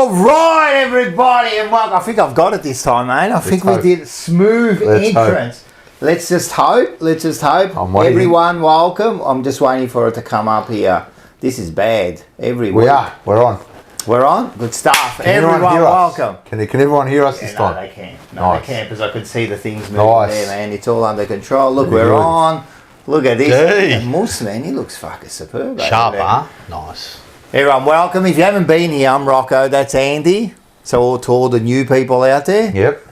All right, everybody, and welcome. I think I've got it this time, mate. I think we did smooth entrance. Let's just hope. Everyone, welcome. I'm just waiting for it to come up here. This is bad. Every week. We're on. We're on. Good stuff. Can everyone, welcome. Can everyone hear us this time? No, they can. No, they can't, because I could see the things moving there, man. It's all under control. Look, we're on. Look at this. And Moose, man, he looks fucking superb. Sharp, huh? Nice. Everyone, welcome. If you haven't been here, I'm Rocco. That's Andy. So to all the new people out there. Yep.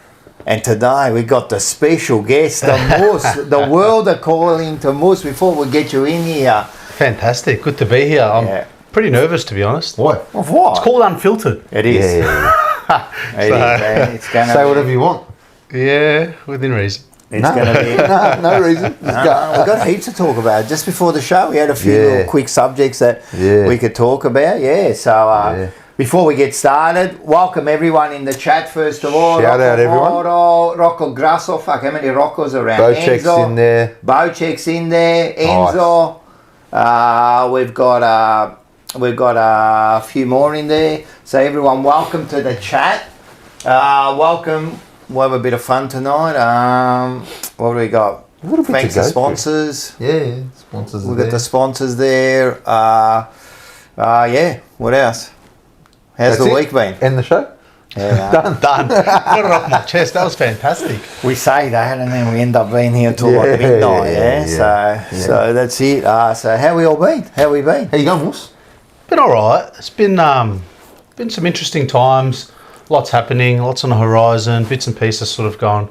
And today we got the special guest, the Moose. The world are calling to Moose before we get you in here. Fantastic. Good to be here. I'm pretty nervous, to be honest. What? Of what? It's called Unfiltered. It is. Yeah. It is, man. It's gonna say whatever you want. Yeah, within reason. It's going to be... no reason. We've got heaps to talk about. Just before the show, we had a few little quick subjects that we could talk about. So before we get started, welcome everyone in the chat, first of all. Shout out everyone. Rocco Grasso. Fuck, how many Roccos around? Bocheck's in there. Bocheck's in there. Enzo. We've got a few more in there. So everyone, welcome to the chat. Welcome. We'll have a bit of fun tonight. What do we got? Thanks to sponsors. Yeah, sponsors. We've got the sponsors there. What else? How's the week been? End the show? Yeah, Done. Got it off my chest. That was fantastic. We say that, and then we end up being here till like midnight. So that's it. So how we all been? How we been? How you going, Moose? Been all right. It's been some interesting times. Lots happening, lots on the horizon, bits and pieces sort of going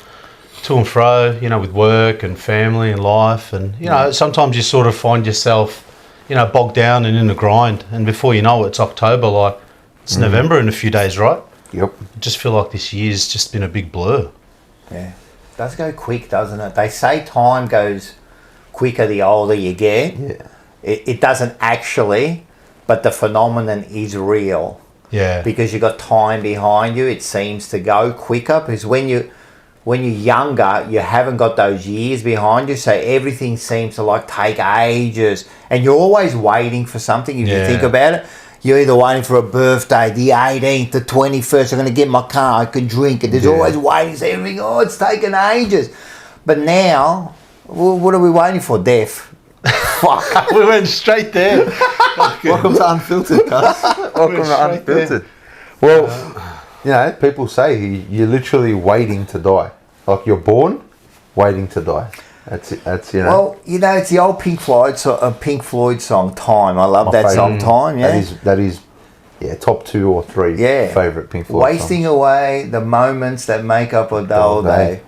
to and fro, with work and family and life. And, sometimes you sort of find yourself, bogged down and in the grind. And before you know it, it's October, it's November in a few days, right? Yep. I just feel like this year's just been a big blur. Yeah. It does go quick, doesn't it? They say time goes quicker the older you get. Yeah. It doesn't actually, but the phenomenon is real. Yeah. Because you've got time behind you, it seems to go quicker. Because when you're younger, you haven't got those years behind you, so everything seems to take ages. And you're always waiting for something. If you think about it, you're either waiting for a birthday, the 18th, the 21st. I'm going to get my car, I can drink it. There's always waiting. So everything. It's taken ages. But now, what are we waiting for? Death. Fuck. We went straight there. Welcome to Unfiltered, cuz. Welcome to Unfiltered. Well, people say you're literally waiting to die. Like you're born, waiting to die. That's it. Well, it's the old Pink Floyd song, Time. I love that song, Time. Yeah. That is, top 2 or 3 favorite Pink Floyd Wasting songs. away the moments that make up a dull day.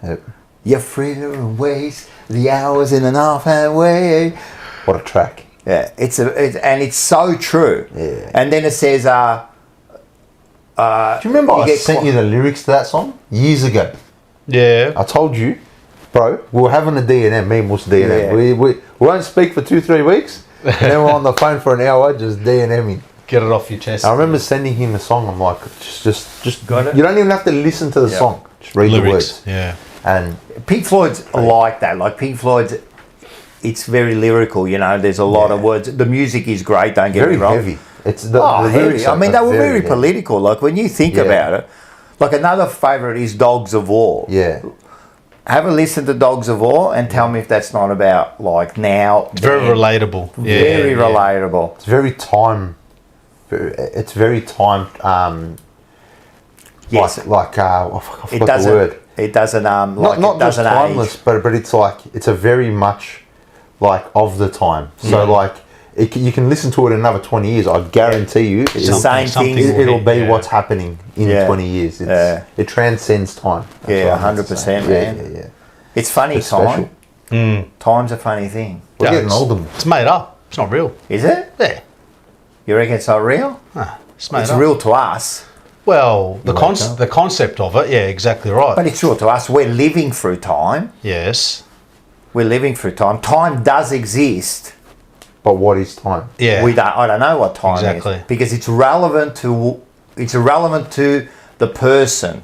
Yep. You're free to waste the hours in an half-hour way. What a track. Yeah, it's so true. Yeah. And then it says, do you remember I sent you the lyrics to that song years ago? Yeah. I told you, bro, we're having a D&M, me and Moose D&M. Yeah. We won't speak for 2-3 weeks, and then we're on the phone for an hour just D&Ming. Get it off your chest. I remember sending him the song. I'm like, just got it? You don't even have to listen to the song. Just read the words. Yeah. And Pink Floyd's like that. Like Pink Floyd's, it's very lyrical. There's a lot of words. The music is great. Don't get me wrong. Very heavy. It's the heavy. lyrics I mean, they were very heavy. political. Like when you think about it, like another favourite is Dogs of War. Yeah. Have a listen to Dogs of War and tell me if that's not about now. It's very relatable. Very relatable. It's very time. It's very time. Yes. I forgot the word. It doesn't not just timeless, age. but it's a very much of the time. So you can listen to it in another 20 years. I guarantee you, it's the same thing. It'll be what's happening in 20 years. It transcends time. That's 100%, man. Yeah. It's funny, time. Time's a funny thing. We're getting older. It's made up. It's not real. Is it? Yeah. You reckon it's not real? It's made It's up. real to us. Well, the concept of it, exactly right. But it's real to us. We're living through time. Yes. We're living through time. Time does exist. But what is time? Yeah. I don't know what time is. Because it's relevant to the person,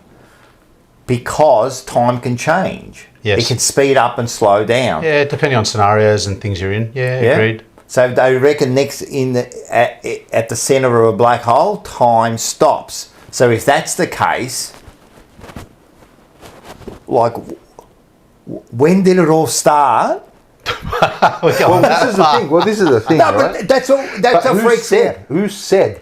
because time can change. Yes. It can speed up and slow down. Yeah, depending on scenarios and things you're in. Yeah, agreed. So they reckon at the center of a black hole, time stops. So if that's the case, like, when did it all start? Well, this is the thing. No, right? but that's a who freak said? said. Who said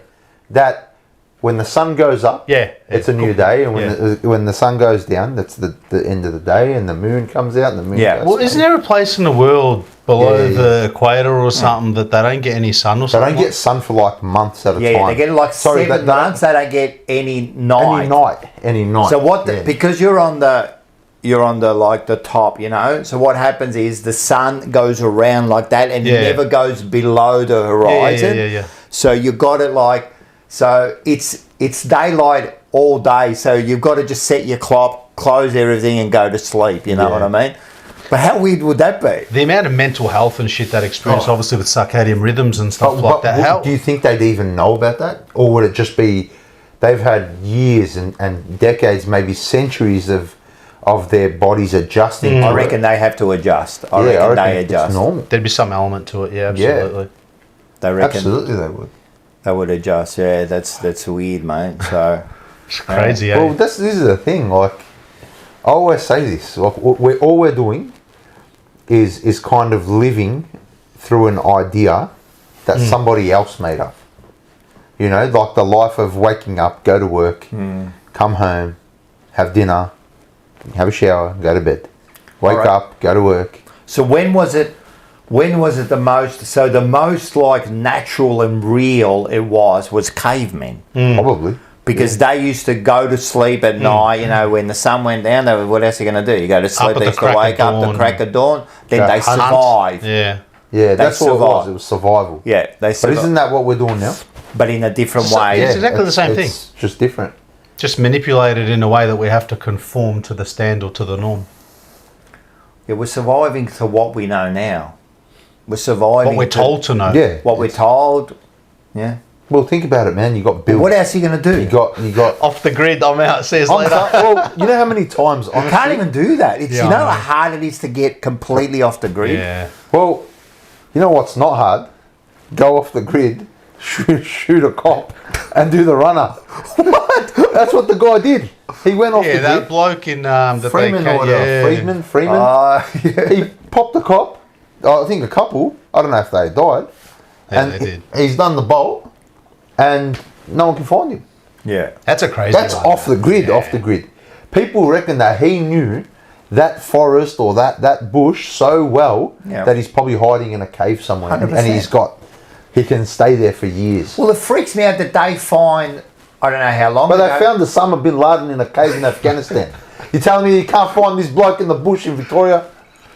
that when the sun goes up, Yeah, it's a new day, and Yeah. when the sun goes down, that's the end of the day, and the moon comes out, and the moon Yeah. goes Well, down. isn't there a place in the world below Yeah, yeah, the equator or something that they don't get any sun or They something? don't get sun for like months at a Yeah, time. they get like Sorry, 7 months. They don't get any night. Any night. So what? Yeah. Because you're on the like the top, you know. So what happens is the sun goes around like that, and Yeah. it never goes below the horizon. Yeah. So you got it like, so it's daylight all day. So you've got to just set your clock, close everything, and go to sleep. You know Yeah. what I mean? But how weird would that be? The amount of mental health and shit that experience, obviously with circadian rhythms and stuff like that. How Do you think they'd even know about that? Or would it just be they've had years and decades, maybe centuries of their bodies adjusting? I reckon they have to adjust. I I reckon they it's adjust. normal. there'd be some element to it? Yeah, absolutely. They reckon Absolutely, they would. they would adjust. Yeah, that's weird, mate. So It's crazy. Well, this is the thing. Like, I always say this. Like, all we're doing is kind of living through an idea that somebody else made up. You know, like the life of waking up, go to work, come home, have dinner, have a shower, go to bed, wake Alright. up, go to work. So when was it the most? So the most like natural and real it was cavemen, Probably. because they used to go to sleep at night. You know, when the sun went down, they were, what else are you going to do? You go to sleep. at They the used to crack of wake up the dawn. crack of dawn. Then Go they hunt. survive. Yeah. Yeah, that's what it survive. was. It was survival. Yeah, they But survive. isn't that what we're doing now? But in a different So- way. Yeah. It's exactly the same thing. It's just different. Just manipulated in a way that we have to conform to the standard, to the norm. Yeah, we're surviving to what we know now. We're surviving. What we're told to know. Yeah. What we're told. Yeah. Well, think about it, man. You got Bill. What else are you going to do? You got. Off the grid, I'm out. See you I'm later. well, you know how many times You honestly. can't even do that. It's Yeah, you know I how know. hard it is to get completely off the grid. Yeah. Well, you know what's not hard? Go off the grid, shoot a cop, and do the runner. What? That's what the guy did. He went off Yeah, the that grid. bloke in that Freeman they or whatever. yeah. Freeman. Yeah. He popped the cop. I think a couple. I don't know if they died. Yeah, and they did. He's done the bolt, and no one can find him. Yeah. That's a crazy That's one. off the grid. Yeah. Off the grid. People reckon that he knew that forest or that bush so well Yeah. that he's probably hiding in a cave somewhere, and 100%. he can stay there for years. Well, it freaks me out that they find, I don't know how long But ago. they found Osama bin Laden in a cave in Afghanistan. You're telling me you can't find this bloke in the bush in Victoria?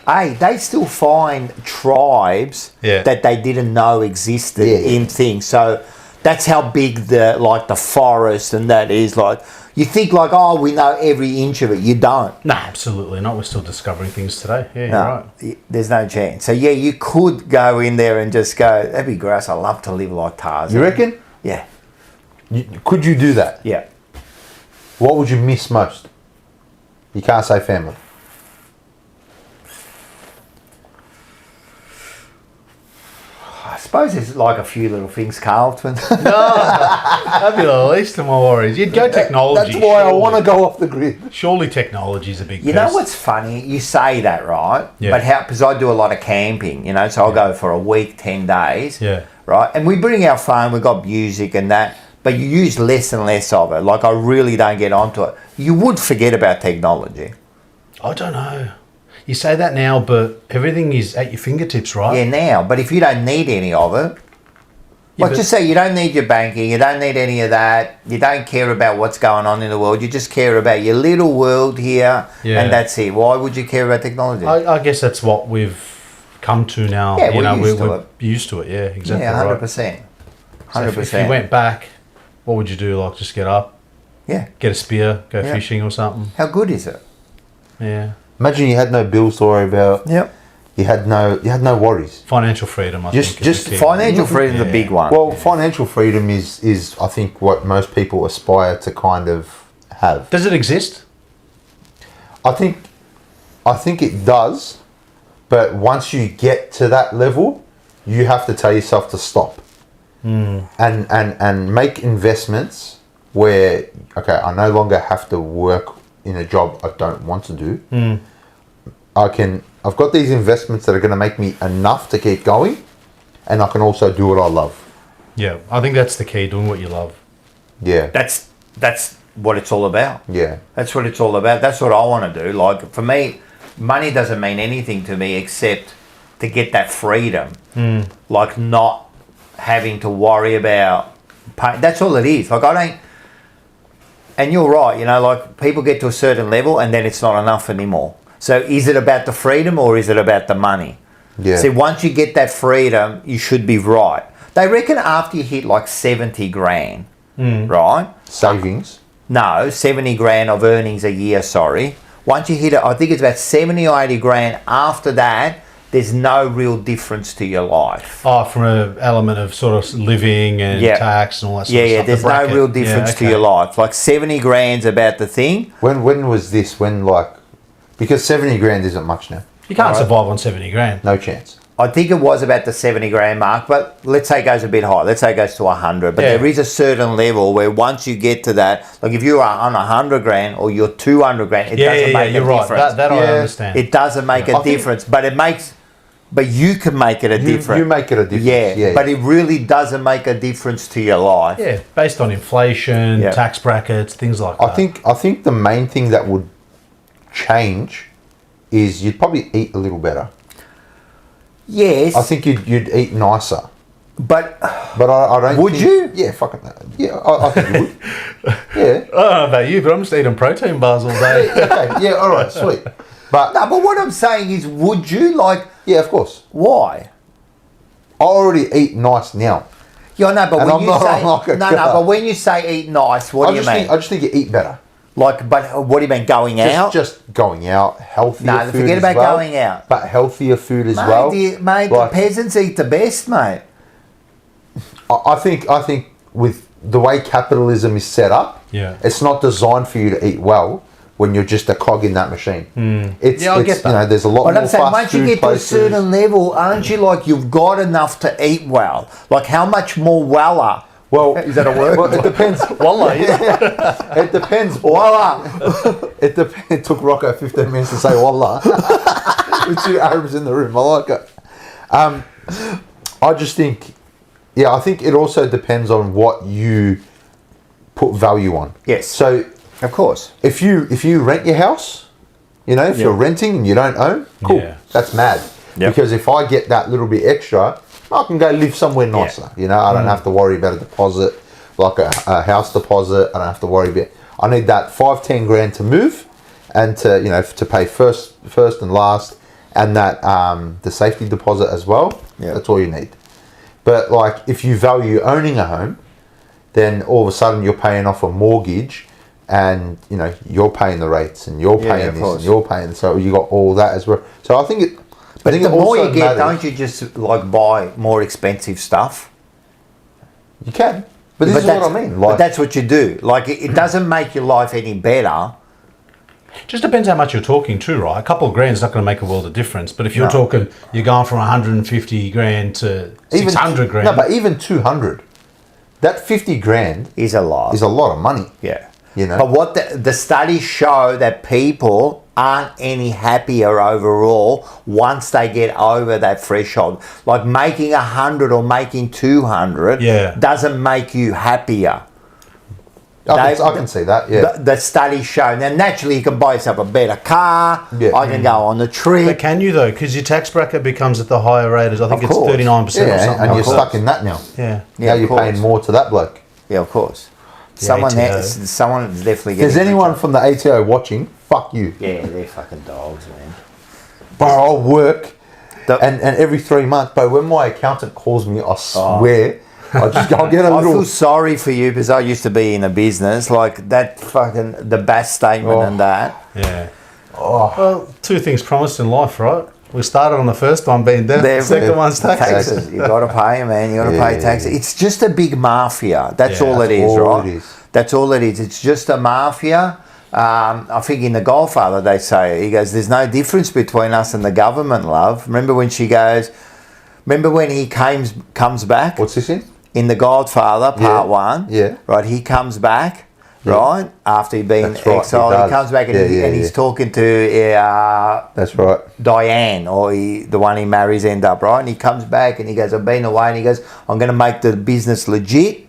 Hey, they still find tribes Yeah. that they didn't know existed Yeah. in things. So that's how big the forest and that is. Like, you think like, oh, we know every inch of it. You don't. No, absolutely not. We're still discovering things today. Yeah, No, you're right. there's no chance. So yeah, you could go in there and just go, that'd be gross. I love to live like Tarzan. You reckon? Yeah. Could you do that? Yeah. What would you miss most? You can't say family. I suppose there's like a few little things, Carlton. That'd be the least of my worries. You'd go technology. That's why I surely. want to go off the grid. Surely technology's a big You piece. know what's funny? You say that, right? Yeah. But how? Because I do a lot of camping, you know, so I'll go for a week, 10 days. Yeah. Right? And we bring our phone, we've got music and that, but you use less and less of it. Like, I really don't get onto it. You would forget about technology. I don't know. You say that now, but everything is at your fingertips, right? Yeah, now. But if you don't need any of it, Yeah, like but- just say you don't need your banking, you don't need any of that, you don't care about what's going on in the world, you just care about your little world here, Yeah. and that's it. Why would you care about technology? I guess that's what we've come to now. Yeah, you we're know, used to we're it. used to it. Yeah, exactly. yeah, right. 100%. So 100%. if you went back, what would you do? Like just get up, Yeah. get a spear, go Yeah. fishing or something? How good is it? Yeah. Imagine you had no bills to worry about. Yep. You had no worries. Financial freedom, I Just- think. is just the key. Financial freedom's a Yeah. big one. Well, financial freedom is I think what most people aspire to kind of have. Does it exist? I think it does, but once you get to that level, you have to tell yourself to stop and make investments where, okay, I no longer have to work in a job I don't want to do. I've got these investments that are going to make me enough to keep going, and I can also do what I love. Yeah, I think that's the key, doing what you love. Yeah. That's what it's all about. Yeah. That's what it's all about. That's what I want to do. Like, for me, money doesn't mean anything to me except to get that freedom. Like, not having to worry about pay. That's all it is. Like, I don't... And you're right, you know, like, people get to a certain level and then it's not enough anymore. So is it about the freedom or is it about the money? Yeah. See, once you get that freedom, you should be right. They reckon after you hit like 70 grand, right? Savings. No, 70 grand of earnings a year, sorry. Once you hit it, I think it's about 70 or 80 grand. After that, there's no real difference to your life. Oh, from an element of sort of living and tax and all that sort of stuff. There's no real difference to your life. Like 70 grand's about the thing. When was this? When, like, because 70 grand isn't much now. You can't survive on 70 grand. No chance. I think it was about the 70 grand mark, but let's say it goes a bit higher. Let's say it goes to 100. But there is a certain level where once you get to that, like if you are on 100 grand or you're 200 grand, it doesn't make a difference. Right. That I understand. It doesn't make a difference, but it makes... But you can make it a difference. You make it a difference. Yeah, but it really doesn't make a difference to your life. Yeah, based on inflation, tax brackets, things like that. I think the main thing that would change is you'd probably eat a little better. Yes. I think you'd eat nicer. But I don't. Would you? Yeah, fucking. Yeah, I think you would. Yeah. I don't know about you, but I'm just eating protein bars all day. Okay. Yeah. All right. Sweet. But no. But what I'm saying is, would you like? Yeah, of course. Why? I already eat nice now. Yeah, no. But And when I'm you not- say I'm not a no, killer. but when you say eat nice, what do you mean? I just think you eat better. Like, but what do you mean going out? Just going out, healthier No, food forget as about well, going out. But healthier food as Mate, well. Mate, Like, the peasants eat the best, mate. I think with the way capitalism is set up, it's not designed for you to eat well when you're just a cog in that machine. It's, I get that. You know, there's a lot But more I'm saying, fast once you food get to a places. certain level, aren't you like you've got enough to eat well? Like, how much more weller? Well, Is that a word? Well, it depends. Wallah, It depends. Voila. It took Rocco 15 minutes to say wallah. With two Arabs in the room. I like it. I just think, I think it also depends on what you put value on. Yes. So, Of course. if you rent your house, you know, if you're renting and you don't own, cool. Yeah. That's mad. Yep. Because if I get that little bit extra, I can go live somewhere nicer. You know, I don't have to worry about a deposit, like a house deposit. I don't have to worry about. I need that 5-10 grand to move, and to pay first and last, and that the safety deposit as well. Yeah. That's all you need. But like, if you value owning a home, then all of a sudden you're paying off a mortgage, and you know you're paying the rates, and you're paying this, and you're paying. So you got all that as well. So I think it. But I think the it more also you get, matters. don't you just like buy more expensive stuff? You can. But this is what I mean. But that's what you do. Like, it doesn't make your life any better. Just depends how much you're talking too, right? A couple of grand's not going to make a world of difference. But if you're talking, you're going from 150 grand to 600 grand. No, but even 200. That 50 grand Is a lot. is a lot of money. Yeah. You know? But what the studies show that people aren't any happier overall once they get over that threshold. Like, making 100 or making 200 doesn't make you happier. I can see that, yeah. The studies show. Now, naturally, you can buy yourself a better car. Yeah. I can go on the trip. But can you though? Because your tax bracket becomes at the higher rate. I think Of it's course. 39% or something. And you're like that. stuck in that now. Yeah. Yeah, Now of you're course. paying more to that bloke. Yeah, of course. The Someone ATO. is definitely If getting... there's anyone from the ATO watching, fuck you. Yeah, they're fucking dogs, man. Bro, I'll work. The- And every 3 months, bro, when my accountant calls me, I swear, I'll get a I little... feel sorry for you because I used to be in a business like that. Fucking the best statement and that. Yeah. Well, two things promised in life, right? We started on the first one being death. The second one's taxes. Taxes. You got to pay, man. You got to pay taxes. It's just a big mafia. That's all it is, all right? it is. That's all it is. It's just a mafia. I think in The Godfather they say, he goes, "There's no difference between us and the government, love." Remember when she goes, Remember when he comes back What's this in The Godfather Part 1? Yeah. Right, he comes back, right, after he'd been That's right, exiled. he He does. comes back and, he's talking to That's right. Diane, or the one he marries end up, right? And he comes back and he goes, I've been away, and he goes, I'm going to make the business legit,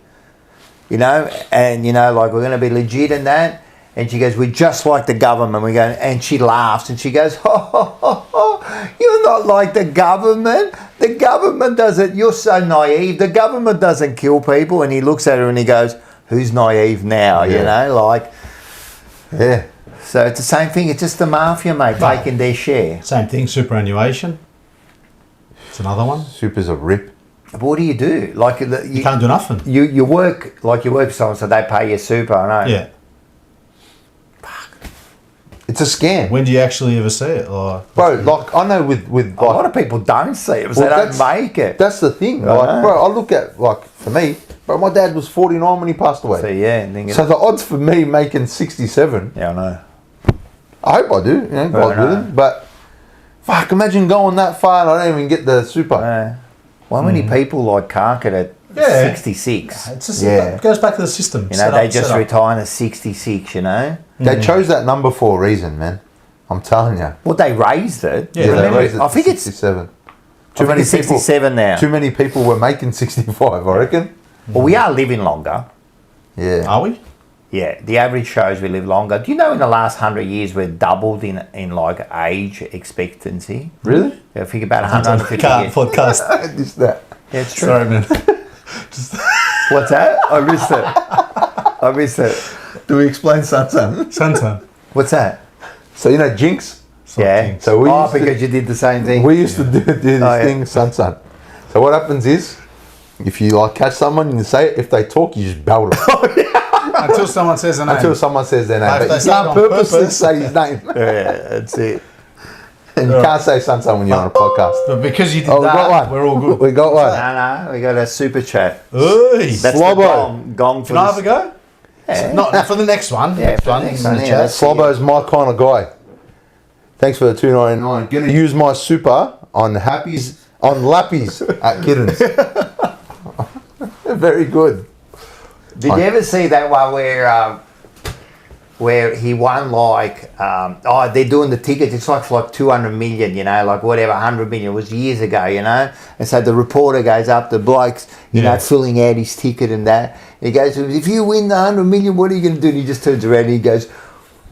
you know, and, you know, like, we're going to be legit in that. And she goes, we're just like the government. We go, and she laughs and she goes, you're not like the government. The government doesn't, you're so naive. The government doesn't kill people. And he looks at her and he goes, who's naive now, you know, like. Yeah. So it's the same thing. It's just the mafia, mate, taking their share. Same thing, superannuation. It's another one. Super's a rip. But what do you do? Like, You can't do nothing. you work, like you work for someone, so they pay you super, I know. Yeah. It's a scam. When do you actually ever see it? Like, Bro, like, I know with A lot of people don't see it because they don't make it. That's the thing. I Like, know. bro, I look at, like, for me, bro, my dad was 49 when he passed away. So, yeah. And then So the odds for me making 67, yeah, I know. I hope I do, you know, God know. willing. But, fuck, imagine going that far and I don't even get the super. Why many people like cark it at Yeah. 66? it's just, Yeah. it goes back to the system. You know, they just retire at 66, you know? They chose that number for a reason, man. I'm telling you. Well, they raised it. Yeah, they Remember, raised it I to think it's 67. I think it's 67 now. Too many people were making 65, I reckon. Well, we are living longer. Yeah. Are we? Yeah, the average shows we live longer. Do you know in the last 100 years we've doubled in like age expectancy? Really? Yeah, I think about 150 Can't years. podcast. Just that. Yeah, it's true. Sorry, man. What's that? I missed it. I missed it. Do we explain Sansan? Suntan. What's that? So, you know, Jinx? Yeah. So we oh, used to- because you did the same thing. We used to do this Oh, yeah. thing, Sansan. So what happens is, if you like catch someone and you say it, if they talk, you just belt them. Until someone says a name. Until someone says their name. Like But they you say it can't on purposely purpose. say his name. Yeah, that's it. And you can't say Sansan when you're on a podcast. But because you did Oh, we that, got one. we're all good. We got one. No, we got a super chat. Hey. That's Slobbo. the gong for Can I have the a go? Yeah. Not for the next one. Yeah, next for the one. next in one, the yeah, chat. that's- Slobbo's my kind of guy. Thanks for the $2.99. Gonna use my super on lappies at Kittens. Very good. Did you ever see that one where he won like they're doing the tickets, it's like for like 200 million, you know, like whatever, 100 million, it was years ago, you know, and so the reporter goes up, the bloke's, you know, filling out his ticket and that, he goes, if you win the 100 million, what are you going to do? And he just turns around and he goes,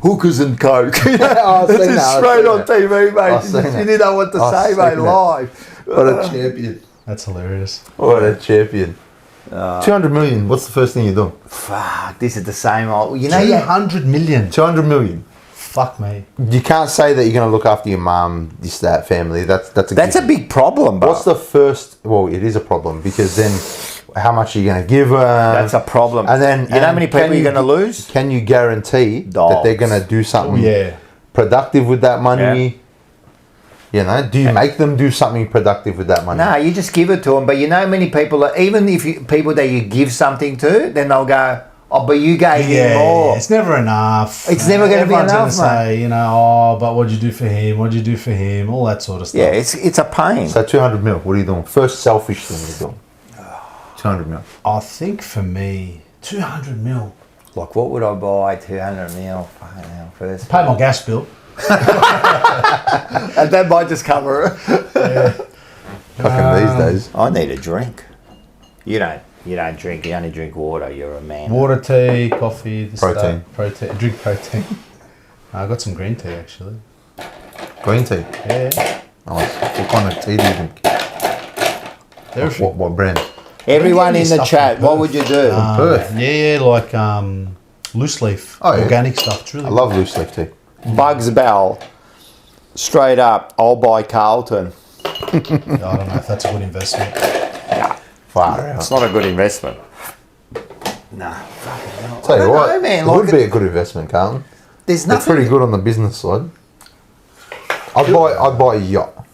hookers and coke. I've It's seen just that, straight I've on seen TV, mate. I've seen You it. didn't know what to I've say, seen mate, it. live. What a champion. That's hilarious. What a champion. 200 million. What's the first thing you do? Fuck, this is the same old, you know, yeah. 200 million. 200 million. Fuck me. You can't say that you're going to look after your mum, this, that, family. That's a That's a given. big problem, bro. What's the first? Well, it is a problem because then how much are you going to give her? That's a problem. And then you know how many can people you're going to lose? Can you guarantee that they're going to do something Yeah. productive with that money? Yeah. You know, do you make them do something productive with that money? No, you just give it to them. But you know, many people, even if people that you give something to, then they'll go, "Oh, but you gave him more." It's never enough. It's never gonna be Everyone's enough, gonna say, you know, oh, but what'd you do for him? What'd you do for him? All that sort of stuff. Yeah, it's a pain. So 200 mil. What are you doing? First selfish thing you're doing. 200 mil. I think for me, 200 mil. Like, what would I buy? 200 mil. Fucking hell, first. Pay my gas bill. And that might just cover it. Fucking these days. I need a drink. You don't drink. You only drink water. You're a man. Water, tea, coffee, this, Protein. that. Protein. Drink protein. I got some green tea actually. Green tea. Yeah. Nice. What kind of tea do you drink? Everything. What brand? Everyone in the Stuff chat, from what Perth. would you do? Perth. Yeah, like loose leaf. Oh, yeah. Organic stuff. It's really I love loose leaf tea. Bugs Bell. Straight up, I'll buy Carlton. good. I don't know if that's a good investment. Far out. It's not a good investment. Nah, fucking hell. Tell I you don't what, know, man. it Like, would be a good investment, Carlton. there's They're nothing. pretty good on the business side. I'd buy a yacht.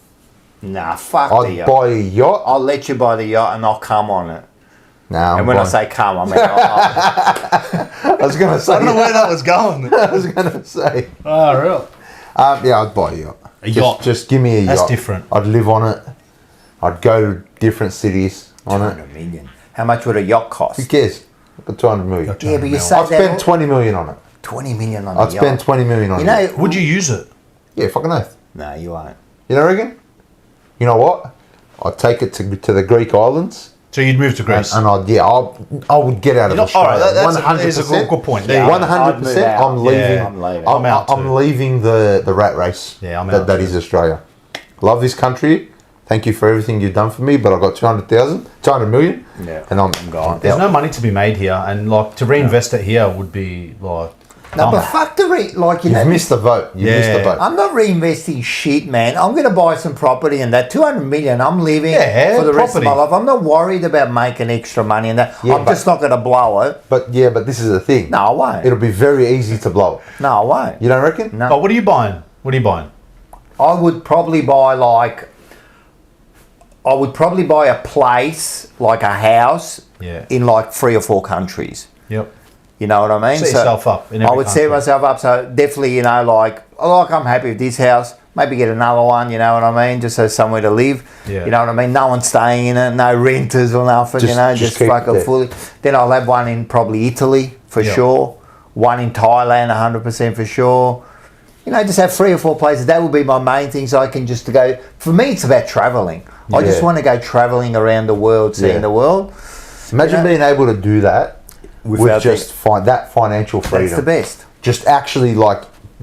Nah, fuck the I'd yacht. buy a yacht. I'll let you buy the yacht and I'll come on it. Nah, And when I say come, I mean I was gonna say. I don't know where that was going. I was gonna say. Oh, real. Yeah, I'd buy a yacht. A yacht. Just give me a That's yacht. different. I'd live on it. I'd go to different cities on it. 200 million. How much would a yacht cost? Who cares? I've got 200 million. Yeah, but you I'd say spend 20 million on it. 20 million on a I'd yacht. spend 20 million on You it. know, Would you use it? Yeah, fucking oath. No, you won't. You know, reckon? You know what? I'd take it to the Greek islands. So you'd move to Greece? And I would get out of all Australia. right, that's 100%. a good point. Yeah, There. 100%. out. I'm leaving. Yeah, I'm leaving. I'm out too. I'm leaving the rat race. Yeah, I'm out That too. is Australia. Love this country. Thank you for everything you've done for me. But I've got 200 million. Yeah. And I'm gone. There's no money to be made here, and like to reinvest it here would be like. No, but dumb. fuck the like, you know. You've missed the vote. You've missed the Yeah. vote. I'm not reinvesting shit, man. I'm going to buy some property and that 200 million. I'm living Yeah, for the rest of property. my life. I'm not worried about making extra money and that. Yeah, I'm but- just not going to blow it. But this is the thing. No, I won't. It'll be very easy to blow it. No, I won't. You don't reckon? No. But what are you buying? What are you buying? I would probably buy a place, like a house, Yeah. in like 3 or 4 countries. Yep. You know what I mean? Set yourself up in I every would set country. myself up. So definitely, you know, I'm happy with this house. Maybe get another one. You know what I mean? Just so somewhere to live. Yeah. You know what I mean? No one staying in it. No renters or nothing. Just Just keep it fucking there. fully. Then I'll have one in probably Italy for Yeah. sure. One in Thailand, 100% for sure. You know, just have 3 or 4 places. That would be my main thing. So I can just go. For me, it's about traveling. I just Yeah. want to go traveling around the world, seeing Yeah. the world. Imagine You know- being able to do that with Without just find that financial freedom. That's the best. Just actually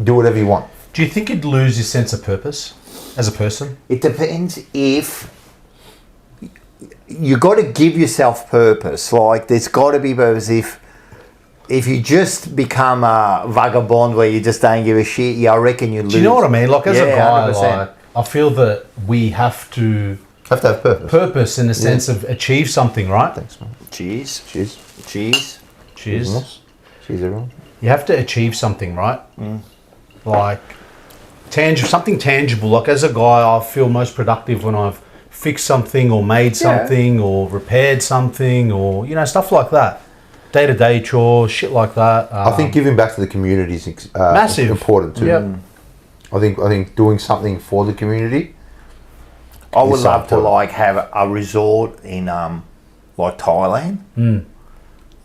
do whatever you want. Do you think you'd lose your sense of purpose as a person? It depends if you got to give yourself purpose. Like there's got to be purpose. If you just become a vagabond where you just don't give a shit, yeah, I reckon you lose. Do you know what I mean? Like as a Yeah, guy, 100%. like, I feel that we have to Have to have purpose. in the sense of achieve something, right? Thanks, man. Cheese, Cheers. cheese. Cheers. Nice. Cheers, everyone. You have to achieve something, right? Like something tangible. Like as a guy, I feel most productive when I've fixed something or made something or repaired something or stuff like that. Day-to-day chores, shit like that. I think giving back to the community is Massive. important too. Yep. I think doing something for the community. I would It's so love to important. have a resort in like Thailand.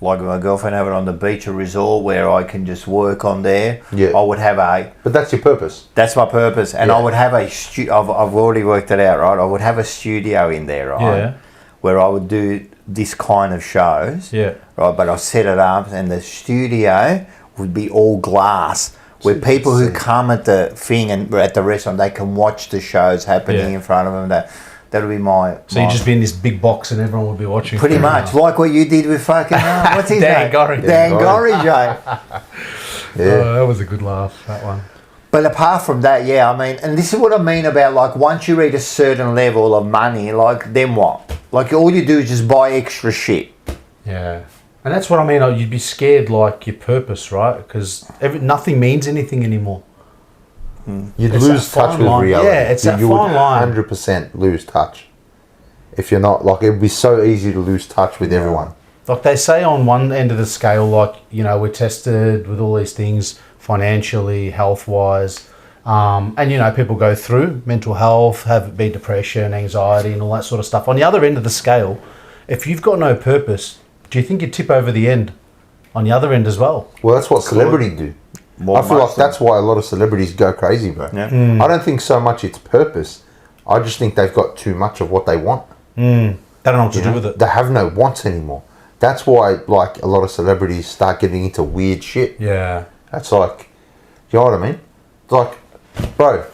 Like my girlfriend have it on the beach, a resort where I can just work on there. Yeah. I would have But that's your purpose. that's my purpose, and Yeah. I would have I've already worked it out, right? I would have a studio in there, right? Yeah. Where I would do this kind of shows, Yeah. right? But I'll set it up, and the studio would be all glass, where people who come at the thing and at the restaurant, they can watch the shows happening Yeah. in front of them. That'll be my. So you'd just be in this big box and everyone would be watching. pretty much like what you did with fucking what's his Dan name? Gorry. Dan Gorry, Joe. Yeah. Oh, that was a good laugh, that one. But apart from that, yeah, I mean, and this is what I mean about like once you reach a certain level of money, like then what? Like all you do is just buy extra shit. Yeah. And that's what I mean. You'd be scared, like your purpose, right? Because nothing means anything anymore. You'd It's lose that touch fine with line. reality. Yeah, it's that you fine line. 100% lose touch. If you're not, it would be so easy to lose touch with everyone. Like they say on one end of the scale, like, we're tested with all these things financially, health-wise. And, people go through mental health, have it be depression, anxiety and all that sort of stuff. On the other end of the scale, if you've got no purpose, do you think you tip over the end on the other end as well? Well, that's what celebrities do. More I feel like much that's why a lot of celebrities go crazy, bro. Yeah. I don't think so much it's purpose. I just think they've got too much of what they want. They don't know what to do with it. They have no wants anymore. That's why, a lot of celebrities start getting into weird shit. Yeah. That's like, you know what I mean? It's like, bro,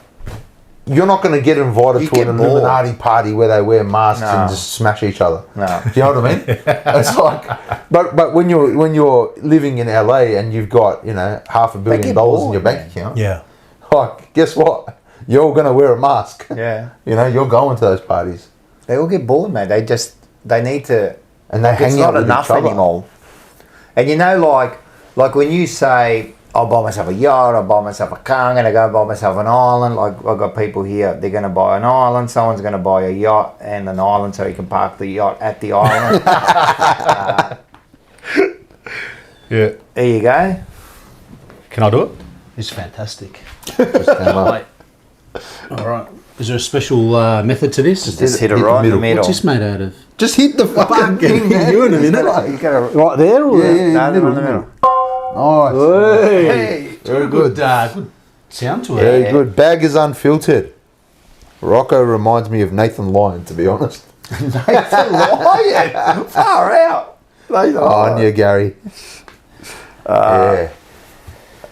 you're not going to get invited You to get an bored. Illuminati party where they wear masks No. and just smash each other. No. Do you know what I mean? It's like, but when you're living in LA and you've got $500 million get in bored, your bank man. account, Yeah. like, guess what? You're going to wear a mask. Yeah. You're going to those parties. They all get bored, man. They need to. And they It's hang out not with enough each other. anymore. And like when you say, I'll buy myself a yacht, I'll buy myself a car, I'm going to go buy myself an island. Like I've got people here, they're going to buy an island, someone's going to buy a yacht and an island so he can park the yacht at the island. Yeah. There you go. Can I do it? It's fantastic. Just stand up. All right. Is there a special method to this? Just hit it right in the middle. What's this made out of? Just hit the fucking thing, man. You in a minute. You gotta, Right there? Or no, in the middle. Nice. Hey, Very good. good. Good sound to it. Very good. Bag is unfiltered. Rocco reminds me of Nathan Lyon, to be honest. Nathan Lyon, far out. Nathan On you, Gary. Yeah.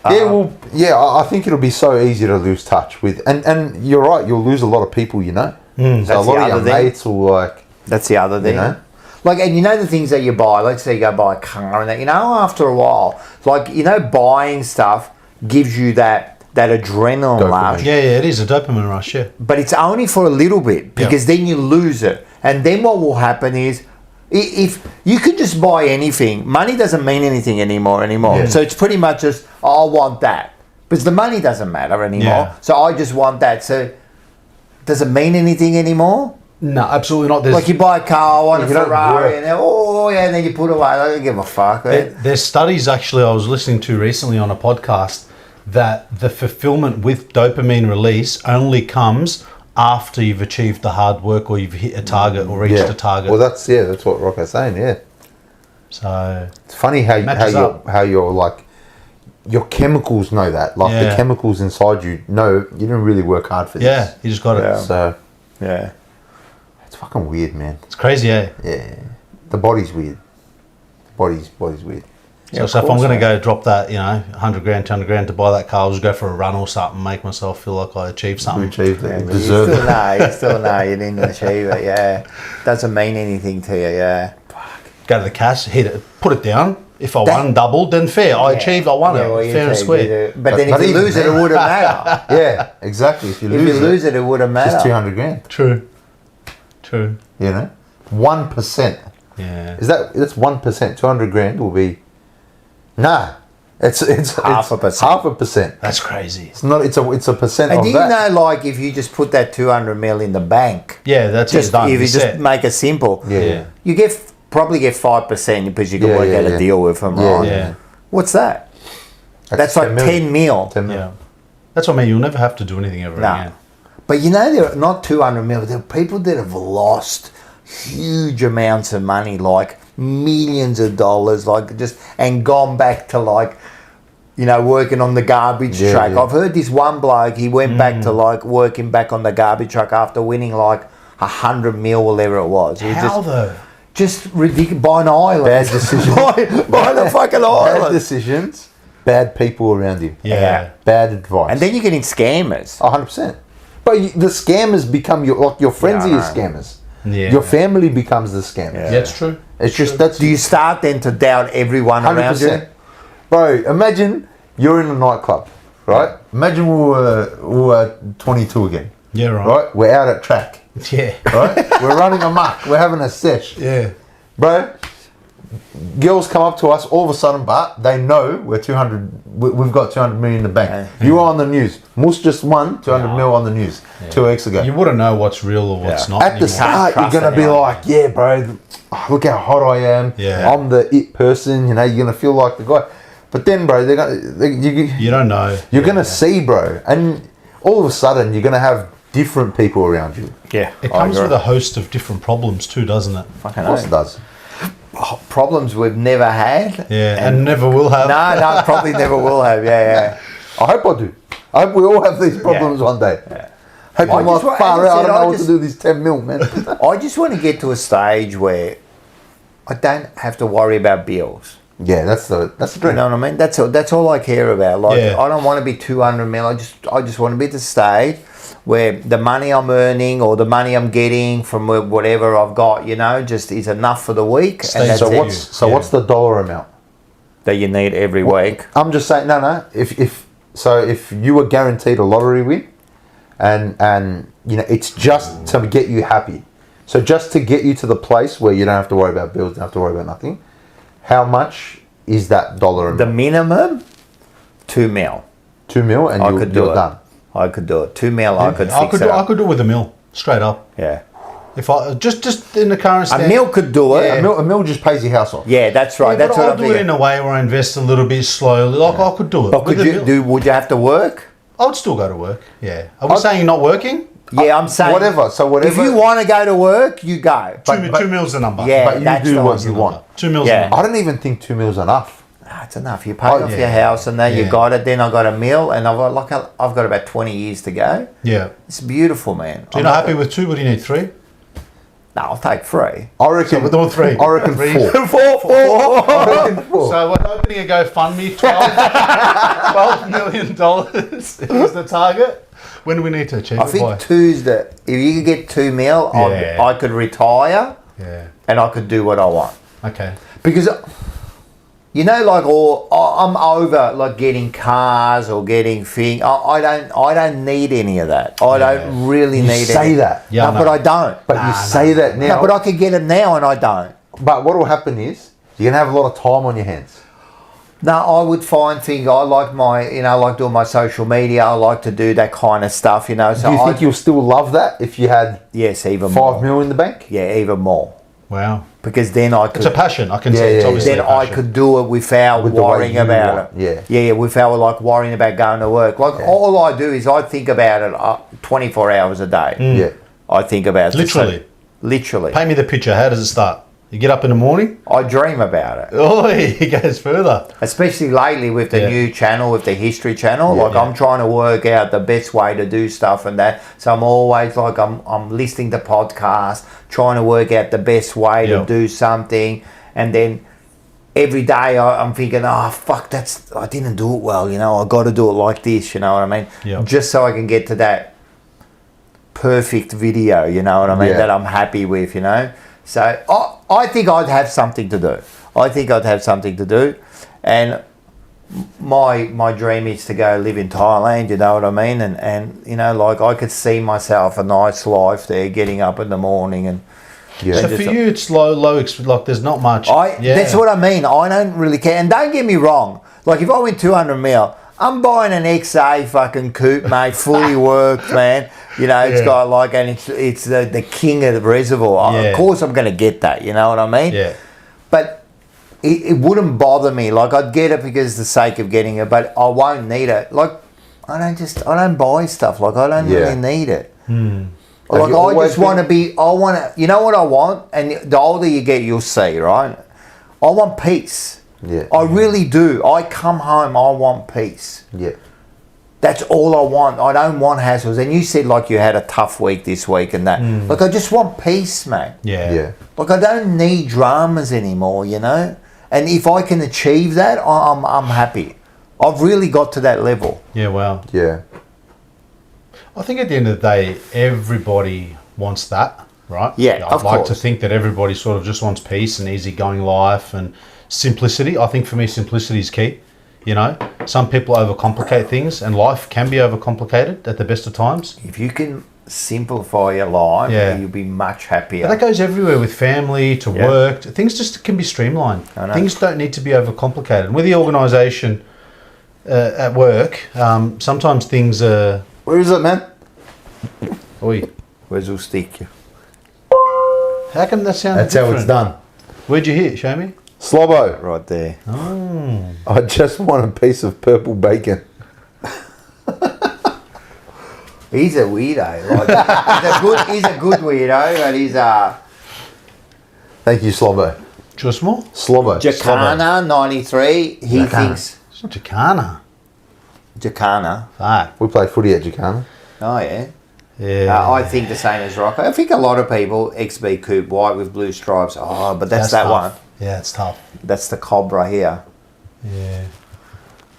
I think it'll be so easy to lose touch with, and you're right, you'll lose a lot of people, you know. So a That's lot the of your other thing. mates will like, That's the other thing. you know. Like, and you know the things that you buy, let's say you go buy a car and that, you know, after a while, like, you know, buying stuff gives you that adrenaline Dopamine. rush, Yeah, it is a dopamine rush, yeah. but it's only for a little bit because then you lose it. And then what will happen is, if you could just buy anything, money doesn't mean anything anymore. Yeah. So it's pretty much just, I want that. Because the money doesn't matter anymore. Yeah. So I just want that. So does it mean anything anymore? No, absolutely not. There's, Like you buy a car, I want a You don't Ferrari, work. and then, and then you put it away. I don't give a fuck. there's studies actually I was listening to recently on a podcast that the fulfillment with dopamine release only comes after you've achieved the hard work or you've hit a target or reached a target. Well, that's what Rocco's saying. Yeah, So it's funny how Matches up. you're like, your chemicals know that. Like the Yeah. chemicals inside you know you didn't really work hard for this. yeah, you just got it. Yeah. So Yeah. it's fucking weird, man. It's crazy, eh? Yeah, the body's weird. Body's weird. Yeah, So of if I'm course, going to mate. go drop that, 100 grand, 200 grand to buy that car, I'll just go for a run or something, make myself feel like I achieved We something. achieved it. Yeah, We but you deserve still it. know, you didn't achieve it, yeah. Doesn't mean anything to you, yeah. Go to the cash, hit it, put it down. If I That- won doubled, then fair. I achieved, I won Yeah, it. well, you Fair and achieved square. it. But then But if you even lose it, it then- wouldn't matter. Yeah, exactly. If you If you lose lose it, it wouldn't it's just matter. 200 grand. True. True. 1%. Yeah. That's 1%. 200 grand will be it's Half a percent. Half a percent. That's crazy. It's not. It's a percent And of do you that. know, like, if you just put that 200 mil in the bank, Yeah, that's just it. Done. if you You're just set. make it simple, Yeah. you probably get 5% because you can Yeah, work yeah, out yeah. a deal with them, Yeah, right? Yeah. What's that? That's like 10 mil. 10 mil. Yeah. That's what I mean. You'll never have to do anything ever No. again. But you know, there are not 200 mil. There are people that have lost huge amounts of money, like millions of dollars, like just, and gone back to like, working on the garbage Yeah, truck. yeah. I've heard this one bloke, he went back to like working back on the garbage truck after winning like 100 mil, whatever it was. It was How though? just ridiculous. Buy an island. Bad decision. buy the fucking Bad island. decisions. Bad people around you. Yeah. Bad advice. And then you're getting scammers. 100%. But the scammers become your friends Yeah, I are your know. scammers. Yeah. Your family becomes the scammers. Yeah, it's true. It's just that's Do you start then to doubt everyone around you? 100%. Bro, imagine you're in a nightclub, right? Imagine we were 22 again, Yeah, right. right? We're out at track, Yeah. right? We're running amok. We're having a sesh. Yeah. Bro, girls come up to us all of a sudden, but they know we're 200. We've got 200 million in the bank. You are on the news. Moose just won 200 mil on the news 2 weeks ago. You wouldn't know what's real or what's not At the anymore. start, you're trust gonna be anyone. like, "Yeah, bro, look how hot I am. Yeah. I'm the it person." You're gonna feel like the guy. But then, bro, You don't know. you're gonna see, bro, and all of a sudden, you're gonna have different people around you. Yeah. It comes with a host of different problems too, doesn't it? fucking Of course, it does. problems we've never had. Yeah, and never will have. No, probably never will have. Yeah. I hope I do. I hope we all have these problems one day. Hope I I'm just like wa- far as I out. I said, don't I know what to just- do with these 10 mil, man. I just want to get to a stage where I don't have to worry about bills. Yeah, that's the You dream. know what I mean? That's all I care about. Like, Yeah. I don't want to be 200 mil. I just want to be at the stage where the money I'm earning or the money I'm getting from whatever I've got, just is enough for the week, Stay and that's So it. what's the dollar amount? That you need every week. I'm just saying, no. If you were guaranteed a lottery win, and it's just to get you happy, so just to get you to the place where you don't have to worry about bills, don't have to worry about nothing. How much is that dollar The amount? minimum, 2 mil. 2 mil, and I could do you're it. done. I could do it. 2 mil. I could I fix could it do. I up. could do it with a mil, straight up. Yeah. If I just in the current A state. mil could do it. Yeah. A mil just pays your house off. Yeah, that's right. Yeah, That's but what I'll I'm do it thinking. in a way where I invest a little bit slowly. Like I could do it. But With could a you mil- do? Would you have to work? I would still go to work. Yeah. Are we saying you're not working? Yeah, I'm saying whatever. So whatever. If you want to go to work, you go. Two meals the number. Yeah, but you that's do the what one. you want. 2 meals Yeah. the number. I don't even think 2 meals enough. Nah, it's enough. You paid off yeah. your house, and then you Yeah. got it. Then I got a meal, and I've got about 20 years to go. Yeah. It's beautiful, man. So you're not happy with 2? What do you need? 3? No, I'll take 3. I reckon. We're doing 3. I reckon 4. 4. I reckon 4. So we're opening a GoFundMe. $12 million is the target. When do we need to achieve I it think by? 2's the. If you could get 2 mil, Yeah. I could retire, Yeah. and I could do what I want. Okay. Because, you know, like, I'm over like getting cars or getting things. I don't need any of that. I don't really You need say any. that. Yeah, no, I know. but I don't. But you say that now. No, but I could get it now, and I don't. But what will happen is you're gonna have a lot of time on your hands. No, I would find things. I like like doing my social media. I like to do that kind of stuff, So Do you think you'll still love that if you had yes, even 5 more. mil in the bank? Yeah, even more. Wow. Because then I could. It's a passion. I can see Yeah, it's yeah, obviously Then a I passion. could do it without With the way worrying you about want, it. yeah. Yeah, without like worrying about going to work. Like all I do is I think about it 24 hours a day. Yeah. I think about it. Literally. Literally. Paint me the picture. How does it start? You get up in the morning. I dream about it. Oh, it goes further. Especially lately with the Yeah. new channel, with the history channel. Yeah. Like I'm trying to work out the best way to do stuff and that. So I'm always like I'm listening to podcasts, trying to work out the best way Yeah. to do something, and then every day I'm thinking, oh fuck, I didn't do it well. I got to do it like this. You know what I mean? Yeah. Just so I can get to that perfect video. You know what I mean? Yeah. That I'm happy with. So I think I'd have something to do. I think I'd have something to do, and my dream is to go live in Thailand. You know what I mean? And like I could see myself a nice life there, getting up in the morning and. Yeah. So for you, it's low. Like there's not much. That's what I mean. I don't really care. And don't get me wrong. Like if I went 200 mil, I'm buying an XA fucking coupe, mate, fully worked, man. It's got like, and it's the king of the reservoir. Yeah. Of course, I'm going to get that. You know what I mean? Yeah. But it wouldn't bother me. Like I'd get it because the sake of getting it, but I won't need it. Like I don't buy stuff. Like I don't really need it. Have Like you I always just want to. You know what I want? And the older you get, you'll see, right? I want peace. Yeah. I really do. I come home, I want peace. Yeah. That's all I want. I don't want hassles. And you said like you had a tough week this week and that. Like I just want peace, mate. Yeah. Yeah. Like I don't need dramas anymore, And if I can achieve that, I'm happy. I've really got to that level. Yeah. Wow. Yeah. I think at the end of the day, everybody wants that, right? Yeah, I'd of like to course. think that everybody sort of just wants peace and easygoing life and simplicity. I think for me, simplicity is key. Some people overcomplicate things, and life can be overcomplicated at the best of times. If you can simplify your life, Yeah. you'll be much happier. But that goes everywhere with family, to Yeah. work. Things just can be streamlined. I know. Things don't need to be overcomplicated. And with the organisation at work, sometimes things are... Where is it, man? Oi, Where's will stick you? how come that sounds That's how it's different? done. Where'd you hit? Show me. Slobbo. Right there. I just want a piece of purple bacon. He's a weirdo. Like, he's a good weirdo, but he's a Thank you, Slobbo. Just more? Slobbo. Jacana 93. He Jacana. thinks It's not Jacana. Jacana. Fuck. We play footy at Jacana. Oh yeah. Yeah. I think the same as Rocco. I think a lot of people XB coupe white with blue stripes. Oh, but that's that tough. one. Yeah, it's tough. That's the Cobra here. Yeah.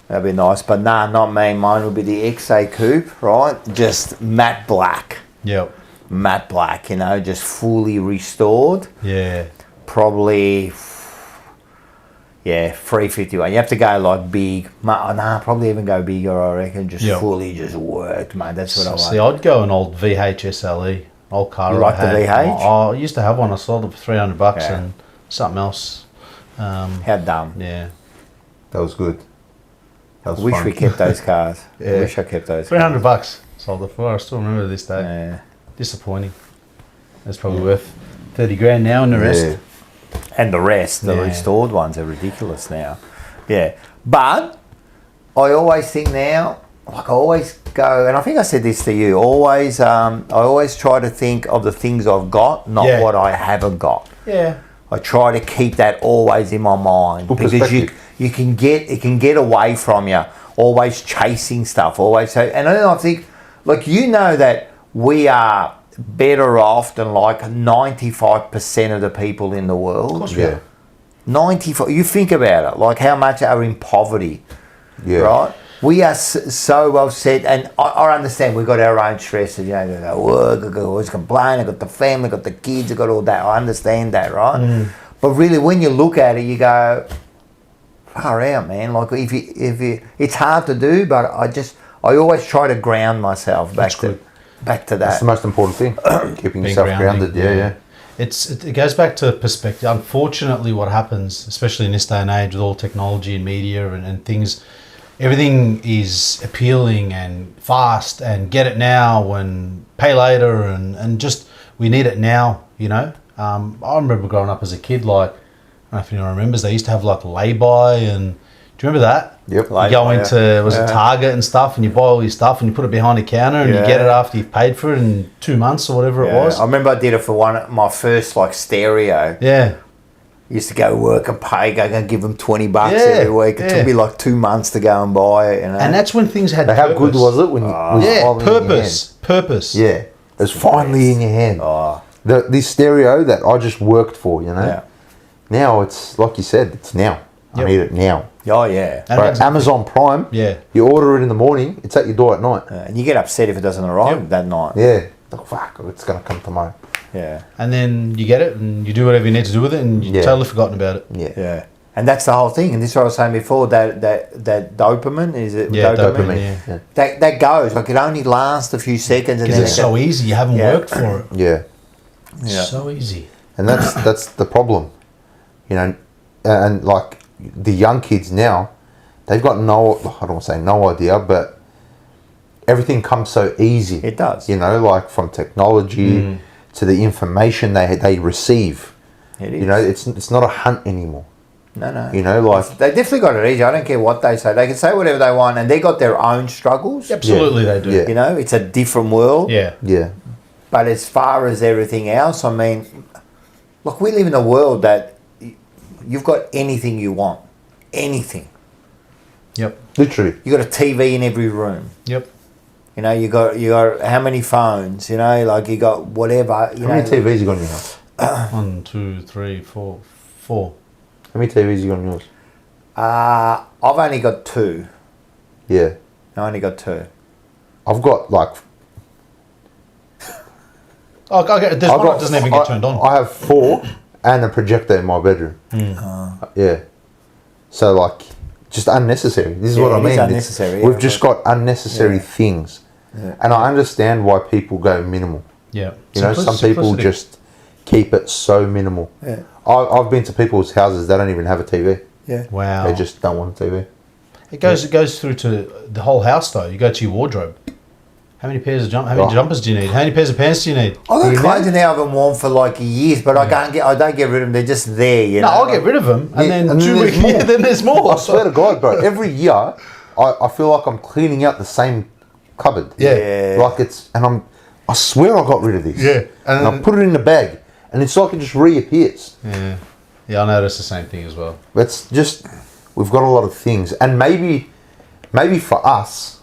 That'd be nice. But nah, not me. Mine would be the XA coupe, right? Just matte black. Yep. Matte black, just fully restored. Yeah. Probably, 351. You have to go like big. Nah, probably even go bigger, I reckon. Just Yep. fully just worked, mate. That's what I want. See, I'd go an old VHSLE, old car. You like the I had. VH? I used to have one. I sold it for $300 Yeah. and something else. How dumb. Yeah. That was good. That was I wish fun. we kept those cars. I Yeah. wish I kept those $300 sold it for. I still remember this day. Yeah. Disappointing. That's probably worth 30 grand now and the rest. Yeah. And the rest, the Yeah. restored ones are ridiculous now. Yeah. But I always think now, like I always go, and I think I said this to you, always, I always try to think of the things I've got, not Yeah. what I haven't got. Yeah. I try to keep that always in my mind Good because perspective. you can get away from you, always chasing stuff, always. So, and then I think, like, you know that we are better off than like 95% of the people in the world. Yeah. 95. You think about it, like how much are in poverty, Yeah. right? We are so well set, and I understand we've got our own stresses. You know, I got work, I got always complain, I got the family, I got the kids, I got all that. I understand that, right? But really, when you look at it, you go, far out, man. Like if you, it's hard to do, but I always try to ground myself back to That's that. the most important thing. Keeping Being yourself grounded, grounded. Yeah. It goes back to perspective. Unfortunately, what happens, especially in this day and age with all technology and media and things, everything is appealing and fast and get it now and pay later and just we need it now, you know. I remember growing up as a kid, like, I don't know if anyone remembers, they used to have like lay-by, and do you remember that? Yep. You go into, was it Target and stuff, and you buy all your stuff and you put it behind the counter and you get it after you've paid for it in 2 months or whatever it was. I remember I did it for my first like stereo. Yeah. Used to go work and pay, go and give them $20 Yeah, every week. It yeah. took me like 2 months to go and buy it. You know? And that's when things had How purpose. good was it when it was Yeah, finally in your purpose. hand? Yeah. It was finally in your hand. Oh, This stereo that I just worked for, you know. yeah. Now it's like you said, it's now. I Yep. need it now. Oh, yeah. And Right, Amazon Prime. Yeah. You order it in the morning, it's at your door at night. And you get upset if it doesn't arrive that night. Yeah. Like, fuck, it's gonna come tomorrow. Yeah. And then you get it and you do whatever you need to do with it and you've Yeah. totally forgotten about it. Yeah. Yeah. And that's the whole thing. And this is what I was saying before, that dopamine, is it? Yeah, dopamine. Yeah. That goes. Like, it only lasts a few seconds. And Because then it's so easy. You haven't Yeah. worked for it. Yeah. Yeah. So easy. And that's the problem. You know, and like the young kids now, they've got no, I don't want to say no idea, but everything comes so easy. It does. You know, like from technology to the information they receive. It is. You know, it's not a hunt anymore. No. You know, like They definitely got it easy. I don't care what they say. They can say whatever they want, and they got their own struggles. Absolutely they do. Yeah. You know, it's a different world. Yeah. yeah, But as far as everything else, I mean, look, we live in a world that you've got anything you want. Anything. Yep. literally. You got a TV in every room. Yep. You know, you got how many phones? You know, like you got whatever. You How many know, TVs you got in your house? 1, 2, 3, 4, 4. How many TVs you got in yours? I've only got 2. Yeah, I only got 2. I've got like Oh, okay. There's one that doesn't even get turned on. I have 4 and a projector in my bedroom. Yeah, so like just unnecessary. This is Yeah, what I it mean. is It's- unnecessary, We've yeah, just got unnecessary things, and I understand why people go minimal. Yeah. You know, some people Simplicity. just keep it so minimal. Yeah. I've been to people's houses, they don't even have a TV. Yeah. Wow. They just don't want a TV. It goes through to the whole house though. You go to your wardrobe. How many pairs of jumpers do you need? How many pairs of pants do you need? I got Yeah. clothes in there I've been worn for like years, but I don't get rid of them. They're just there. You know. No, I'll get rid of them, and Yeah, then and then 2 there's weeks. more. Then there's more. I swear to God, bro. Every year, I feel like I'm cleaning out the same cupboard. Yeah. Like I swear I got rid of this. Yeah. And I put it in the bag, and it's like it just reappears. Yeah. Yeah, I noticed the same thing as well. It's just, we've got a lot of things. And maybe for us,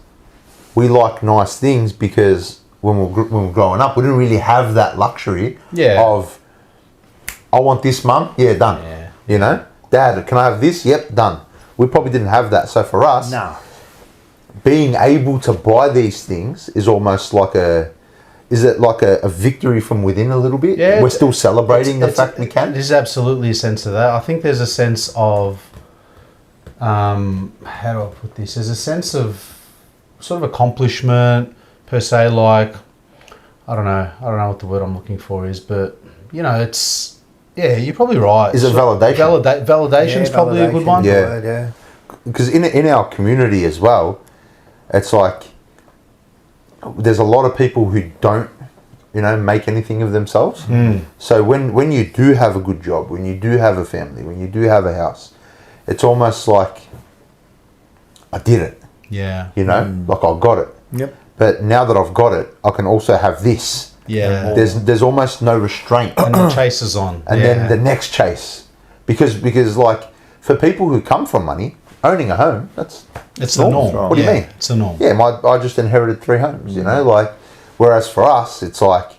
we like nice things because when we were growing up, we didn't really have that luxury of, I want this, mum. Yeah, done. Yeah. You know? Dad, can I have this? Yep, done. We probably didn't have that. So for us, No. being able to buy these things is almost like a victory from within a little bit? Yeah, We're still celebrating the fact we can? There's absolutely a sense of that. I think there's a sense of, how do I put this? There's a sense of sort of accomplishment per se. Like, I don't know what the word I'm looking for is, but you know, it's you're probably right. Is it validation? Validation's probably a good one. Yeah. Yeah. Because in our community as well, it's like there's a lot of people who don't, make anything of themselves. So when you do have a good job, when you do have a family, when you do have a house, it's almost like I did it. Yeah. Like I got it. Yep. But now that I've got it, I can also have this. Yeah. There's almost no restraint. And the chase is on. And then the next chase. Because like, for people who come from money, owning a home, it's the norm. What do you mean? It's the norm. Yeah, I just inherited 3 homes, you know, like, whereas for us, it's like,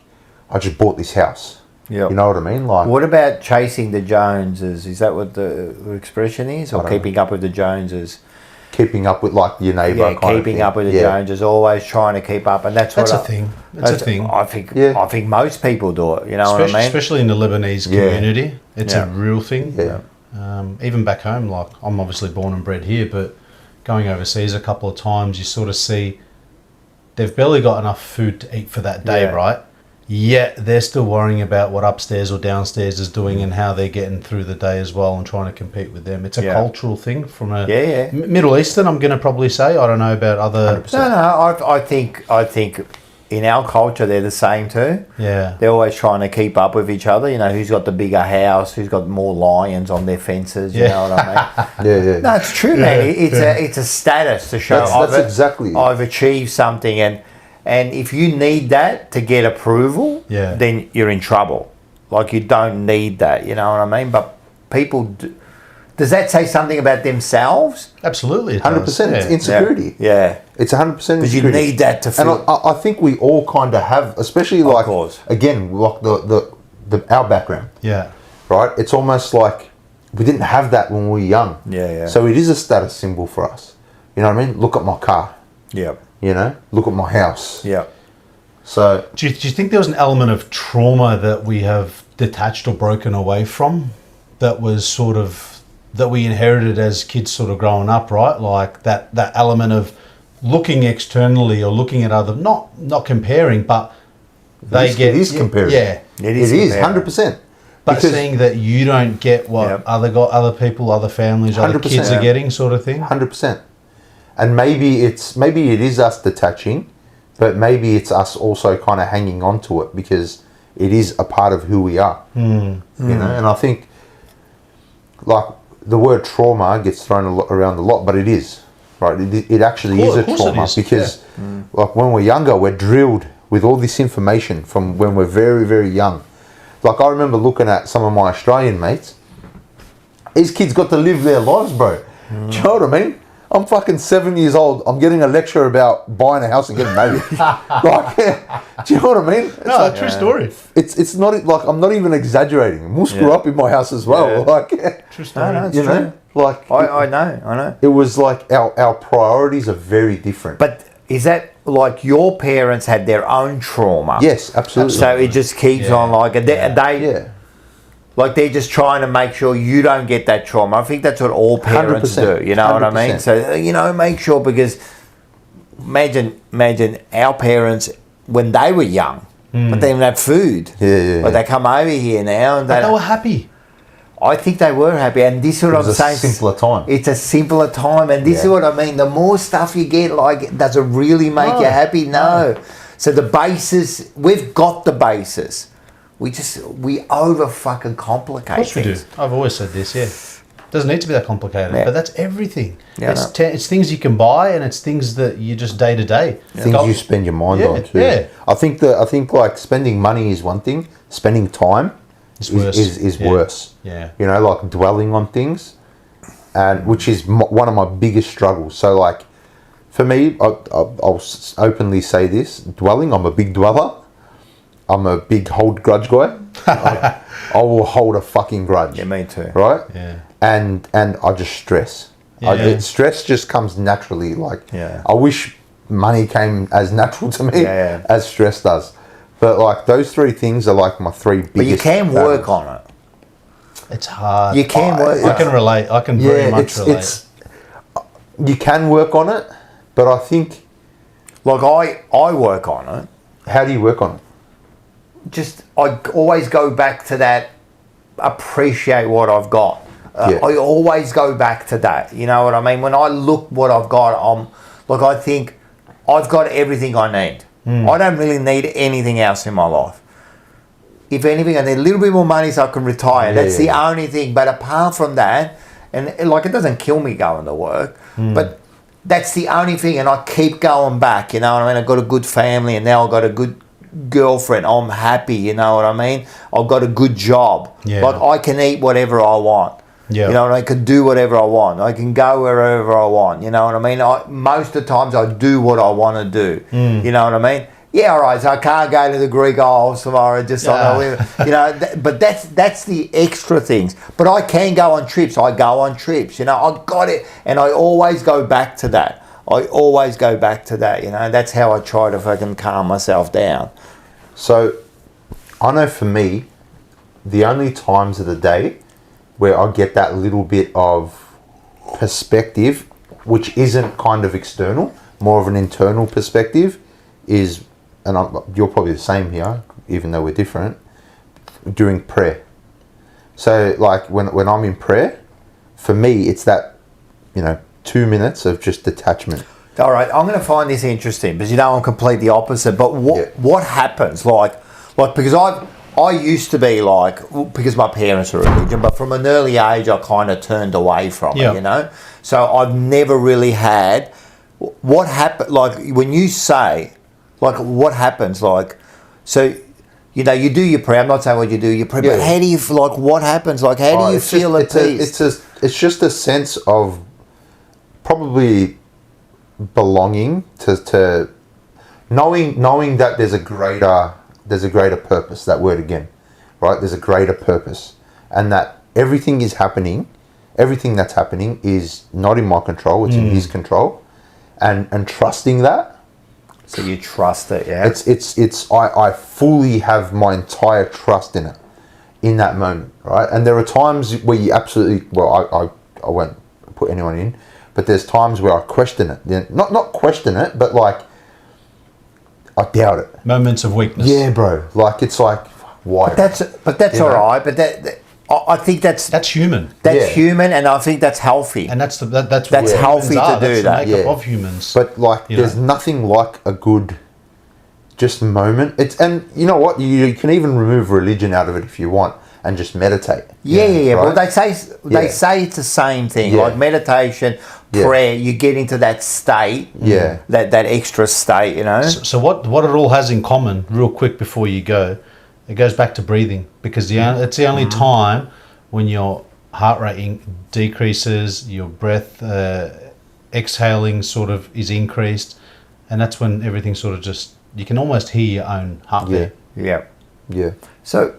I just bought this house. Yep. You know what I mean? Like, What about chasing the Joneses? Is that what the expression is? Or keeping up with the Joneses? keeping up with like your neighbour. Yeah, keeping up with the Joneses, always trying to keep up, and that's a thing. That's a thing. I think most people do it. You know what I mean? Especially in the Lebanese community, it's a real thing. Yeah. Even back home, like I'm obviously born and bred here, but going overseas a couple of times, you sort of see they've barely got enough food to eat for that day, right? Yet they're still worrying about what upstairs or downstairs is doing and how they're getting through the day as well and trying to compete with them. It's a cultural thing from a Middle Eastern, I'm going to probably say. I don't know about other... 100%. No, I think in our culture they're the same too. Yeah. They're always trying to keep up with each other. You know, who's got the bigger house, who's got more lions on their fences, you know what I mean? No, it's true, man. It's a status to show that's exactly I've achieved something, and if you need that to get approval, then you're in trouble. Like, you don't need that, you know what I mean? But people do. Does that say something about themselves? Absolutely. 100%. It's insecurity. Yeah. It's 100% insecurity. Because you need that to feel. And I think we all kind of have, especially like, again, like our background. Yeah. Right? It's almost like we didn't have that when we were young. Yeah. So it is a status symbol for us. You know what I mean? Look at my car. Yep. You know? Look at my house. Yep. So... Do you think there was an element of trauma that we have detached or broken away from that was sort of... that we inherited as kids sort of growing up, right? Like that element of looking externally or looking at other, not comparing, but it is comparing. It is 100%. But because seeing that you don't get what other people, other families, other kids are getting, sort of thing. 100%. And maybe it is us detaching, but maybe it's us also kind of hanging on to it because it is a part of who we are. You know, and I think like the word trauma gets thrown around a lot, but it is, right? It actually is a trauma because like when we're younger, we're drilled with all this information from when we're very, very young. Like I remember looking at some of my Australian mates. These kids got to live their lives, bro. Do you know what I mean? I'm fucking 7 years old. I'm getting a lecture about buying a house and getting married. Like, do you know what I mean? It's no, true story. It's not like I'm not even exaggerating. Moose grew up in my house as well. Like, true story. No, it's you true. know, like I know. It was like our priorities are very different. But is that like your parents had their own trauma? Yes, absolutely. So it just keeps on like they like they're just trying to make sure you don't get that trauma. I think that's what all parents 100%, do. You know what I 100%. mean? So you know, make sure, because imagine our parents when they were young, but they didn't have food. But they come over here now and they were happy. I think they were happy, and this is what I'm saying. It's a simpler time. It's a simpler time, and this is what I mean. The more stuff you get, like, does it really make you happy? No. So the basis, we've got the basis. We over fucking complicate Of course things. we do. I've always said this, Doesn't need to be that complicated, but that's everything. Yeah, it's things you can buy, and it's things that you just day to day. Things you spend your mind on too. Yeah. I think like spending money is one thing. Spending time is worse. Yeah. You know, like dwelling on things, and which is one of my biggest struggles. So like, for me, I'll openly say this: dwelling. I'm a big dweller. I'm a big hold grudge guy. I will hold a fucking grudge. Yeah, me too. Right? Yeah. And I just stress. Stress just comes naturally. Like, I wish money came as natural to me as stress does. But like those three things are like my three biggest. But you can work on it. It's hard. You can work. I can relate. I can very much relate. You can work on it, but I think, like I work on it. How do you work on it? Just I always go back to that. Appreciate what I've got. I always go back to that. You know what I mean? When I look what I've got, I think I've got everything I need. I don't really need anything else in my life. If anything, I need a little bit more money so I can retire. That's the only thing. But apart from that, and like it doesn't kill me going to work, but that's the only thing, and I keep going back. You know what I mean? I've got a good family, and now I've got a good girlfriend. I'm happy. You know what I mean? I've got a good job. Yeah. Like I can eat whatever I want. Yeah. You know, and I can do whatever I want. I can go wherever I want. You know what I mean? Most of the times I do what I want to do. You know what I mean? Yeah, all right. So I can't go to the Greek Isles tomorrow. Just you know. But that's the extra things. But I can go on trips. I go on trips. You know, I got it, and I always go back to that. I always go back to that. You know, that's how I try to fucking calm myself down. So, I know for me, the only times of the day where I get that little bit of perspective, which isn't kind of external, more of an internal perspective, is, and you're probably the same here, even though we're different, during prayer. So, like, when I'm in prayer, for me, it's that, 2 minutes of just detachment. All right, I'm going to find this interesting because, I'm completely opposite. But what happens, like because I used to be like, because my parents are religion, but from an early age, I kind of turned away from it, So I've never really had, what happened, like when you say, like what happens, like, so, you do your prayer, I'm not saying what you do, your prayer, but how do you, like what happens, like how do you feel at peace? It's just a sense of probably belonging to knowing that there's a greater purpose, that word again, right? There's a greater purpose, and that everything that's happening is not in my control, it's in his control, and trusting that. So you trust it, yeah? I fully have my entire trust in it, in that moment, right? And there are times where you absolutely, well, I won't put anyone in, but there's times where I question it. Not question it, but like, I doubt it. Moments of weakness. Yeah, bro. Like, it's like, why? But that's all right. But I think that's human. That's human, and I think that's healthy. And that's healthy to do that. That's the makeup of humans. But like, there's nothing like a good just moment. And you know what? You can even remove religion out of it if you want, and just meditate. Yeah. Right? Well, they say it's the same thing. Yeah. Like meditation, prayer, you get into that state. Yeah. That extra state, So what it all has in common, real quick before you go, it goes back to breathing, because it's the only time when your heart rate decreases, your breath exhaling sort of is increased, and that's when everything sort of just, you can almost hear your own heartbeat. Yeah. So.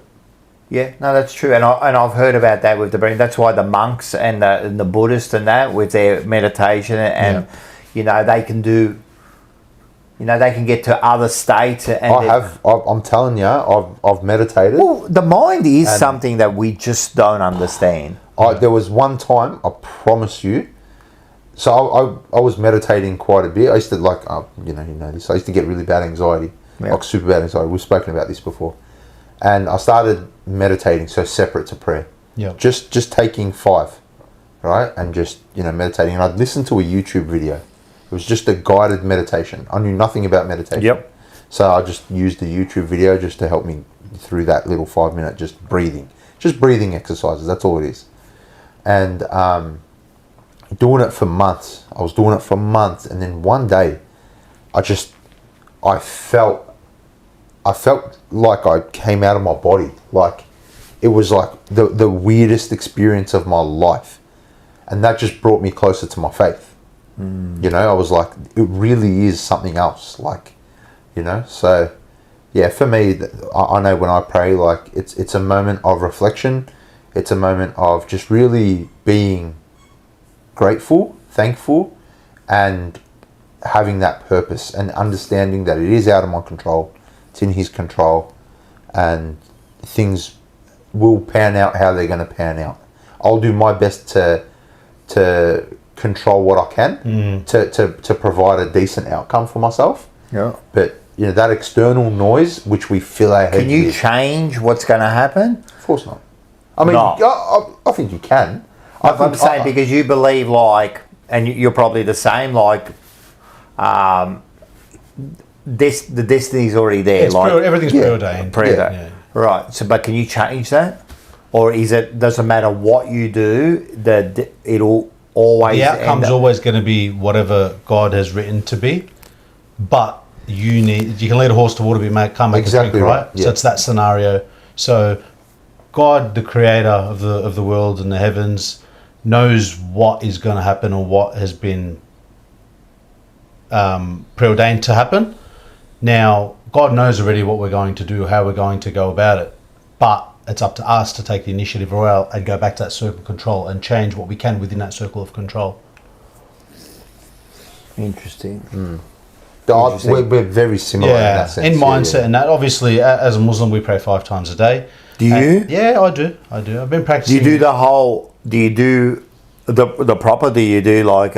Yeah, no, that's true, and I've heard about that with the breathing. That's why the monks and the Buddhists and that with their meditation and they can do, they can get to other states. And I'm telling you, I've meditated. Well, the mind is something that we just don't understand. There was one time, I promise you. So I was meditating quite a bit. I used to you know this. I used to get really bad anxiety, like super bad anxiety. We've spoken about this before. And I started meditating, so separate to prayer. Yeah. Just taking 5, right? And just, meditating. And I'd listen to a YouTube video. It was just a guided meditation. I knew nothing about meditation. Yep. So I just used the YouTube video just to help me through that little 5-minute just breathing. Just breathing exercises, that's all it is. And doing it for months. I was doing it for months. And then one day, I felt like I came out of my body. Like, it was like the weirdest experience of my life. And that just brought me closer to my faith. I was like, it really is something else. Like, so yeah, for me, I know when I pray, like, it's a moment of reflection. It's a moment of just really being grateful, thankful, and having that purpose and understanding that it is out of my control. It's in his control, and things will pan out how they're going to pan out. I'll do my best to control what I can to provide a decent outcome for myself. Yeah. But that external noise which we fill our head with. Can you change what's going to happen? Of course not. I mean, I think you can. I'm saying because you believe and you're probably the same. The destiny's already there. Everything's preordained. Yeah. Right. So, but can you change that, or doesn't matter what you do, that always The outcome's end up- always going to be whatever God has written to be, but you can lead a horse to water, but can't make Exactly it drink, right? right, yeah. So it's that scenario. So God, the creator of the world and the heavens, knows what is going to happen or what has been preordained to happen. Now, God knows already what we're going to do, how we're going to go about it, but it's up to us to take the initiative and go back to that circle of control and change what we can within that circle of control. Interesting. We're very similar in that sense. in mindset and that. Obviously, as a Muslim, we pray 5 times a day. Do you? Yeah, I do. I've been Do practicing. you do the whole? Do you do the proper? Do you do like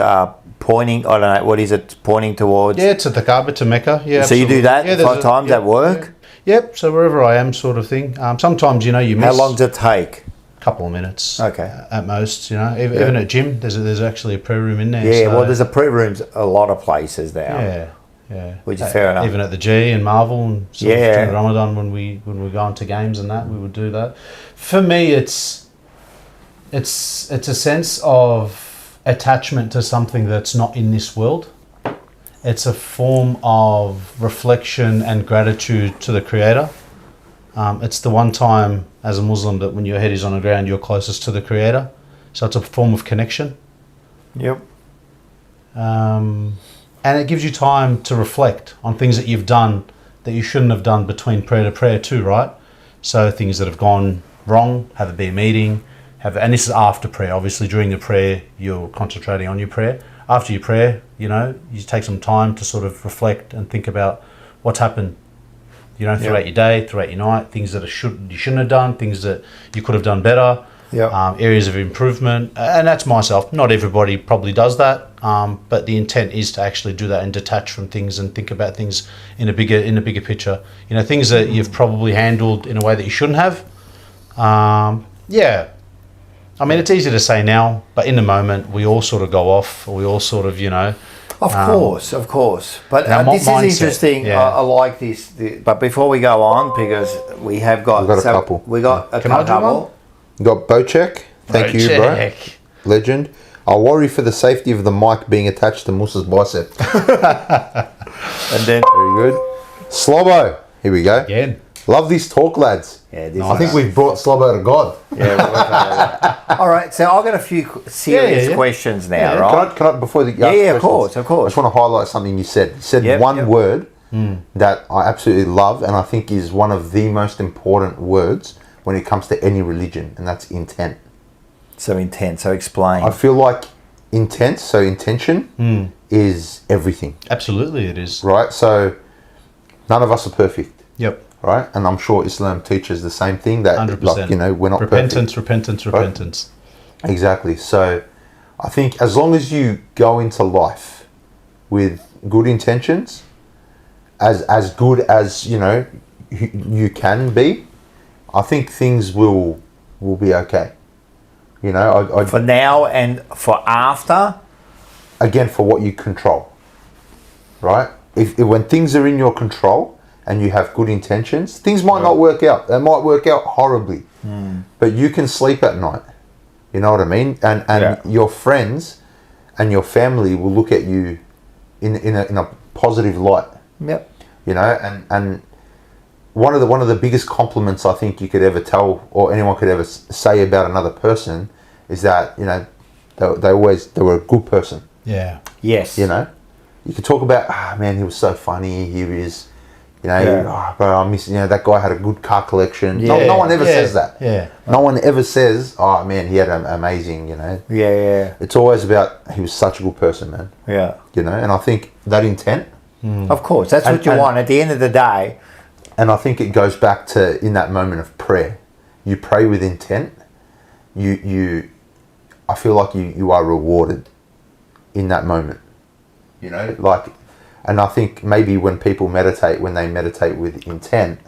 pointing? I don't know. What is it? Pointing towards? Yeah, to the Kaaba, to Mecca. Yeah. So you do absolutely. that Yeah, there's 5 times at work? Yeah. Yep. So wherever I am, sort of thing. Sometimes you miss. How long does it take? Couple of minutes. Okay. At most, even at gym, there's actually a prayer room in there. Yeah. so- Well, there's a prayer rooms a lot of places now. Yeah. Yeah. Which is fair enough. Even at the G and Marvel and sort of Yeah. during Ramadan when we go into games and that, we would do that. For me, it's a sense of attachment to something that's not in this world. It's a form of reflection and gratitude to the Creator. It's the one time as a Muslim that when your head is on the ground, you're closest to the Creator. So it's a form of connection. Yep. And it gives you time to reflect on things that you've done that you shouldn't have done between prayer to prayer too, right? So things that have gone wrong, have it be a meeting, and this is after prayer. Obviously, during the prayer, you're concentrating on your prayer. After your prayer, you take some time to sort of reflect and think about what's happened, throughout your day, throughout your night, things that you shouldn't have done, things that you could have done better. Areas of improvement, and that's myself. Not everybody probably does that, but the intent is to actually do that and detach from things and think about things in a bigger picture. Things that you've probably handled in a way that you shouldn't have. I mean, it's easy to say now, but in the moment, we all sort of go off, or we all sort of, Of course. But Now, this mindset, is interesting. yeah. I like this. But before we go on, because we have got... We've got a couple. We got a Can I do couple. one? You got Bocek. Thank you, bro. Check. Legend. I worry for the safety of the mic being attached to Musa's bicep. And then... Very good. Slobbo. Here we go. Again. Love these talk, lads. Yeah, this I think we've brought Slobbo to God. Yeah, we're working on that. All right, so I've got a few serious Yeah. questions now, Yeah. right? Can I before the Yeah, of course. I just want to highlight something you said. You said Yep, one yep. word that I absolutely love, and I think is one of the most important words when it comes to any religion, and that's intent. So intense. So explain. I feel like intention is everything, Absolutely, it is. right? So none of us are perfect, Yep. right? And I'm sure Islam teaches the same thing, that 100%. like, we're not repentance, perfect. repentance. Exactly. So I think as long as you go into life with good intentions, as good as you can be, I think things will be okay. For now and for after? Again, for what you control, right? If when things are in your control and you have good intentions, things might not work out. They might work out horribly, but you can sleep at night. You know what I mean? And your friends and your family will look at you in a positive light. Yep. And one of the biggest compliments I think you could ever tell, or anyone could ever say about another person, is that they were a good person. Yeah. Yes. You could talk about, man, he was so funny. He was, bro, I miss, that guy had a good car collection. No one ever says that. Yeah. No one ever says, oh man, he had an amazing, Yeah. It's always about, he was such a good person, man. Yeah. And I think that intent, Of course, that's what you want. At the end of the day, and I think it goes back to in that moment of prayer. You pray with intent. I feel like you are rewarded in that moment. And I think maybe when people meditate, when they meditate with intent,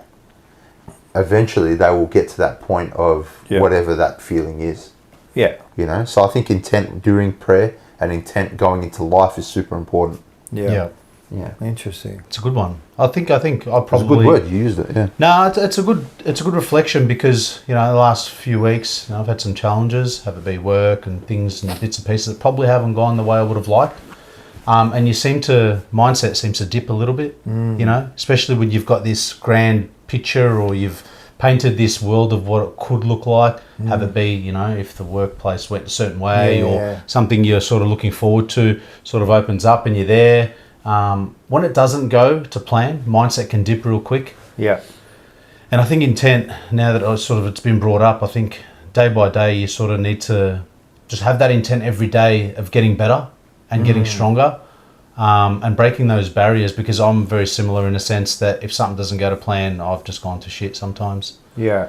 eventually they will get to that point of whatever that feeling is. yeah. So I think intent during prayer and intent going into life is super important. Yeah. Yeah. Interesting. It's a good one. I think I It's probably. a good word. You used it. Yeah. No, it's a good reflection because the last few weeks I've had some challenges, have it be work and things and bits and pieces that probably haven't gone the way I would have liked. And mindset seems to dip a little bit, especially when you've got this grand picture or you've painted this world of what it could look like. Have it be, if the workplace went a certain way or something you're sort of looking forward to sort of opens up and you're there. When it doesn't go to plan, mindset can dip real quick. Yeah. And I think intent, now that it's been brought up, I think day by day you sort of need to just have that intent every day of getting better and getting stronger and breaking those barriers, because I'm very similar in a sense that if something doesn't go to plan, I've just gone to shit sometimes. Yeah.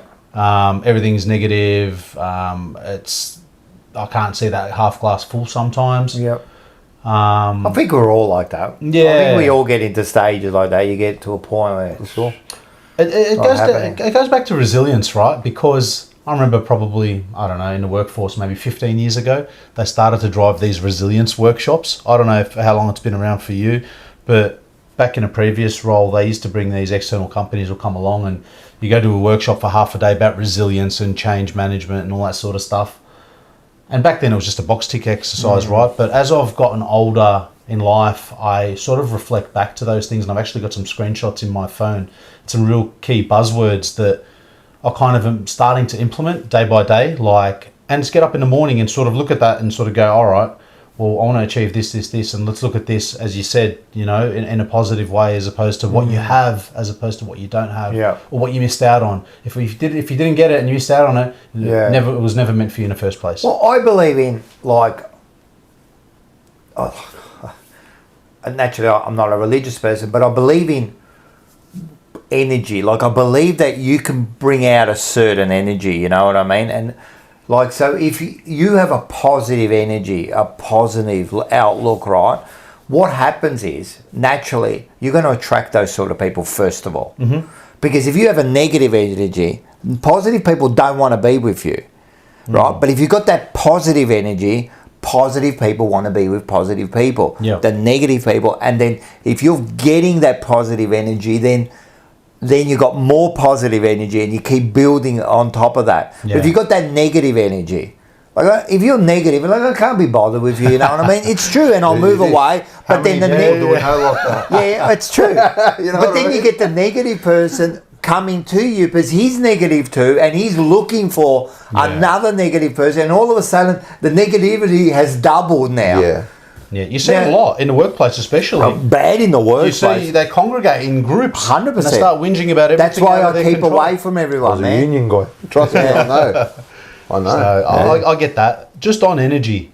Everything's negative. I can't see that half glass full sometimes. Yep. I think we're all like that. Yeah. I think we all get into stages like that. You get to a point where it goes back to resilience, right? Because I remember probably, I don't know, in the workforce maybe 15 years ago, they started to drive these resilience workshops. I don't know how long it's been around for you, but back in a previous role, they used to bring these external companies will come along and you go to a workshop for half a day about resilience and change management and all that sort of stuff. And back then it was just a box tick exercise, right? But as I've gotten older in life, I sort of reflect back to those things, and I've actually got some screenshots in my phone, some real key buzzwords that I kind of am starting to implement day by day, and just get up in the morning and sort of look at that and sort of go, all right, well, I want to achieve this, and let's look at this, as you said, in a positive way, as opposed to what you have, as opposed to what you don't have, or what you missed out on. If you didn't get it and you missed out on it, it was never meant for you in the first place. Well, I believe in naturally I'm not a religious person, but I believe in energy. I believe that you can bring out a certain energy, you know what I mean? And so if you have a positive energy, a positive outlook, right? What happens is, naturally, you're going to attract those sort of people first of all. Mm-hmm. Because if you have a negative energy, positive people don't want to be with you, right? But if you've got that positive energy, positive people want to be with positive people. Yeah. The negative people, and then if you're getting that positive energy, then you got more positive energy and you keep building on top of that. Yeah. But if you got that negative energy, if you're negative, I can't be bothered with you, you know what I mean? It's true, and I'll move away. But then the negative, yeah, it's true. But then you get the negative person coming to you because he's negative too, and he's looking for another negative person, and all of a sudden the negativity has doubled now. Yeah. Yeah, you see it a lot in the workplace, especially. Bad in the workplace. You see they congregate in groups. 100%. And they start whinging about everything. That's why I keep away from everyone, I was man. a union guy. Trust me, I know. So I get that. Just on energy,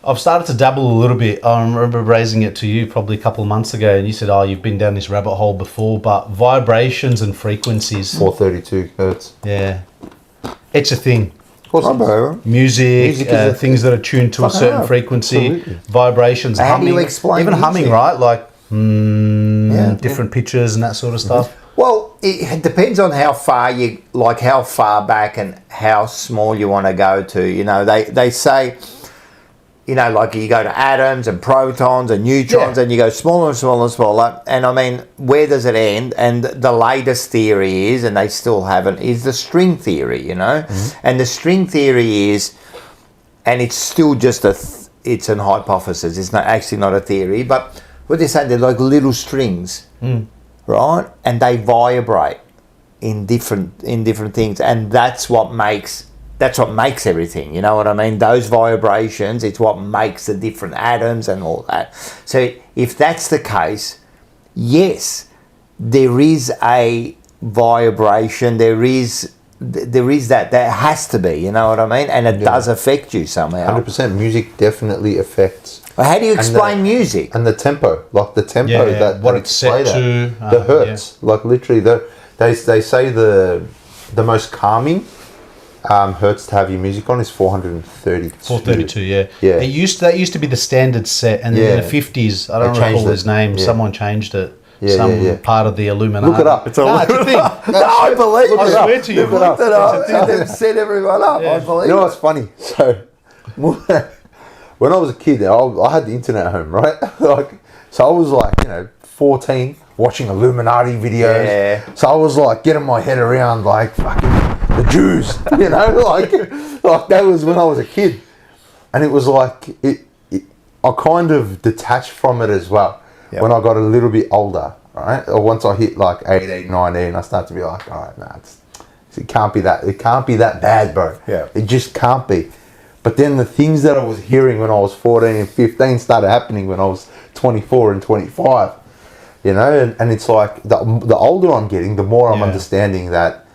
I've started to dabble a little bit. I remember raising it to you probably a couple of months ago, and you said, you've been down this rabbit hole before, but vibrations and frequencies. 432 hertz. Yeah. It's a thing. Music Music things that are tuned to a certain frequency, vibrations, How humming. do you explain even humming, music? right? Different pitches and that sort of stuff. Well, it depends on how far back and how small you want to go to. They say, you go to atoms and protons and neutrons, and you go smaller and smaller and smaller. And I mean, where does it end? And the latest theory is, and they still haven't, is the string theory, And the string theory is, and it's still just it's an hypothesis. It's not a theory, but what they're saying, they're like little strings, right? And they vibrate in different things, and that's what makes everything, you know what I mean? Those vibrations, it's what makes the different atoms and all that. So if that's the case, yes, there is a vibration, there is that, there has to be, you know what I mean? And it does affect you somehow. 100%. Music definitely affects. Well, how do you explain music? And the tempo, that what that it's set to. The hertz, literally, they say the most calming hertz to have your music on is 432. 432, yeah. Yeah. That used to be the standard set, and then in the 50s, I don't recall his name, someone changed it. Part of the Illuminati. Look it up. It's a thing. No, I believe it. I swear to you. Look it up. They've set everyone up. I believe it. You know what's funny? So, when I was a kid, I had the internet at home, right? So I was like, 14, watching Illuminati videos. Yeah. So I was like getting my head around like fucking the Jews, like that was when I was a kid. And it was like, I kind of detached from it as well. Yep. When I got a little bit older, right? Or once I hit like 18, 19, I started to be like, all right, nah, it can't be that bad, bro. Yeah. It just can't be. But then the things that I was hearing when I was 14 and 15 started happening when I was 24 and 25, and it's like the older I'm getting, the more I'm understanding that,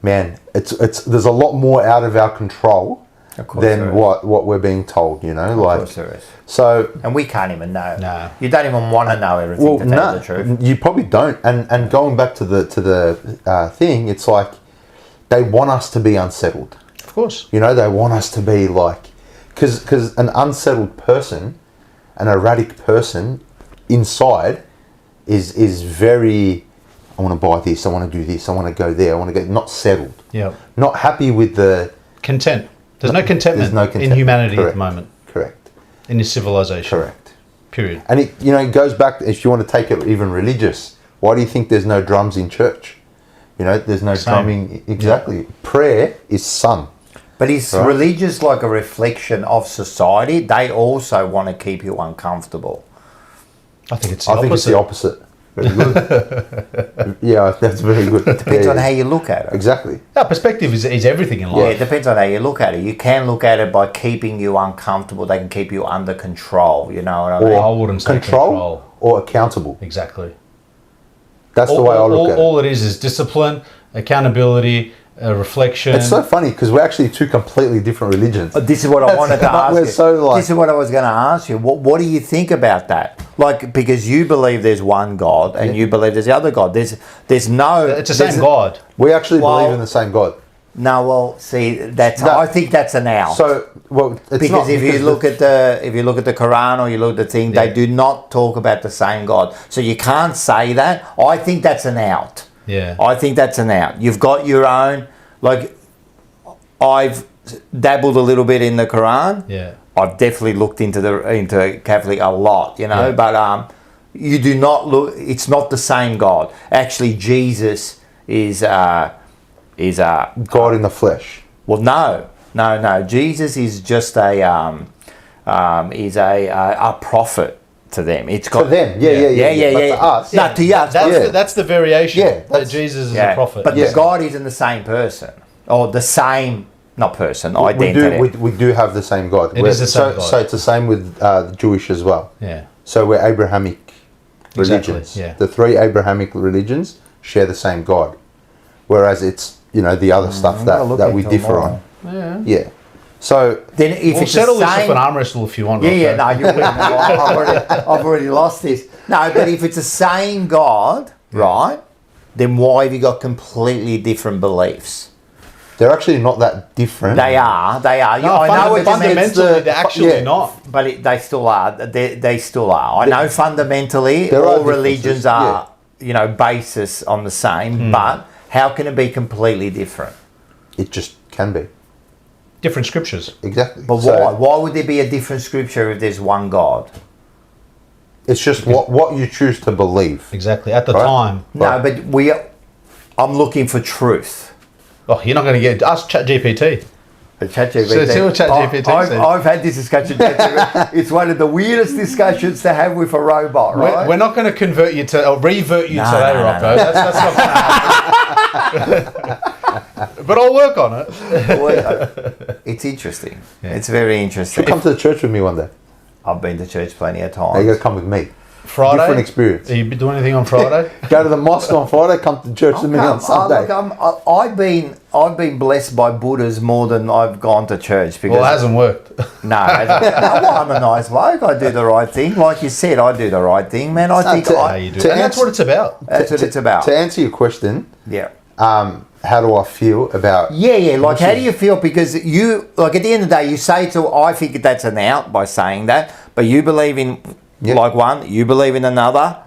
man, it's there's a lot more out of our control than what we're being told, Of course there is. So, and we can't even know. No. You don't even want to know everything to tell the truth. You probably don't. And going back to the thing, it's like they want us to be unsettled. Of course. They want us to be like, because an unsettled person, an erratic person inside is very, I want to buy this, I want to do this, I want to go there, I want to go, not settled. Yeah. Not happy with the... Content. There's no contentment in humanity at the moment. Correct. In this civilization. Correct. Period. And it goes back, if you want to take it even religious, why do you think there's no drums in church? There's no drumming. Exactly. Yeah. Prayer is sung. But is religious like a reflection of society? They also want to keep you uncomfortable. I think it's the opposite. Very good. Yeah, that's very good. Depends on how you look at it. Exactly. Our perspective is everything in life. Yeah, it depends on how you look at it. You can look at it by keeping you uncomfortable. They can keep you under control. You know what I mean? I wouldn't say control. Or accountable. Exactly. That's the way I look at it. All it is discipline, accountability, reflection. It's so funny because we're actually two completely different religions. This is what I wanted to ask you. This is what I was going to ask you. What do you think about that? Like, because you believe there's one God and you believe there's the other God. There's no... It's the same God. We actually believe in the same God. No, well, see, I think that's an out. So, because if you look at the Quran or you look at the thing, they do not talk about the same God. So you can't say that. I think that's an out. Yeah. I think that's an out. You've got your own, like, I've dabbled a little bit in the Quran. Yeah. I've definitely looked into Catholic a lot, but you do not look, it's not the same God. Actually, Jesus is God in the flesh. Well, no. Jesus is just a prophet to them. It's got to them, yeah. But to us, no, to us. That's the variation. Yeah, that Jesus is a prophet. But the God isn't the same person or the same. Not person, identity. We do have the same God. It is the same God. So it's the same with the Jewish as well. Yeah. So we're Abrahamic religions. Yeah. The three Abrahamic religions share the same God. Whereas it's, the other stuff that we differ on. Yeah. Yeah. So then if we'll settle this up an arm wrestle if you want. No, you're I've already lost this. No, but if it's the same God, right, then why have you got completely different beliefs? They're actually not that different. They are. No, I know what fundamentally, they're actually not. But they still are. They still are. I know fundamentally all religions are, basis on the same. But how can it be completely different? It just can be. Different scriptures. Exactly. But why? Why would there be a different scripture if there's one God? It's just what you choose to believe. Exactly. At the time. No, but I'm looking for truth. Oh, you're not going to get... Ask ChatGPT. ChatGPT. So see what ChatGPT says. I've had this discussion. It's one of the weirdest discussions to have with a robot, right? We're not going to convert you to... or revert you today, Rocco. That's not going to happen. But I'll work on it. Well, it's interesting. Yeah. It's very interesting. Come to the church with me one day. I've been to church plenty of times. Now you got to come with me. Friday? Different experience. Are you doing anything on Friday? Go to the mosque on Friday, come to church with me on Sunday. I've been blessed by Buddhas more than I've gone to church. Because it hasn't worked. No, I'm a nice bloke. I do the right thing. Like you said, I do the right thing, man. I think you do. And that's what it's about. That's what it's about. To answer your question, how do I feel about... Yeah, like how do you feel? Because you, like at the end of the day, you say I think that's an out by saying that, but you believe in... Yep. Like one, you believe in another,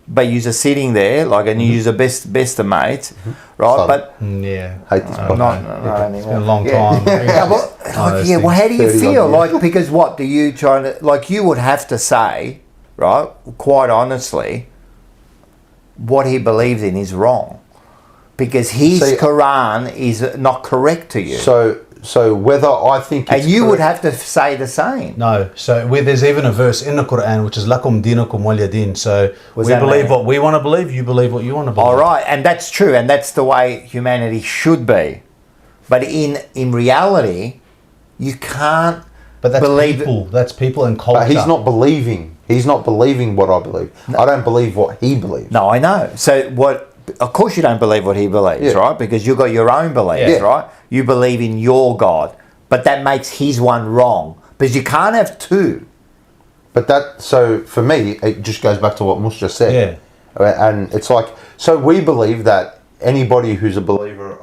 but you're sitting there, and you use the best of mates, right? Sorry. But hate this podcast. It's been a long time. Well, how do you feel? Like, because what do you trying to? Like, you would have to say, right, quite honestly, what he believes in is wrong. Because his Quran is not correct to you. So whether I think it's and you correct, would have to say the same. No, so there's even a verse in the Quran which is lakum dinukum waliyadin. So we that believe mean? what we want to believe, you believe what you want to believe. All right, and that's true, and that's the way humanity should be. But in reality, you can't But that's believe people. That's people and culture. but he's not believing. He's not believing what I believe. I don't believe what he believes. No, I know. So of course you don't believe what he believes, right? Because you've got your own beliefs, right? You believe in your God. But that makes his one wrong. Because you can't have two. But so for me, it just goes back to what Mus just said. Yeah. And it's like, so we believe that anybody who's a believer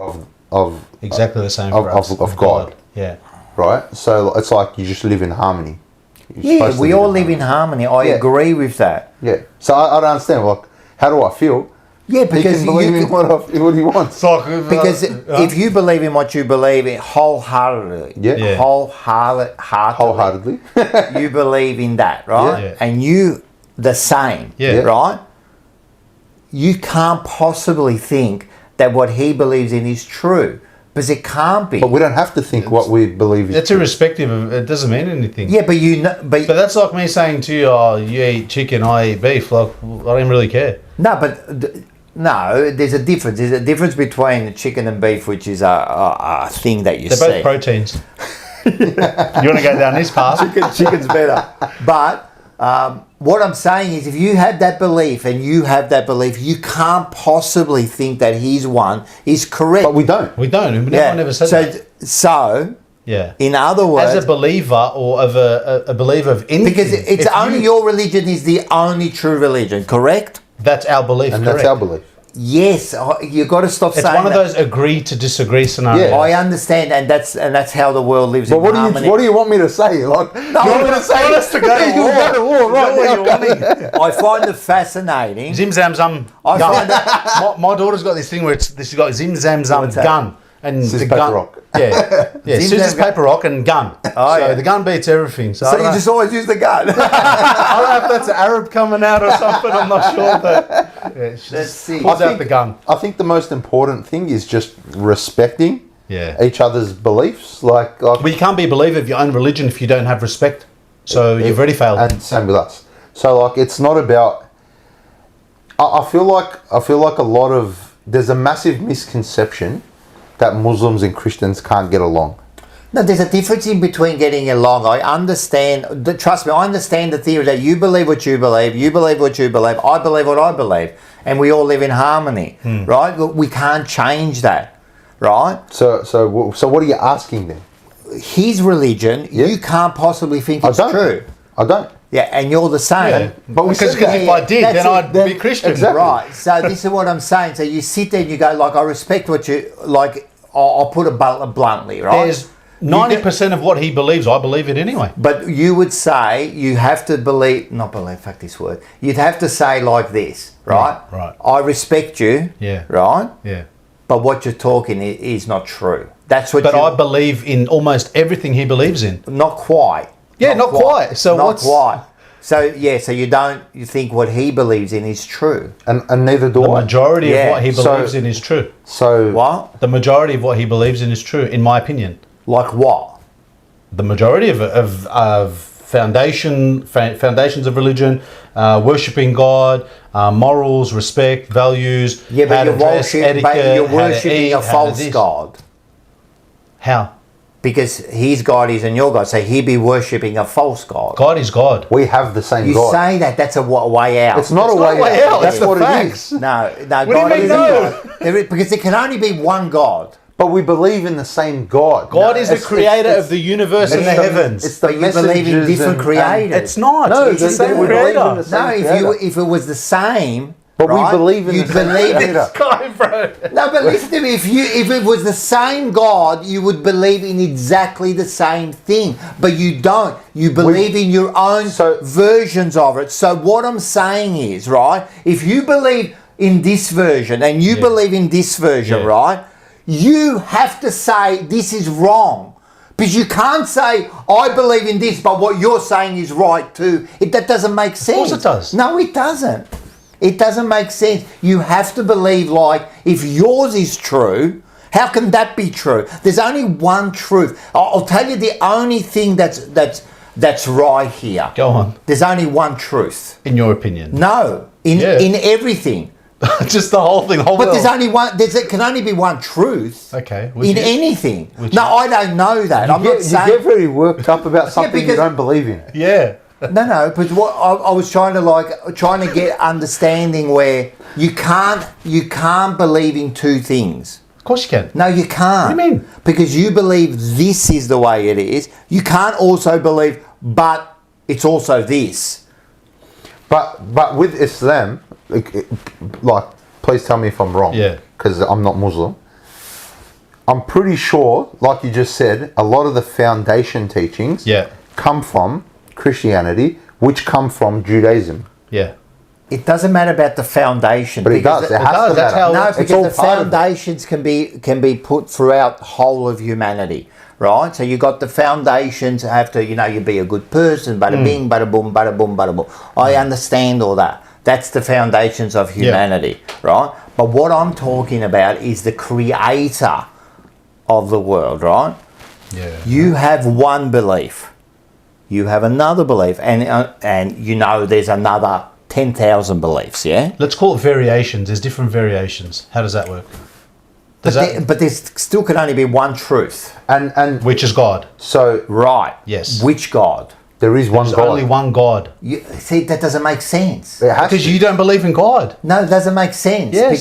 of exactly the same of God. Yeah. Right? So it's like you just live in harmony. Yeah, we all live in harmony. I agree with that. Yeah. So I don't understand. Like, how do I feel? Yeah, because he can believe in what he wants. Because if you believe in what you believe in wholeheartedly, wholeheartedly, you believe in that, right? Yeah. And you the same, right? You can't possibly think that what he believes in is true. Because it can't be. But we don't have to think what we believe is It's true. irrespective of, it doesn't mean anything. Yeah, but you know, But that's like me saying to you, oh, you eat chicken, I eat beef. Like, I don't really care. No, but no, there's a difference. There's a difference between chicken and beef, which is a thing that you see. They're both proteins. You want to go down this path? Chicken's better. But what I'm saying is, if you have that belief and you have that belief, you can't possibly think that his one is correct. But we don't. We don't. No one ever said that. So, yeah. In other words, as a believer or of a believer of anything, because it's only your religion is the only true religion, correct? That's our belief. And correct. that's our belief. Yes, you've got to stop It's saying one of that. those agree to disagree scenarios. I understand, and that's how the world lives But in harmony. what do you want me to say? Like, No, you want me to say want us to go to you war. go to war right now. I find it fascinating. Zim zam zam. I gun. find that my daughter's got this thing where she's got zim zam zam What's that? gun and Scissors, the paper, gun. rock. Yeah, Zim, scissors, zam, paper, rock, and gun. Oh, so yeah. the gun beats everything. So, I so don't you know. just always use the gun. I don't know if that's an Arab coming out or something. I'm not sure, but yeah, she That's just sick. pulls out the gun. I think the most important thing is just respecting each other's beliefs. Like Well, you can't be a believer of your own religion if you don't have respect. So you've already failed. and same with us. So like, it's not about. I feel like a lot of there's a massive misconception that Muslims and Christians can't get along. No, there's a difference in between getting along. I understand. Trust me, I understand the theory that you believe what you believe, you believe what you believe, I believe what I believe, and we all live in harmony, right? But we can't change that, right? So what are you asking then? His religion, you can't possibly think it's true. I don't. Yeah, and you're the same. Yeah. But we Because said that. if I did, That's then it. I'd be Christian. Exactly. Right. So this is what I'm saying. So you sit there and you go, like, I respect what you like. I'll put it bluntly, right? There's 90% of what he believes, I believe it anyway. But you would say you have to fuck this word. You'd have to say like this, right? Right. I respect you, Yeah. right? Yeah. But what you're talking is not true. That's what But I believe in almost everything he believes in. not quite. Yeah, not quite. So not what's- quite. So so you think what he believes in is true. And neither do The I. majority Yeah. of what he So- believes in is true. So What? The majority of what he believes in is true, in my opinion. Like what? The majority of foundations of religion, worshipping God, morals, respect, values, Yeah, how but to dress, etiquette, you're how to worshipping eat, a how to false this. god. How? Because his God isn't your God, so he'd be worshipping a false God. God is God. we have the same You God. say that, that's a way out. It's not a not way a way out. out, That's it's the what facts. it is. No, do you God mean isn't no? God. Because there can only be one God. But we believe in the same God. God is the It's- creator it's- of the universe and it's the the- heavens. It's the But you believe in messages different and- creators. It's not. No, it's the they- same we believe in creator. the same No, creator. if it was the same, But right, we believe in you'd the same believe it. creator. Guy, bro. No, but listen to me. If it was the same God, you would believe in exactly the same thing. But you don't. You believe in your own versions of it. So what I'm saying is, right, if you believe in this version and you believe in this version, right, you have to say this is wrong. Because you can't say, I believe in this, but what you're saying is right too. That doesn't make sense. Of course it does. No, it doesn't. It doesn't make sense. You have to believe, like, if yours is true, how can that be true? There's only one truth. I'll tell you the only thing that's right here. Go on. There's only one truth. In your opinion. No, in everything. Just the whole thing, whole But world. there's only one. There can only be one truth. Okay. In anything. No, I don't know that. I'm not saying. You get very worked up about something you don't believe in. Yeah. No, but what I was trying to get understanding where you can't believe in two things. Of course you can. No, you can't. What do you mean? Because you believe this is the way it is. You can't also believe, but it's also this. But with Islam, like, please tell me if I'm wrong. Yeah. Because I'm not Muslim. I'm pretty sure, like you just said, a lot of the foundation teachings come from Christianity, which come from Judaism. Yeah. It doesn't matter about the foundation. But it does. It has to That's matter. No, It's because all the part of it. foundations can be put throughout the whole of humanity, right? So you got the foundations have to, you be a good person, bada bing, bada boom, bada boom, bada boom. I understand all that. That's the foundations of humanity, right? But what I'm talking about is the creator of the world, right? Yeah. You have one belief. You have another belief, and there's another 10,000 beliefs, yeah? Let's call it variations. There's different variations. How does that work? But there still can only be one truth. And Which is God. so Right. Yes. Which God? there is one There's God. only one God. See, that doesn't make sense. It has Because to. you don't believe in God. No, it doesn't make sense. Yes.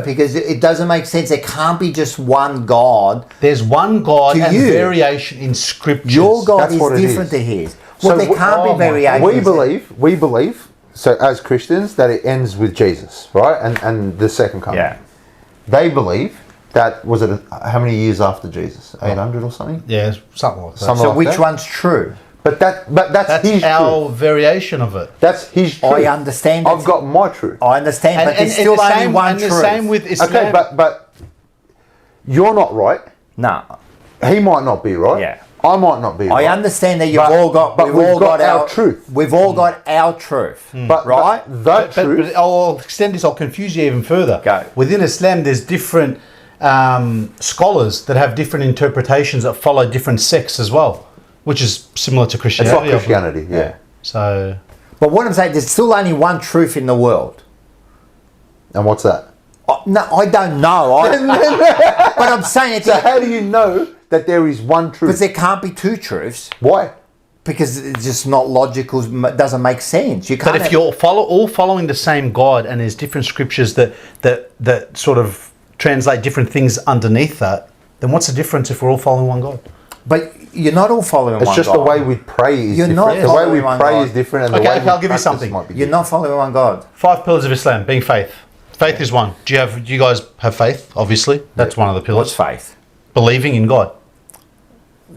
Because it doesn't make sense. There can't be just one God. There's one God To and you. variation in scriptures. Your God That's what is it different is. to his. Well, there we- can't oh be my- variations. we believe, so as Christians, that it ends with Jesus, right? And the second coming. Yeah. They believe that, was it, how many years after Jesus? 800 or something? Yeah, something like that. Something So like which that. one's true? But that's That's his our truth. variation of it. That's his truth. I understand. I've got my truth. I understand, but there's still the only same, one and truth. the same with Islam. Okay, but you're not right. No. He might not be right. Yeah. I might not be right. I understand that you've But- all got, but we've all got our truth. We've all got our truth, But right? that truth. But I'll extend this, I'll confuse you even further. Go. Within Islam, there's different scholars that have different interpretations that follow different sects as well, which is similar to It's Christianity. like Christianity, yeah. So, But what I'm saying, there's still only one truth in the world. And what's that? No, I don't know. But I'm saying it's So how do you know that there is one because truth? there can't be two truths Why? because it's just not logical. Doesn't make sense. You can't. but if you're all following the same God and there's different scriptures that sort of translate different things underneath that, then what's the difference if we're all following one God? But you're not all following It's one just God. the way we pray is You're not different. The way we following one pray God. is different, and the Okay, way okay, we I'll give you practice something. might be You're not following one God. 5 pillars of Islam, being faith. Faith is one. Do you guys have faith? Obviously, that's one of the What's pillars. faith? Believing in God.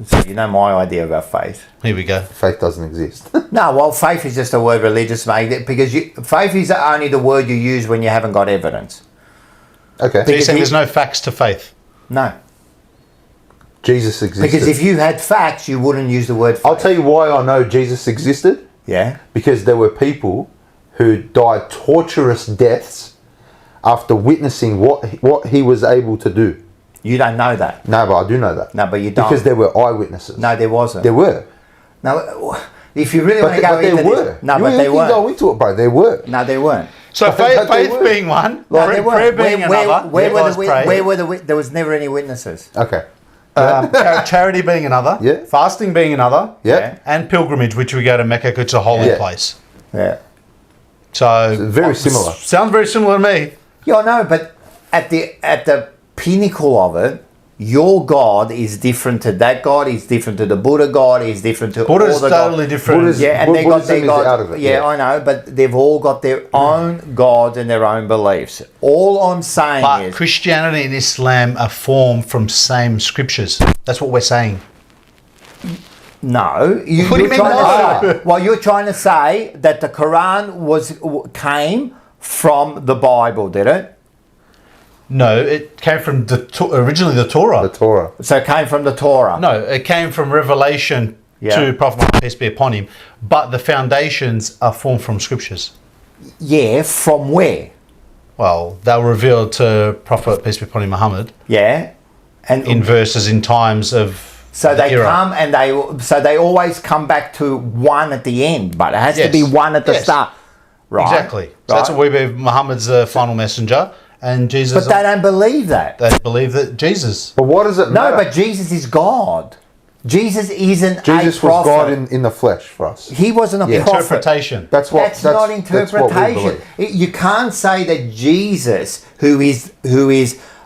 So you know my idea about faith. Here we go. Faith doesn't exist. No, well, faith is just a word religious made because faith is only the word you use when you haven't got evidence. Okay. So you're Because saying he- there's no facts to faith? No, Jesus existed. because if you had facts, you wouldn't use the word faith. I'll tell you why I know Jesus existed. Yeah. Because there were people who died torturous deaths after witnessing what he was able to do. You don't know that. No, but I do know that. No, but you don't. Because there were eyewitnesses. No, there wasn't. There were. No, if you really want to go But there into were. this, no, You but they can go weren't. into it, bro. There were. No, they weren't. So But faith they were. being one, No, prayer, they prayer weren't. being another. Where you were guys the? pray. Where were the? There was never any witnesses. Okay. Charity being another. Yeah. Fasting being another. Yeah. And pilgrimage, which we go to Mecca, 'cause it's a holy Yeah. place. Yeah. So Very similar. Sounds very similar to me. Yeah, I know, but at the pinnacle of it, your God is different to that God. Is different to the Buddha God. Is different to Buddha's all the totally gods. different. Buddha's- Yeah, and they got Buddhism their is gods. out of it, Yeah, yeah. I know, but they've all got their own gods and their own beliefs. All I'm saying But is, Christianity and Islam are formed from same scriptures. That's what we're saying. no. What do you you're mean trying no? to say, well, you're trying to say that the Quran came from the Bible, did it? No, it came from originally the Torah. The Torah. So it came from the Torah. No, it came from Revelation to Prophet Muhammad, peace be upon him. But the foundations are formed from scriptures. Yeah, from where? Well, they were revealed to Prophet, peace be upon him, Muhammad. Yeah. And in verses, in times of so they era. come and they always come back to one at the end, but it has to be one at the start. Right. Exactly. So that's what we believe. Muhammad's the final messenger, and Jesus. But they don't believe that. They believe that Jesus. But what does it matter? No, but Jesus is God. Jesus isn't Jesus a prophet. was God in the flesh for us. He wasn't a prophet. Interpretation. That's not interpretation. You can't say that Jesus, who is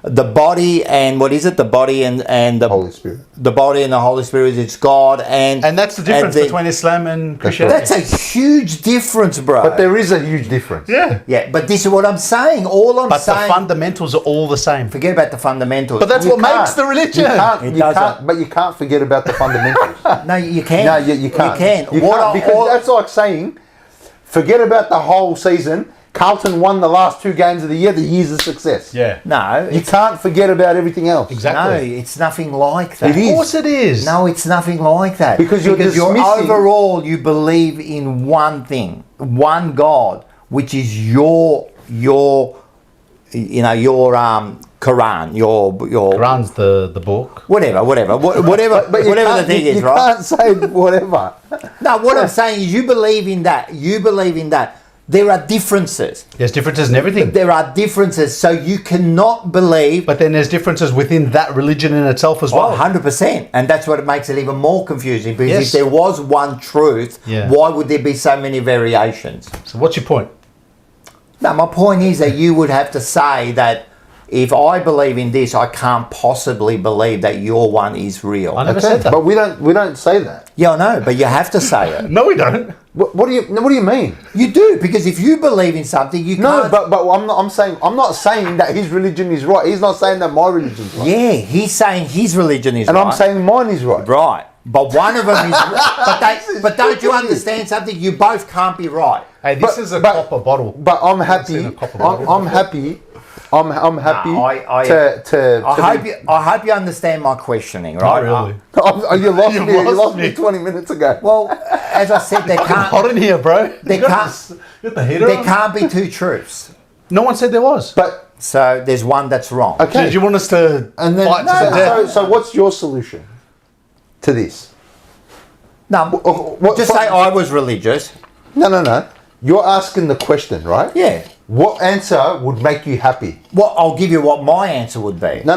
the body and what is it? The body and the Holy Spirit. The body and the Holy Spirit is God, and that's the difference between Islam and Christianity. That's a huge difference, bro. But there is a huge difference. Yeah. Yeah, but this is what I'm saying. But the fundamentals are all the same. Forget about the fundamentals. But that's what makes the religion. But you can't forget about the fundamentals. No, you can. No, you can't. You can. Because that's like saying, forget about the whole season. Carlton won the last 2 games of the year. The year's a success. Yeah. No. You can't forget about everything else. Exactly. No, it's nothing like that. It is. Of course it is. No, it's nothing like that. Because you're overall, you believe in one thing, one God, which is your Quran, your Quran's the book. whatever the thing is, right? You can't say whatever. No, what I'm saying is you believe in that. There are differences. There's differences in everything. There are differences, so you cannot believe. But then there's differences within that religion in itself as well. 100%. And that's what makes it even more confusing. Because if there was one truth, why would there be so many variations? So what's your point? No, my point is that you would have to say that if I believe in this, I can't possibly believe that your one is real. I never said that. But we don't say that. Yeah, I know, but you have to say it. No, we don't. What do you mean? You do, because if you believe in something, you can't. No, but I'm not saying that his religion is right. He's not saying that my religion is right. Yeah, he's saying his religion is right. And I'm saying mine is right. Right. But one of them is... but don't you understand something? You both can't be right. Hey, this is a copper bottle. But I'm happy. I'm happy. I'm happy I hope you understand my questioning, right? Not really. You lost me 20 minutes ago. Well, as I said, there can't... hot in here, bro. There can't be two truths. No one said there was. But so there's one that's wrong. Okay. Did you want us to fight to the death? So what's your solution to this? No, just say I was religious. No. You're asking the question, right? Yeah. What answer would make you happy? Well, I'll give you what my answer would be. No.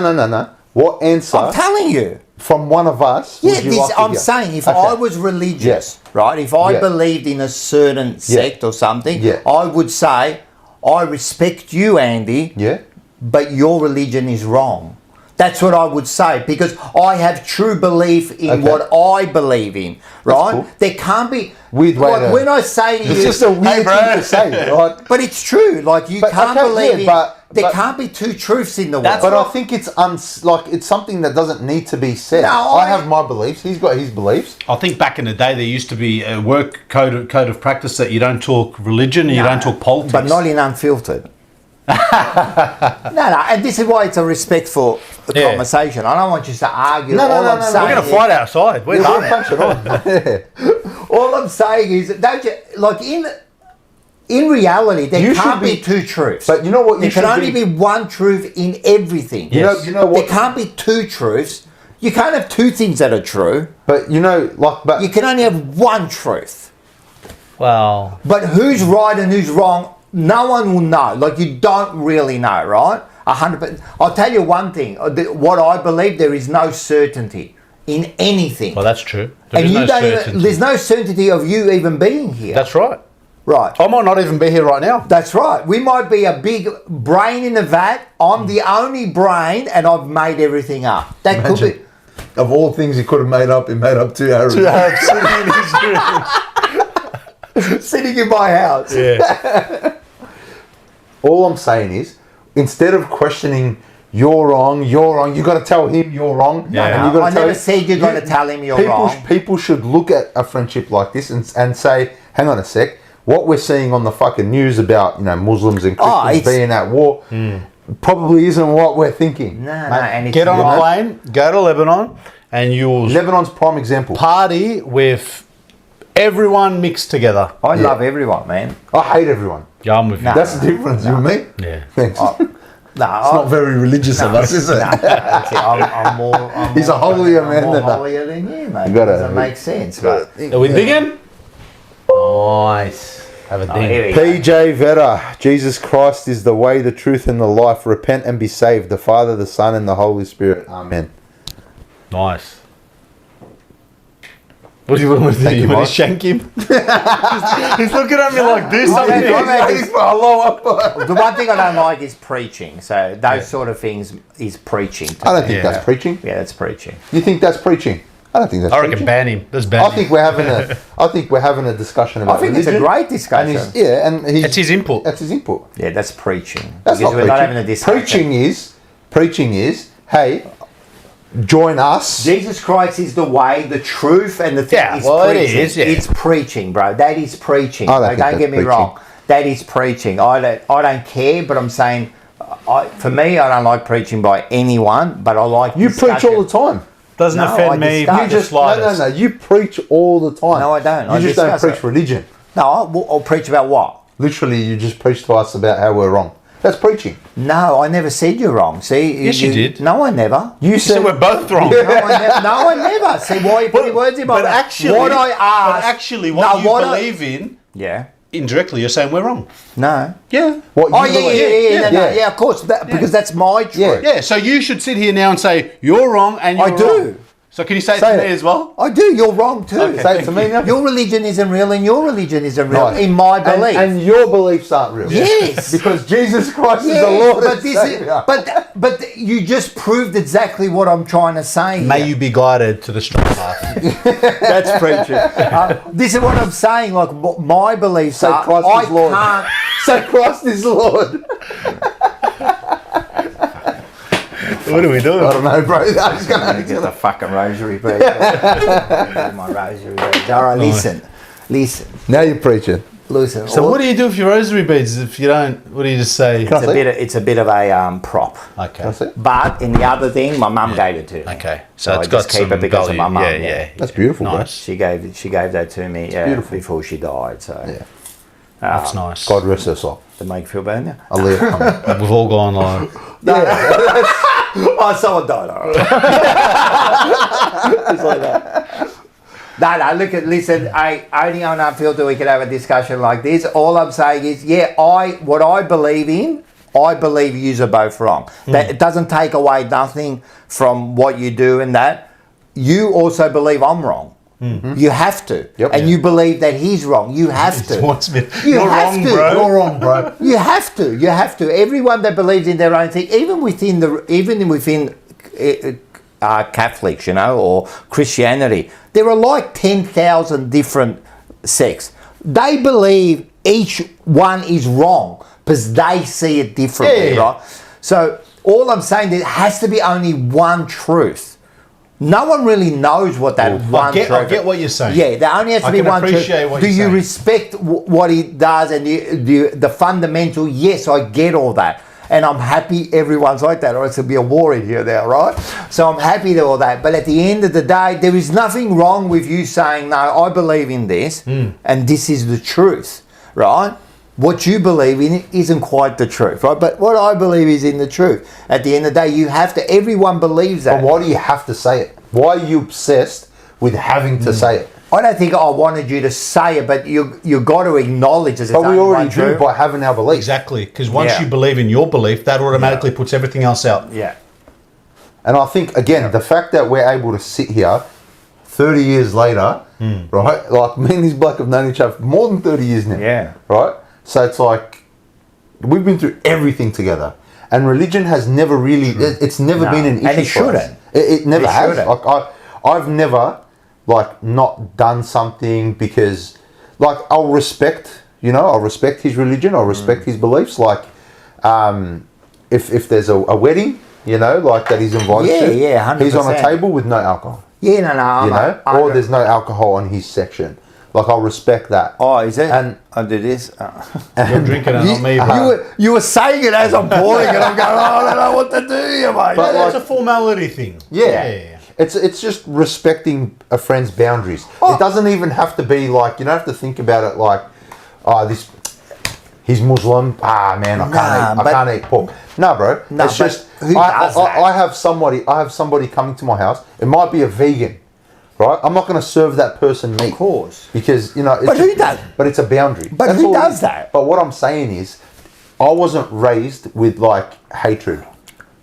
What answer? I'm telling you. From one of us. Yeah, I'm saying if I was religious, right? If I believed in a certain sect or something, I would say, I respect you, Andy. Yeah. But your religion is wrong. That's what I would say, because I have true belief in what I believe in, right? Cool. There can't be... Weird way like, when I say to you... It's just a weird thing to say, right? But it's true. Like, you can't believe in... There can't be two truths in the world. But I think it's it's something that doesn't need to be said. No, I have my beliefs. He's got his beliefs. I think back in the day there used to be a work code of practice that you don't talk religion and you don't talk politics. But not in Unfiltered. No, and this is why it's a respectful conversation. I don't want you to argue. No. We're going to fight outside. We're done. Punch it on. All I'm saying is, don't you, like, in reality, there can't be two truths. But you know what? There can only be one truth in everything. Yes. You know what? There can't be two truths. You can't have two things that are true. But you can only have one truth. Well. But who's right and who's wrong, no one will know. Like, you don't really know, right? 100%. I'll tell you one thing. What I believe, there is no certainty in anything. Well, that's true. There's no certainty of you even being here. That's right. Right. I might not even be here right now. That's right. We might be a big brain in a vat. I'm the only brain, and I've made everything up. That could be. Of all things he could have made up, he made up 2 Arabs. 2 Arabs sitting in his room. Sitting in my house. Yeah. All I'm saying is, instead of questioning, you're wrong, you got to tell him you're wrong. Yeah. I never said you're going to tell him you're wrong. People should look at a friendship like this and say, hang on a sec, what we're seeing on the fucking news about Muslims and Christians being at war, probably isn't what we're thinking. No, and it's Get on a not. plane, go to Lebanon, and you'll Lebanon's prime example. party with everyone mixed together. I love everyone, man. I hate everyone. Yeah, I'm with you. Nah. That's the difference, you and me. Yeah. Thanks. No, It's not very religious of us, is it? I'm more. He's a holier man more than that. holier than you, mate. You gotta- Doesn't make sense, but. Are we digging? Nice. Have a Oh, here ding. we go. PJ Vera, Jesus Christ is the way, the truth, and the life. Repent and be saved. The Father, the Son, and the Holy Spirit. Amen. Nice. What do you want to do? Thank you, You want Mike. to shank him? He's looking at me like this. I reckon- I reckon- I The one thing I don't like is preaching. So those sort of things is preaching. To don't me. think Yeah. that's preaching. Yeah, that's preaching. You think that's preaching? I don't think that's I reckon preaching. ban him. Let's ban I him. think we're having a discussion about I think it's a religion. great And discussion. It's his input. That's his input. Yeah, that's preaching. That's because not we're preaching. not having a discussion. Preaching is, hey, join us. Jesus Christ is the way, the truth, and the thing. Yeah, is well, it preaching. is, yeah. It's preaching, bro. That is preaching. I don't Like, think don't get that's me preaching. wrong. That is preaching. I don't care, but I'm saying, for me, I don't like preaching by anyone, but I like You preach all the time. Doesn't No, I offend me. discuss. You You just No. You preach all the time. No, I don't. You I just don't discuss preach it. religion. No, I'll preach about what? Literally, you just preach to us about how we're wrong. That's preaching. No, I never said you're wrong. See, Yes, you did. No, I never. You You said we're both wrong. No, I never. See, why are you putting words in my But mouth? actually, what I asked, what No, you what I- believe in, yeah, indirectly, you're saying we're wrong. no. Yeah. What you Oh yeah, believe. yeah, of course, because that's my truth. Yeah. Yeah, so you should sit here now and say, you're wrong and you're I do. wrong. So can you say it Say to it. me as well? I do. You're wrong too. Okay. Say it to me now. Your religion isn't real, and your religion isn't real. Right. In my belief, And your beliefs aren't real. Yes. Because Jesus Christ is Yes, the Lord but and this is, Savior. but you just proved exactly what I'm trying to say. May here. you be guided to the straight path. That's preaching. This is what I'm saying. Like my beliefs Say are, Christ I is Lord. can't. Say Christ is Lord. What are we doing? I don't know, bro. I'm just gonna Just a fucking rosary, bro. My rosary, bro. All right, listen. Now you're preaching. Listen. So what do you do with your rosary beads if you don't? What do you just say? Can I see? It's a bit of a prop. Okay. That's it. But in the other thing, my mum gave it to me. Okay. So So I it's just got keep some it because of value. my mum, Yeah, yeah. yeah. That's beautiful, bro. Nice. She gave that to me. Yeah, beautiful. before she died. So Yeah. That's nice. God rest her soul. to make you feel better now. I'll leave it come. We've all gone like, Oh, someone died. All right. It's like that. No, listen, only on Unfiltered we can have a discussion like this. All I'm saying is, what I believe in, I believe yous are both wrong. That it doesn't take away nothing from what you do and that. You also believe I'm wrong. You have to. Yep. And you believe that he's wrong. You have to. what's me? You You're have wrong, to. bro. You're wrong, bro. You have to. You have to. Everyone that believes in their own thing, even within Catholics, or Christianity, there are like 10,000 different sects. They believe each one is wrong because they see it differently, Yeah. right? So all I'm saying, there has to be only one truth. No one really knows what that one truth is. I get what you're saying. Yeah, there only has to I be can one truth. appreciate what Do you're you saying. respect what he does and the fundamental? Yes, I get all that. And I'm happy everyone's like that, or else there'll be a war in here now, right? So I'm happy to all that. But at the end of the day, there is nothing wrong with you saying, no, I believe in this, and this is the truth, right? What you believe in isn't quite the truth, right? But what I believe is in the truth. At the end of the day, you have to, everyone believes that. But why do you have to say it? Why are you obsessed with having to say it? I don't think I wanted you to say it, but you got to acknowledge that it's But we only already one do truth. by having our beliefs. Exactly. Because once Yeah. you believe in your belief, that automatically puts everything else out. Yeah. And I think, again, the fact that we're able to sit here 30 years later, right? Like, me and this bloke have known each other for more than 30 years now. Yeah. Right? So it's like, we've been through everything together. And religion has never really, it's never No. been an issue And it for us. shouldn't. It never It has. shouldn't. Like, I've never, like, not done something because, like, I'll respect his religion, I'll respect his beliefs. Like, if there's a wedding, like, that he's invited to, Yeah, 100%. he's on a table with no alcohol, Yeah, no, or there's no alcohol on his section. Like, I'll respect that. Oh, is it? And I do this. You're drinking it, not me, bro. You were saying it as I'm pouring it. I'm going, I don't know what to do here, mate. But That's like- a formality thing. Yeah. It's just respecting a friend's boundaries. Oh. It doesn't even have to be like, you don't have to think about it like, he's Muslim. Man, I can't eat pork. No, bro. No, it's but just who does that? I have somebody coming to my house. It might be a vegan, right? I'm not going to serve that person meat. Of course. Because, you know, it's But who does? But it's a boundary. But That's who all it does is. that? But what I'm saying is, I wasn't raised with like hatred.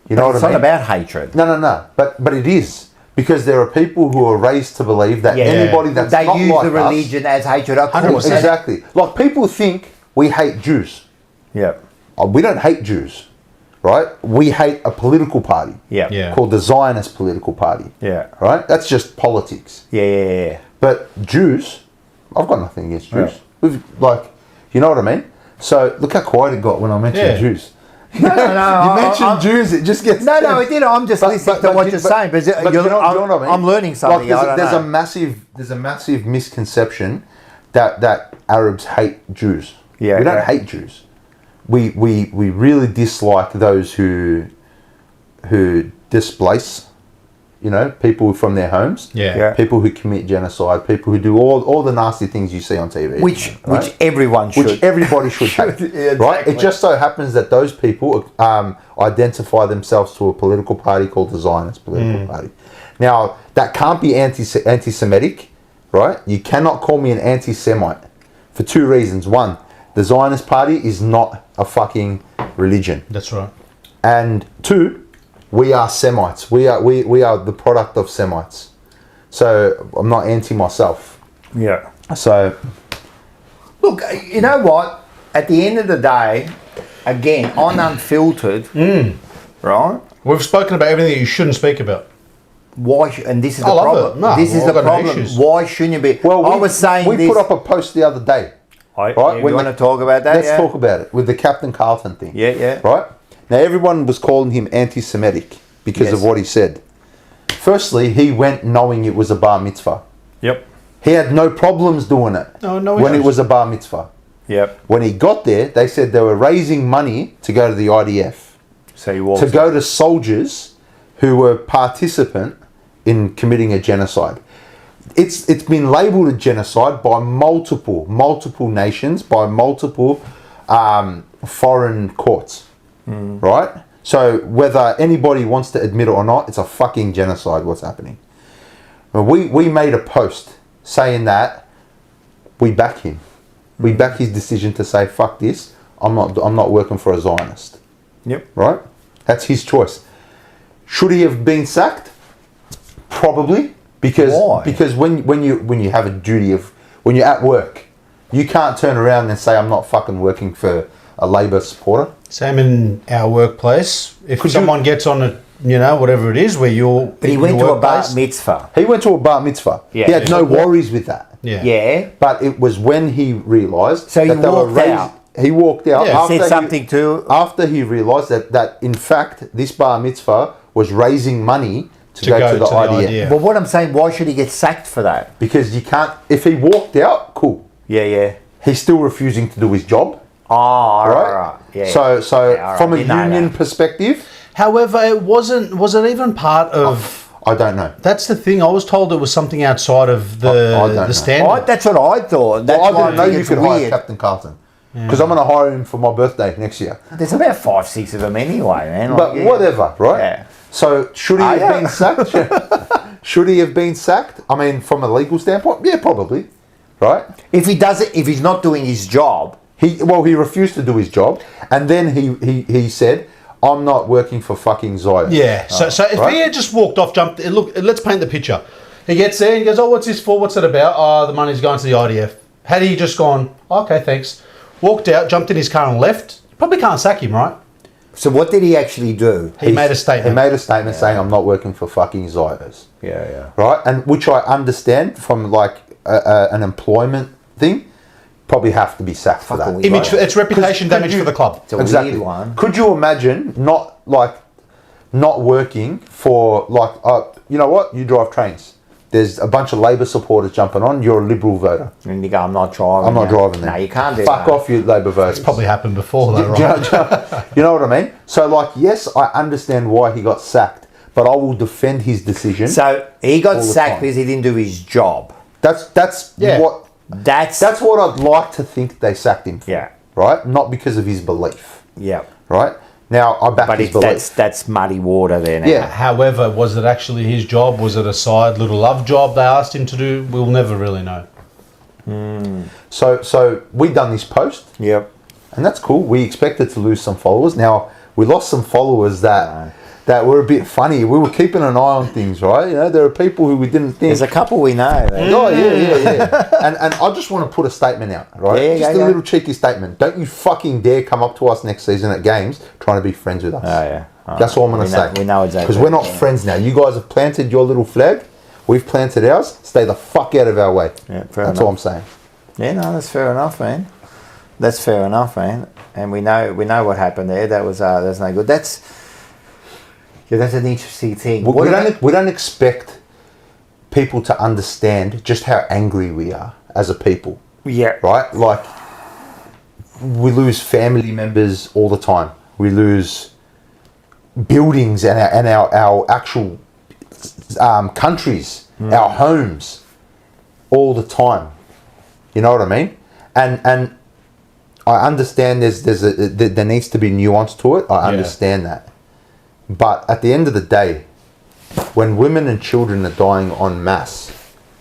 You know what It's I not mean? about hatred. No. But it is. Because there are people who are raised to believe that anybody that's They not use like the religion as hatred. Of 100%. course. exactly. Like, people think we hate Jews. Yeah. We don't hate Jews, right? We hate a political party Yeah. called the Zionist political party. Yeah. Right? That's just politics. Yeah. But Jews, I've got nothing against Jews. Yeah. We've, like, you know what I mean? So look how quiet it got when I mentioned Yeah. Jews. No. You mentioned Jews, it just gets No, it didn't. I'm just listening to what you're saying. But, but you know what I mean? I'm learning something. Like, I don't there's know. a massive misconception that Arabs hate Jews. Yeah, we don't yeah. hate Jews. We really dislike those who displace, you know, people from their homes. Yeah. People who commit genocide. People who do all the nasty things you see on TV. Which right? everyone should. Which everybody should hate, Yeah, right? exactly. It just so happens that those people identify themselves to a political party called the Zionist political party. Now, that can't be anti-Semitic, right? You cannot call me an anti-Semite for two reasons. One, the Zionist party is not a fucking religion. That's right. And two, we are Semites. We are the product of Semites. So I'm not anti myself. Yeah. So Look, you know what? At the end of the day, again, on Unfiltered, right? We've spoken about everything that you shouldn't speak about. Why? And this is I the love problem. it. No, this is I've the got no problem. issues. Why shouldn't you be? well, I was saying we this. put up a post the other day. Right? Right? You want to talk about that? Let's talk about it with the Captain Carlton thing. Yeah. Right? Now, everyone was calling him anti-Semitic because of Yes. what he said. Firstly, he went knowing it was a bar mitzvah. Yep. He had no problems doing it No, when it issues. was a bar mitzvah. Yep. When he got there, they said they were raising money to go to the IDF, So you walked. to go to soldiers who were participant in committing a genocide. It's been labelled a genocide by multiple nations, by multiple foreign courts, right? So whether anybody wants to admit it or not, it's a fucking genocide what's happening. And we made a post saying that we back him. We back his decision to say, fuck this, I'm not working for a Zionist. Yep. Right? That's his choice. Should he have been sacked? Probably. Why? Because when you have a duty of, when you're at work, you can't turn around and say, I'm not fucking working for a Labour supporter. Same in our workplace. If Could someone gets on a, whatever it is, where you're. But he in went your to a bar workplace- mitzvah. He went to a bar mitzvah. Yeah. He had no worries with that. Yeah. Yeah. But it was when he realised So he that they were walked out. He walked out Yeah. after Said something to. after he realised that in fact this bar mitzvah was raising money to go to the IDF. IDF. But what I'm saying, why should he get sacked for that? Because you can't, if he walked out, cool. Yeah. He's still refusing to do his job, Oh, all right? right. Yeah. So Yeah, all right. from a Didn't know union that. perspective, However, was it even part of? I don't know. That's the thing. I was told it was something outside of I don't know. the standard. That's what I thought. That's Well, I why didn't know think you it's could hire weird. Captain Carlton because I'm going to hire him for my birthday next year. There's about 5-6 of them anyway, man. But Like, whatever, right? Yeah. So should he Oh, have yeah. been sacked? Should he have been sacked? I mean, from a legal standpoint, yeah, probably, right? If he does it, if he's not doing his job, He refused to do his job, and then he said, "I'm not working for fucking Zion." Yeah. So if right. he had just walked off, jumped, look, let's paint the picture. He gets there and he goes, "Oh, what's this for? What's it about? Oh, the money's going to the IDF." Had he just gone, "Okay, thanks," walked out, jumped in his car and left, you probably can't sack him, right? so what did he actually do? He made a statement. He made a statement saying, "I'm not working for fucking Zios." Yeah. Right, and which I understand from like an employment thing, probably have to be sacked for Fuck that. a weird Image, it's reputation Could damage you- for the club. It's a Exactly. weird one. Could you imagine not working for like you know what? You drive trains. There's a bunch of Labor supporters jumping on. You're a Liberal voter. And you go, I'm not driving. I'm not driving there. No, you can't do Fuck that. off, you Labor voters. It's probably happened before, though, Do you right? know- you know what I mean? So, like, yes, I understand why he got sacked, but I will defend his decision. So he got All the sacked time. because he didn't do his job. That's Yeah. what That's what I'd like to think they sacked him for. Yeah. Right? Not because of his belief. yeah. Right? Now, I back But his it's, belief. that's muddy water there now. Yeah. However, was it actually his job? Was it a side little love job they asked him to do? We'll never really know. So we done this post, Yep. and that's cool. We expected to lose some followers. Now, we lost some followers that were a bit funny. We were keeping an eye on things, right? You know, there are people who we didn't think. There's a couple we know. Oh, yeah. and I just want to put a statement out, right? Yeah, just go. a little cheeky statement. Don't you fucking dare come up to us next season at games trying to be friends with us. Oh, yeah. That's all I'm going to say. We know exactly. Because we're not friends now. You guys have planted your little flag. We've planted ours. Stay the fuck out of our way. Yeah, fair That's enough. all I'm saying. Yeah, no, that's fair enough, man. That's fair enough, man. And we know what happened there. That's no good. That's an interesting thing. We don't expect people to understand just how angry we are as a people, Yeah. right? Like, we lose family members all the time. We lose buildings and our actual countries, our homes, all the time. You know what I mean? And I understand there needs to be nuance to it. I understand that. But at the end of the day, when women and children are dying en masse,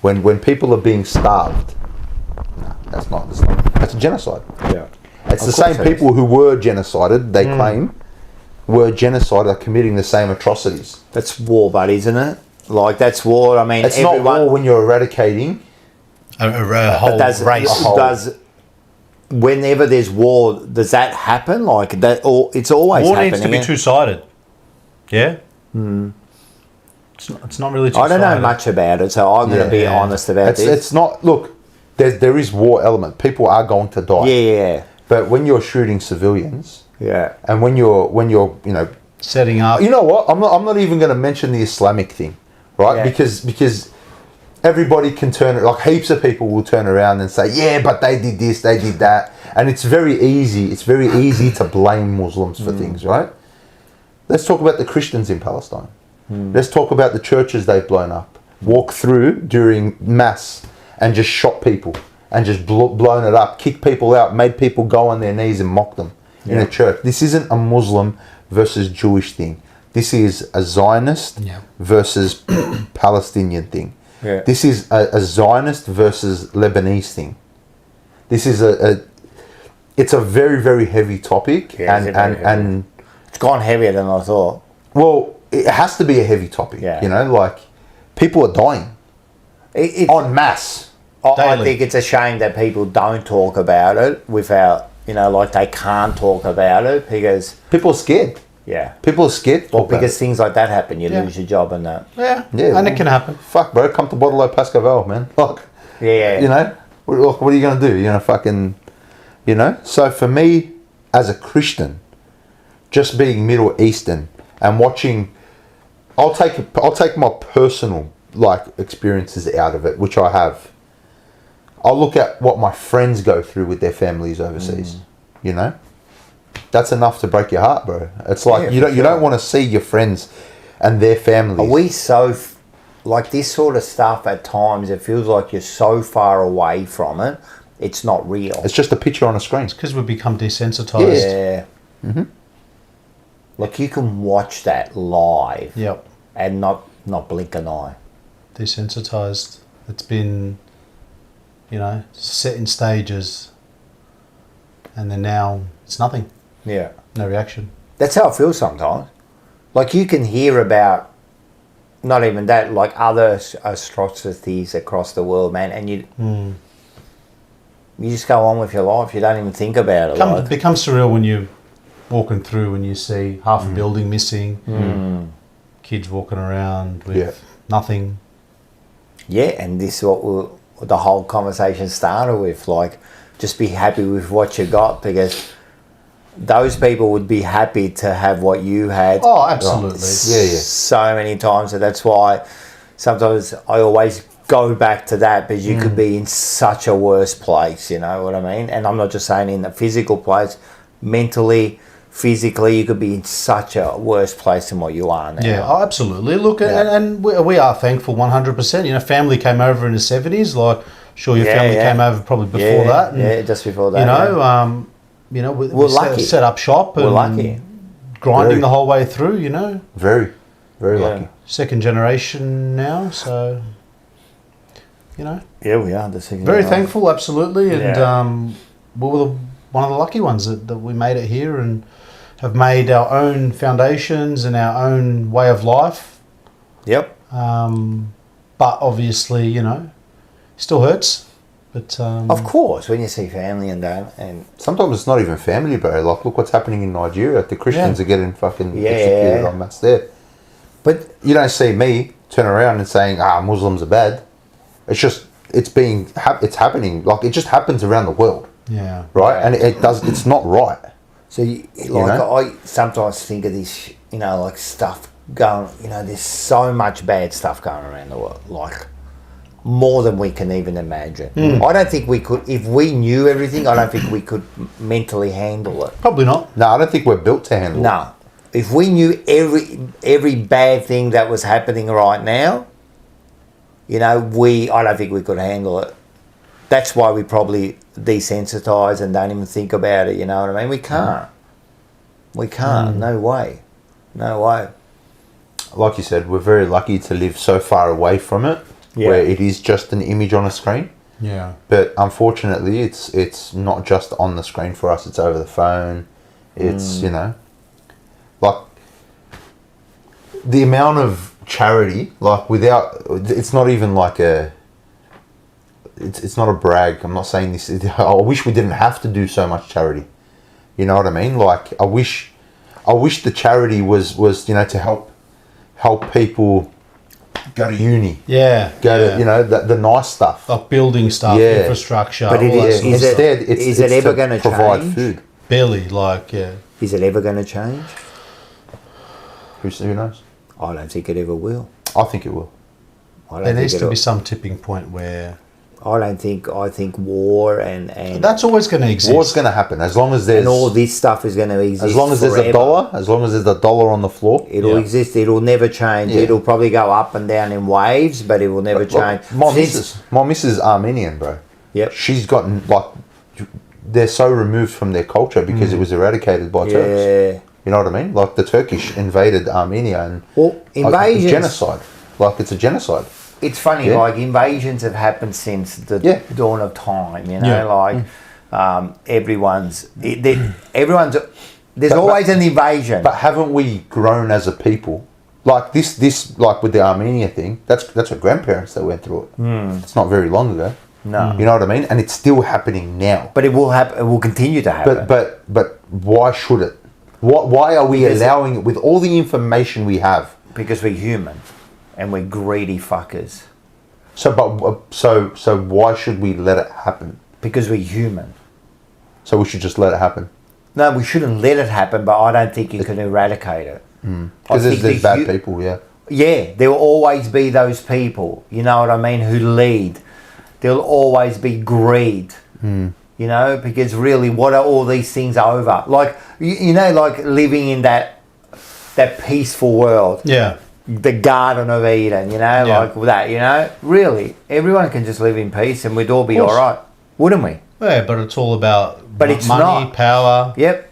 when people are being starved, that's a genocide. Yeah. It's the same people who were genocided, they claim, were genocided, are committing the same atrocities. That's war, buddy, isn't it? Like, that's war. I mean, It's not war when you're eradicating. A whole race. Whenever there's war, does that happen? Like that, or it's always War happening. needs to be two-sided. Yeah? It's not really I two-sided. don't know much about it, so I'm going to be honest about this. It's not. Look, there is war element. People are going to die. Yeah, But when you're shooting civilians, yeah. and when you're Setting up. you know what? I'm not even going to mention the Islamic thing, right? Yeah. Because everybody can turn it. Like, heaps of people will turn around and say, yeah, but they did this, they did that, and it's very easy. It's very easy to blame Muslims for things, right? Let's talk about the Christians in Palestine. Let's talk about the churches they've blown up, walked through during mass, and just shot people, and just blown it up, kicked people out, made people go on their knees and mock them in a church. This isn't a Muslim versus Jewish thing. This is a Zionist versus Palestinian thing. Yeah. This is a Zionist versus Lebanese thing. This is it's a very, very heavy topic, Yeah, it's very and It's gone heavier than I thought. well, it has to be a heavy topic. Yeah. You know, like, people are dying en masse. I Daily. think it's a shame that people don't talk about it without, like they can't talk about it because, People are scared. yeah. People are scared. to Well, talk about because things like that happen, you Yeah. lose your job and that. Yeah, Yeah, and well, it can happen. Fuck, bro, come to Bottle Pascaval, man. Like, Yeah. you know, what are you going to do? You're going to fucking, So for me, as a Christian, just being Middle Eastern and watching, I'll take my personal, like, experiences out of it, which I have. I'll look at what my friends go through with their families overseas, That's enough to break your heart, bro. It's like, Yeah, you don't want to see your friends and their families. Are we so, like this sort of stuff at times, it feels like you're so far away from it, it's not real. It's just a picture on a screen. Because we've become desensitized. Yeah. Like you can watch that live Yep. and not blink an eye. Desensitized. It's been, set in stages. And then now it's nothing. Yeah. No reaction. That's how I feel sometimes. Like you can hear about, not even that, like other atrocities across the world, man, and you just go on with your life. You don't even think about it. It becomes surreal when you're walking through and you see half a building missing, kids walking around with nothing. Yeah, and this is what the whole conversation started with. Like, just be happy with what you got because those people would be happy to have what you had. Oh, absolutely. Yeah. So many times, and that's why, sometimes I always go back to that, because you could be in such a worse place, you know what I mean? And I'm not just saying in the physical place, mentally, physically, you could be in such a worse place than what you are now. Yeah, oh, absolutely. Look, and we are thankful 100%. You know, family came over in the 70s. Like, sure, your family came over probably before that. And, just before that. You know, we lucky. set up shop and we're lucky. grinding the whole way through, you know. Very, very lucky. Second generation now, so, you know. Yeah, we are the second Very generation. thankful, absolutely. And we were one of the lucky ones that we made it here and have made our own foundations and our own way of life. Yep. But obviously, you know, still hurts. But of course, when you see family and that, and sometimes it's not even family, bro. Like, look what's happening in Nigeria. The Christians are getting fucking Yeah. executed en masse there. But you don't see me turn around and saying, Muslims are bad. It's just, it's happening. Like, it just happens around the world. Yeah. Right? And it's not right. so I sometimes think of this, you know, like stuff going, you know, there's so much bad stuff going around the world, like more than we can even imagine. I don't think we could, if we knew everything, I don't think we could mentally handle it. Probably not. No, I don't think we're built to handle it. No. If we knew every bad thing that was happening right now, you know, I don't think we could handle it. That's why we probably desensitize and don't even think about it, you know what I mean? We can't. We can't. No way. No way. Like you said, we're very lucky to live so far away from it, where it is just an image on a screen. Yeah. But unfortunately, it's not just on the screen for us. It's over the phone. It's, you know, like the amount of charity, like it's not even like it's not a brag. I'm not saying this. I wish we didn't have to do so much charity. You know what I mean? Like, I wish the charity was, you know, to help people go to uni. Yeah. Go to, you know, the nice stuff. Like building stuff, infrastructure. But is it ever going to provide change? food. Barely, like, Is it ever going to change? Who knows? I don't think it ever will. I think it will. There needs to be some tipping point where... I think war and that's always going to exist. War's going to happen as long as there's... And all this stuff is going to exist. As long as there's a dollar, as long as there's a dollar on the floor. It'll exist. It'll never change. Yeah. It'll probably go up and down in waves, but it will never change. My missus is Armenian, bro. Yep. She's gotten, like... They're so removed from their culture because it was eradicated by Turks. You know what I mean? Like, the Turkish invaded Armenia and... Well, invasions... genocide. Like, it's a genocide. It's funny, like, invasions have happened since the dawn of time, you know, everyone's... There's always an invasion. But haven't we grown as a people? Like, this like, with the Armenia thing, that's her grandparents that went through it. It's not very long ago. No. You know what I mean? And it's still happening now. But it will happen. It will continue to happen. But why should it? Why are we allowing it with all the information we have? Because we're human, and we're greedy fuckers. So why should we let it happen? Because we're human. So we should just let it happen. No, we shouldn't let it happen. But I don't think you can eradicate it. Because there's bad people. Yeah, there will always be those people. You know what I mean? Who lead. There'll always be greed. You know, because really, what are all these things over? Like, you know, like living in that peaceful world. Yeah. The Garden of Eden, you know, like that, you know. Really, everyone can just live in peace and we'd all be all right, wouldn't we? Yeah, but it's all about it's money, not. power. Yep.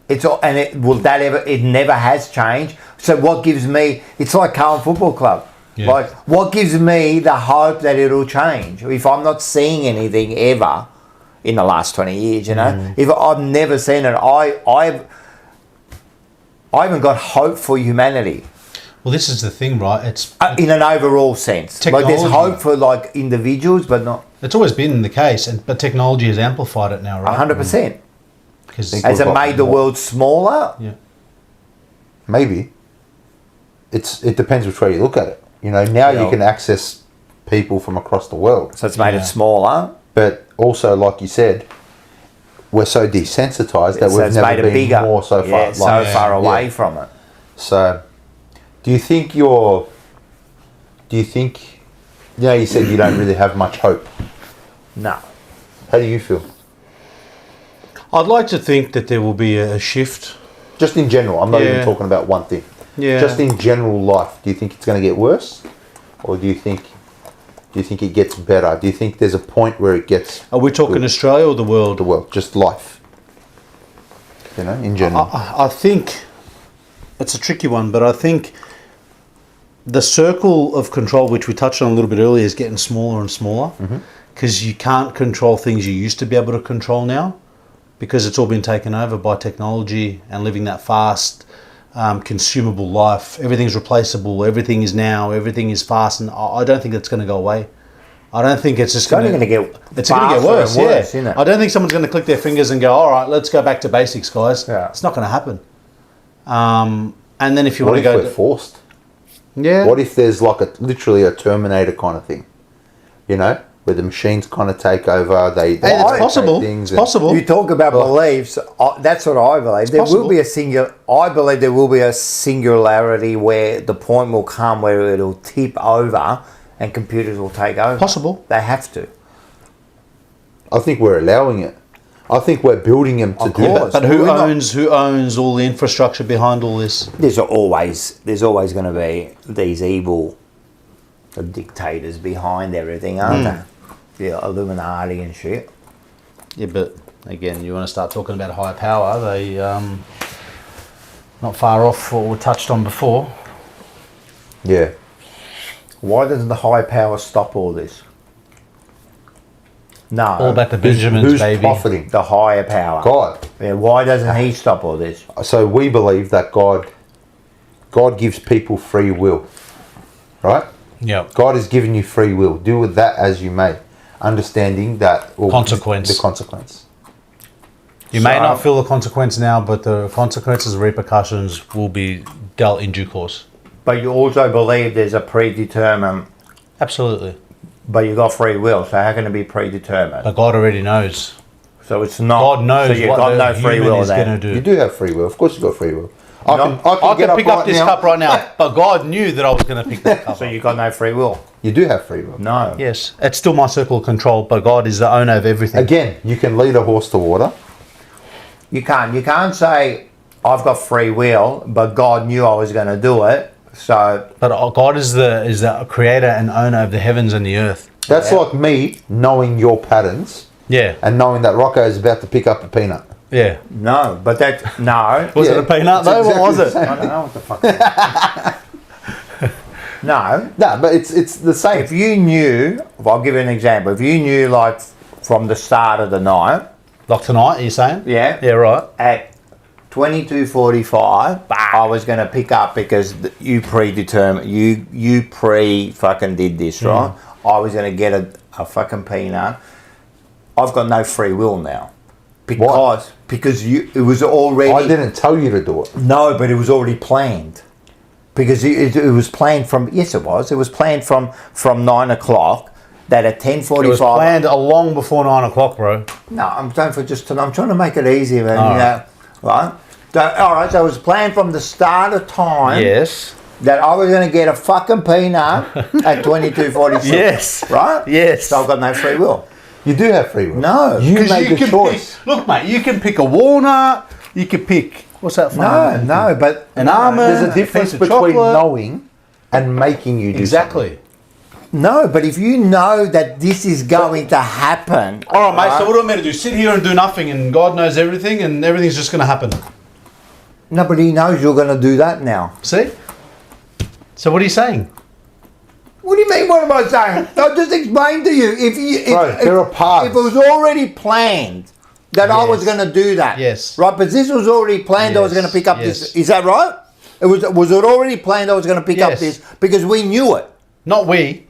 It's all, and it never has changed. So what gives me, it's like Carlton Football Club. Yeah. Like, what gives me the hope that it'll change? If I'm not seeing anything ever in the last 20 years, you know, if I've never seen it, I haven't got hope for humanity. Well, this is the thing, right? It's in an overall sense. Technology. Like, there's hope for, like, individuals, but not... It's always been the case, but technology has amplified it now, right? 100%. Because Has it made the world smaller? Yeah. Maybe. It depends which way you look at it. You know, now you can access people from across the world. So it's made it smaller. But also, like you said, we're so desensitized that we've never been bigger. more so far. Far away from it. So, do you think your do you think, you said you don't really have much hope. No. How do you feel? I'd like to think that there will be a shift. Just in general. I'm not even talking about one thing. Yeah. Just in general life. Do you think it's going to get worse? Or do you think it gets better? Do you think there's a point where it gets... Are we talking Australia or the world? The world. Just life. In general. I think it's a tricky one, but I think the circle of control, which we touched on a little bit earlier, is getting smaller and smaller because you can't control things you used to be able to control now because it's all been taken over by technology and living that fast, consumable life. Everything's replaceable. Everything is now. Everything is fast, and I don't think that's going to go away. I don't think it's just going to get. It's going to get worse. Isn't it? I don't think someone's going to click their fingers and go, "All right, let's go back to basics, guys." Yeah. It's not going to happen. And then if you What want to if go, we're forced? yeah. What if there's like literally a Terminator kind of thing? Where the machines kind of take over. They Hey, it's possible. Things It's possible. You talk about beliefs. That's what I believe. There will be I believe there will be a singularity where the point will come where it'll tip over and computers will take over. Possible. They have to. I think we're allowing it. I think we're building them to do course. that. But who owns all the infrastructure behind all this? There's always going to be these evil dictators behind everything, aren't there? The Illuminati and shit. Yeah, but again, you want to start talking about higher power? They not far off what we touched on before. Yeah. Why doesn't the high power stop all this? No. All about the Benjamins, Who's baby. profiting? The higher power. God. Yeah, why doesn't he stop all this? So we believe that God gives people free will, right? Yeah. God has given you free will. Do with that as you may, understanding that Consequence. the consequence. You may not feel the consequence now, but the consequences and repercussions will be dealt in due course. But you also believe there's a predetermined, Absolutely. but you got free will, so how can it be predetermined? But God already knows. So it's not. God knows so you've what got the no free human will is then. going to do. You do have free will. Of course, you've got free will. No. I can pick up this cup right now, but God knew that I was going to pick that cup So up. you got no free will. You do have free will. No. Yes, it's still my circle of control, but God is the owner of everything. Again, you can lead a horse to water. You can't. You can't say I've got free will, but God knew I was going to do it. So But God is the creator and owner of the heavens and the earth. That's like me knowing your patterns Yeah, and knowing that Rocco is about to pick up a peanut. yeah. no, but that no. Was Yeah, it a peanut it's though? What was exactly it? the I don't know what the fuck. That is. No. No, but it's the same. If you knew, I'll give you an example. If you knew, like from the start of the night, Like tonight, are you saying? yeah, Yeah, right. at 22:45, I was going to pick up because you predetermined, you fucking did this, right? I was going to get a fucking peanut. I've got no free will now because it was already. I didn't tell you to do it. No, but it was already planned. Because it was planned from, yes it was planned from 9 o'clock, that at 10:45... It was planned long before 9 o'clock, bro. No, I'm trying to make it easier, man, right? So, all right, so it was planned from the start of time Yes. that I was going to get a fucking peanut at 22:46. Yes. Right? Yes. So I've got no free will. You do have free will. No. You 'Cause made the can choice. Look, mate, you can pick a walnut. You can pick, what's that? No, but... An almond. There's a difference piece of between chocolate. knowing and making you do Exactly. No, but if you know that this is going to happen... All right, mate, so what do I meant to do? Sit here and do nothing and God knows everything and everything's just going to happen. No, but he knows you're going to do that now. See? So what are you saying? What do you mean, what am I saying? I'll just explain to you. Bro, there are parts. If it was already planned that I was going to do that. Yes. Right, but this was already planned I was Yes, going to pick up yes. this. Is that right? Was it already planned I was going to pick up Yes. this? Because we knew it. Not we.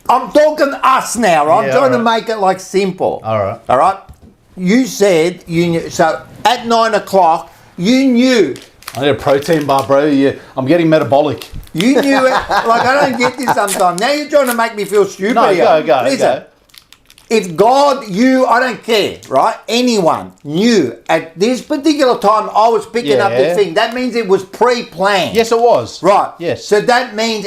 I'm talking us now, right? I'm Yeah, trying to alright. make it like simple. All right. All right? You said you knew. So at 9 o'clock, you knew. I need a protein bar, bro. I'm getting metabolic. You knew it. Like, I don't get this sometimes. Now you're trying to make me feel stupid No, here. go. Listen. if God, I don't care, right? Anyone knew at this particular time I was picking up the thing, that means it was pre-planned. Yes, it was. Right. Yes. So that means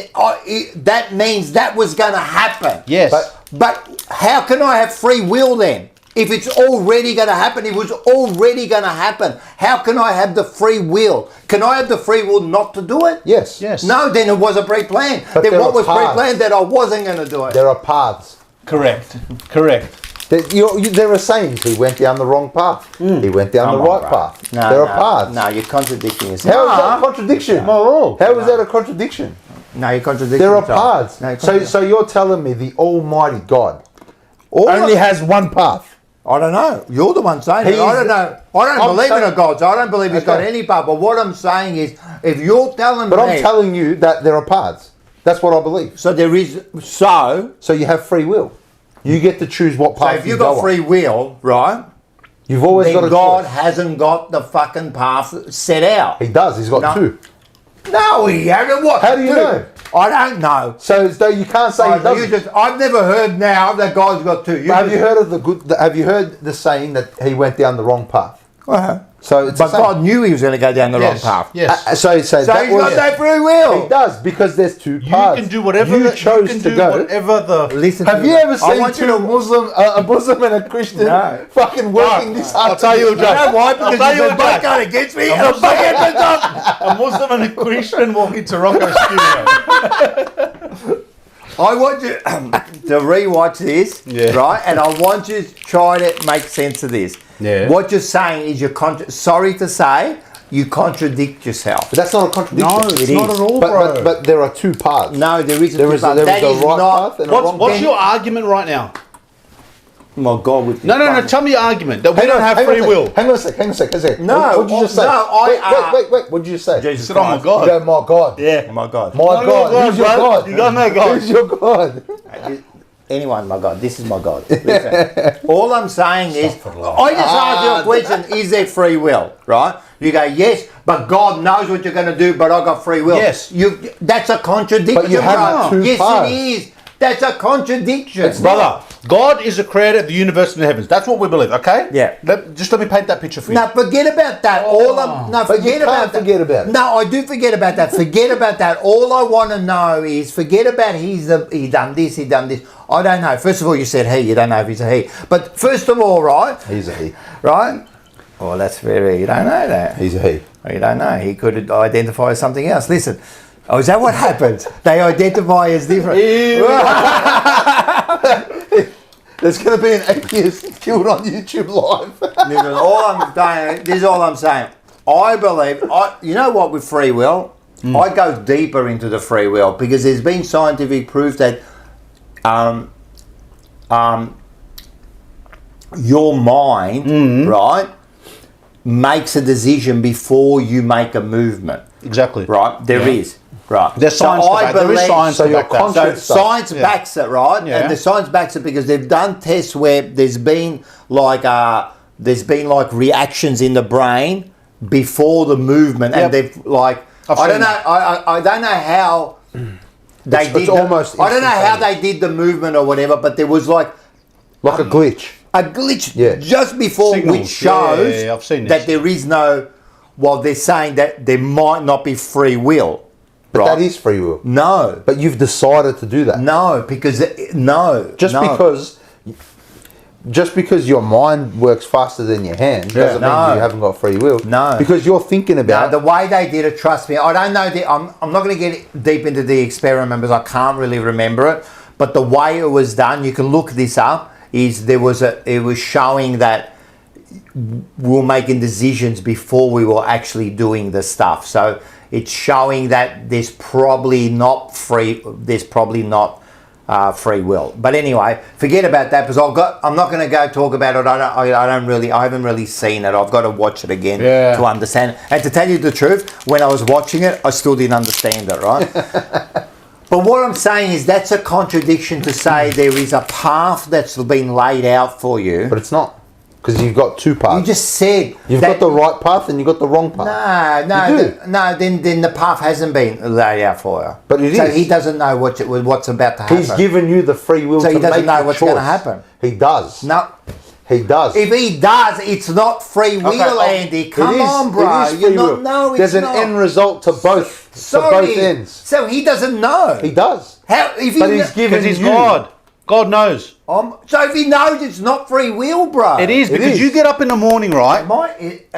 that was going to happen. Yes. But how can I have free will then? If it's already going to happen, it was already going to happen. How can I have the free will? Can I have the free will not to do it? Yes. Yes. No, then it was a pre-planned. But Then there what are was paths. pre-planned that I wasn't going to do it? There are paths. Correct. There are sayings. He went down the wrong path. He went down the right path. No, there are paths. No, you're contradicting yourself. How is that a contradiction? No. How is that a contradiction? No, you're contradicting There are yourself. paths. No, So you're telling me the Almighty God only has one path. I don't know. You're the one saying it. He's- I don't know. I don't I'm believe in saying- a God, so I don't believe he's got Okay. any path. But what I'm saying is, if you're telling But me... I'm telling you that there are paths. That's what I believe. So there is... So So you have free will. You get to choose what path if you you've go got free on. will, right, You've always got then a God choice. hasn't got the fucking path set out. He does. He's got No. two. No, he hasn't. What? How do you know? I don't know. So as though you can't say he doesn't. I've never heard now that God's got two. But have you heard of have you heard the saying that he went down the wrong path? So it's But the same. God knew he was going to go down the wrong path. Yes. So So that he's got was, no free will. he does because there's two You paths. can do whatever you chose you can to do go. whatever the Listen. Have to you me. ever I seen want you two to a Muslim and a Christian No. fucking working this hard? I'll tell you a You know joke. why? Because I'll tell you you're a both joke. going against me, and I'm both against them. A Muslim and a Christian walk into Rocco's studio. I want you to rewatch this, Yeah. right? And I want you to try to make sense of this. Yeah. What you're saying is sorry to say, you contradict yourself. But that's not a contradiction. No, it's It not is. at all, bro. But there are two paths. No, there is a There is a right path and a wrong What's path. your argument right now? My God, with No. Tell me your argument that we don't have free will. Hang on a sec. No, What did you just say? no, Wait. What did you say? Jesus Said, oh my Christ. God. You go, my God. Yeah, my God. My God. Who's your bro. God? You got no God. Who's your God? Anyone, my God. This is my God. Listen, all I'm saying is, I just asked you a question, is there free will, right? You go, yes, but God knows what you're going to do, but I got free will. Yes. That's a contradiction, But you have bro. two Yes, paths. it is. That's a contradiction. Brother, God is the creator of the universe and the heavens. That's what we believe, okay? Yeah. Just let me paint that picture for you. No, forget about that. But you can't forget about it. No, I do forget about that. Forget about that. All I want to know is forget about he done this, he done this. I don't know. First of all, you said he. You don't know if he's a he. But first of all, right? He's a he. Right? Well, that's very. You don't know that. He's a he. You don't know. He could identify as something else. Listen. Oh, is that what happens? They identify as different. There's going to be an atheist killed on YouTube live. This is all I'm saying. I believe, you know what, with free will, I go deeper into the free will because there's been scientific proof that your mind, right, makes a decision before you make a movement. Exactly. Right? There is. Right. There's science to back. There is science so to your back that. conscience- So science backs it, right? Yeah. And the science backs it because they've done tests where there's been like reactions in the brain before the movement, and they've like I've I seen don't know I don't know how they It's did. almost I don't know how instantaneous. they did the movement or whatever, but there was like Like a glitch. a glitch Yeah. just before, Signals. which shows Yeah, I've seen this. that there is no. Well, they're saying that there might not be free will. But Right. that is free will. No. But you've decided to do that. No, because no. Just because your mind works faster than your hand doesn't No. mean you haven't got free will. No. Because you're thinking No, about the way they did it, trust me, I don't know. I'm not going to get deep into the experiment because I can't really remember it. But the way it was done, you can look this up. It was showing that we were making decisions before we were actually doing the stuff. So it's showing that there's probably not free will. But anyway, forget about that because I'm not going to go talk about it. I haven't really seen it. I've got to watch it again to understand it. And to tell you the truth, when I was watching it, I still didn't understand it, right? But what I'm saying is that's a contradiction to say there is a path that's been laid out for you. but it's not. Because you've got two paths. You just said You've got the right path and you've got the wrong path. No. Then the path hasn't been laid out for you. But it so is. he doesn't know what's about to happen. He's given you the free will So to he doesn't make know the what's choice. going to happen. He does. No. He does. If he does, it's not free will, Andy. Come on, bro. It is free will. No, it's There's not. an end result to both. Sorry. To both ends. So he doesn't know. He does. How? If But he's given Because he's you. God. God knows. So if he knows, it's not free will, bro. It is, because is. you get up in the morning, right?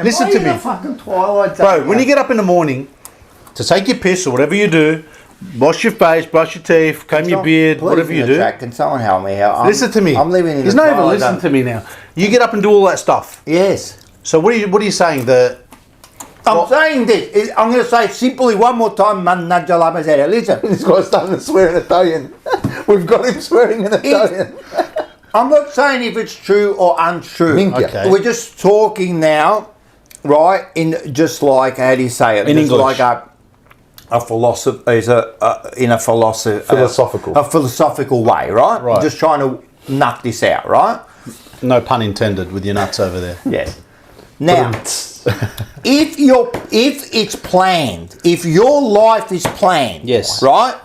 Listen to in me. a fucking twilight Bro, zone? when you get up in the morning to take your piss or whatever you do, wash your face, brush your teeth, comb your beard, whatever you do. Can someone help me out? Listen to me. I'm living in He's a not even twilight listening zone. to me now. You get up and do all that stuff. Yes. So what are you saying? I'm saying this. I'm going to say simply one more time. Man, listen. This guy's starting to swear in Italian. We've got him swearing in Italian. I'm not saying if it's true or untrue. Minchia. Okay. We're just talking now, right? In just like, how do you say it? In Just English. like a philosophy is Philosophical. a philosophical way, right? Right. Just trying to nut this out, right? No pun intended with your nuts over there. Yes. Now, if it's planned, if your life is planned, Yes. right?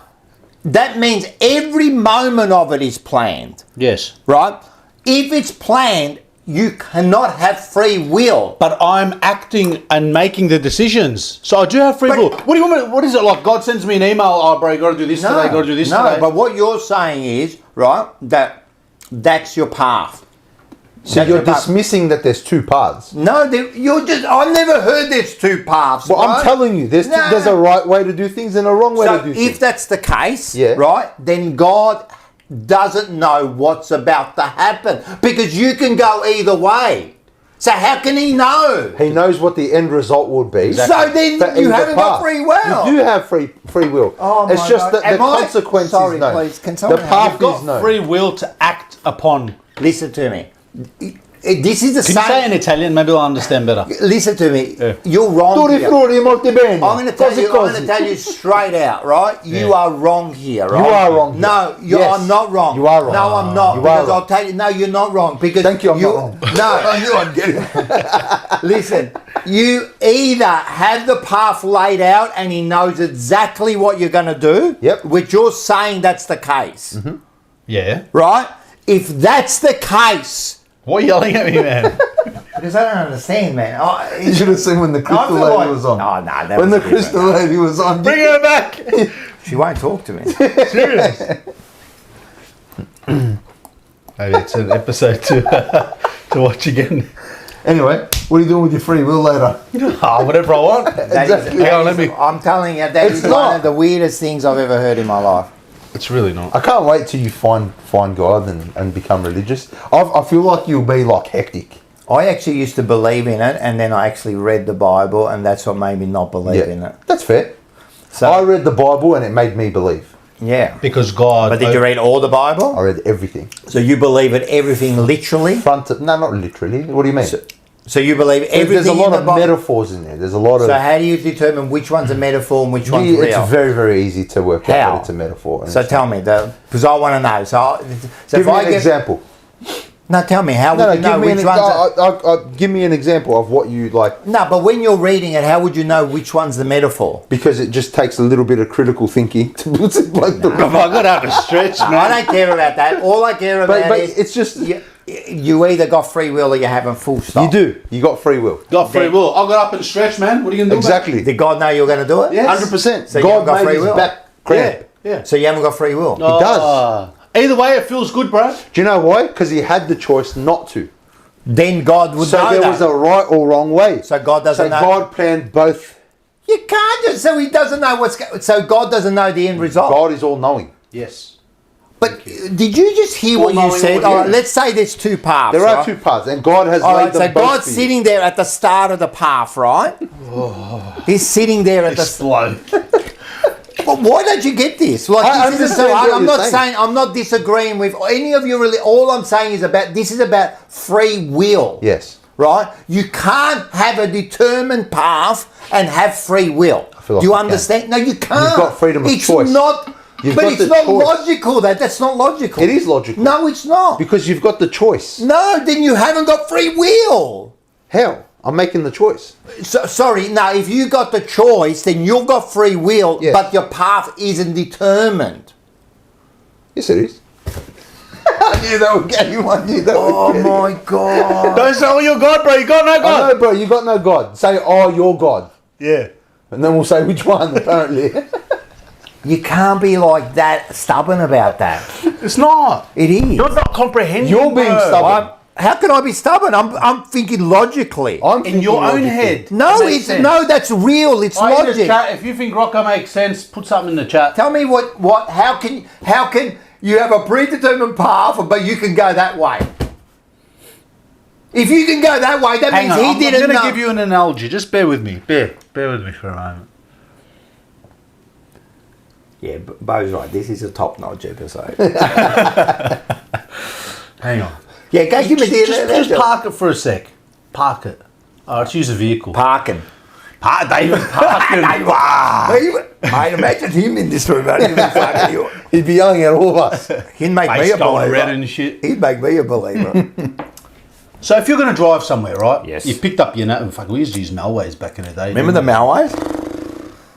That means every moment of it is planned, Yes. right? If it's planned, you cannot have free will. But I'm acting and making the decisions. So I do have free will. What do you want me, what is it like? God sends me an email, oh bro, you gotta do this today, gotta do this today. but what you're saying is, right, that's your path. So you're dismissing that there's two paths. No, I've never heard there's two paths. Well, I'm right? telling you, there's a right way to do things and a wrong way to do So things. if that's the case, Yeah. right, then God doesn't know what's about to happen because you can go either way. So how can he know? He knows what the end result would be. So then for you either haven't got path. free will. You do have free will. Oh it's my just God. that the consequences. Sorry, no. please, can The someone path You've got is no. free will to act upon. Listen to me. This is the Can you say same. in Italian? Maybe I'll understand better. Listen to me. Yeah. You're wrong Tutti here. frutti molto bene. I'm going to tell you straight out, right? You Yeah. are wrong here, right? You are wrong here. No, you Yes. are not wrong. You are wrong. No, I'm not. You are Because wrong. I'll tell you, no, you're not wrong. Because Thank you, I'm not wrong. No, I knew I'd get it. Listen, you either have the path laid out and he knows exactly what you're going to do, Yep. which you're saying that's the case, Yeah. right? If that's the case, Why are you yelling at me, man? because I don't understand, man. You should have seen when the crystal feel lady like- was on. Oh, no, that when was the different. crystal lady was on. Bring her back. She won't talk to me. Serious. Maybe it's an episode to watch again. Anyway, what are you doing with your free will later? Ah, whatever I want. Exactly. Hang on, let me. I'm telling you, that It's is one not. of the weirdest things I've ever heard in my life. It's really not. I can't wait till you find God and become religious. I feel like you'll be like hectic. I actually used to believe in it, and then I actually read the Bible, and that's what made me not believe in it. That's fair. So, I read the Bible and it made me believe. yeah. Because God. But did you read all the Bible? I read everything. So you believe in everything literally? No, not literally. What do you mean? So you believe everything There's a lot in the of Bible? metaphors in there. There's a lot of. So how do you determine which one's a metaphor and which one's real? It's very, very easy to work How? out that it's a metaphor. and So it's tell me, because I want to know. So Give if me I an get, example. no, tell me, how would you know which one's give me an example of what you like. No, but when you're reading it, how would you know which one's the metaphor? Because it just takes a little bit of critical thinking to put it like the. I got to have a stretch, man. I don't care about that. All I care about But is it's just you either got free will or you haven't, full stop. you do. You got free will. Got free will. I got up and stretched, man. What are you going to do? Exactly. Did God know you were going to do it? Yes. 100%. So you God haven't got made free his will? back cramp. Yeah. So you haven't got free will? He does. Either way, it feels good, bro. Do you know why? Because he had the choice not to. Then God would So know there that. was a right or wrong way. So God doesn't know. God planned both. You can't just... So he doesn't know so God doesn't know the end result. God is all knowing. Yes. But did you just hear what you All-knowing, said? all All right, let's say there's two paths. There are right? two paths, and God has All laid right, them so both God's for you. sitting there at the start of the path, right? He's sitting there at the... Slow. But why don't you get this? Like, I this isn't understand so hard. what I'm you're not saying. I'm not disagreeing with any of you. Really, all I'm saying is this is about free will. Yes. Right? You can't have a determined path and have free will. feel like Do you you understand? No, you can't. You've got freedom of it's choice. Not, You've But got it's the not choice. logical. That's not logical. It is logical. No, it's not. Because you've got the choice. No, then you haven't got free will. How? I'm making the choice. So, sorry, no, if you got the choice, then you've got free will, Yes. but your path isn't determined. Yes, it is. I knew that would get you. I knew that would get you. My God. Don't say, oh, you're God, bro. You got no I God. know, bro. You got no God. Say, oh, you're God. Yeah. And then we'll say which one, apparently. You can't be like that stubborn about that. It's not. It is. You're not comprehending. You're being bro. stubborn. How can I be stubborn? I'm thinking logically. I'm In thinking your own logically. head. No, That makes it's sense. no, that's real. It's Right, in the logic. chat, if you think Rocco makes sense, put something in the chat. Tell me how can you have a predetermined path, but you can go that way? If you can go that way, that Hang means on, he didn't I'm going know. to give you an analogy. Just bear with me. Bear with me for a moment. Yeah, Bo's right. This is a top-notch episode. Hang on. Yeah, go give me the Just park it for a sec. Park it. Oh, let's use a vehicle. parking. David, parking. Mate, imagine him in this room. He'd be yelling at all of us. He'd make me Face a going red believer. and shit. He'd make me a believer. So if you're going to drive somewhere, right? Yes. You've picked up your... Fuck, we used to use Melways back in the day. Remember the Malways?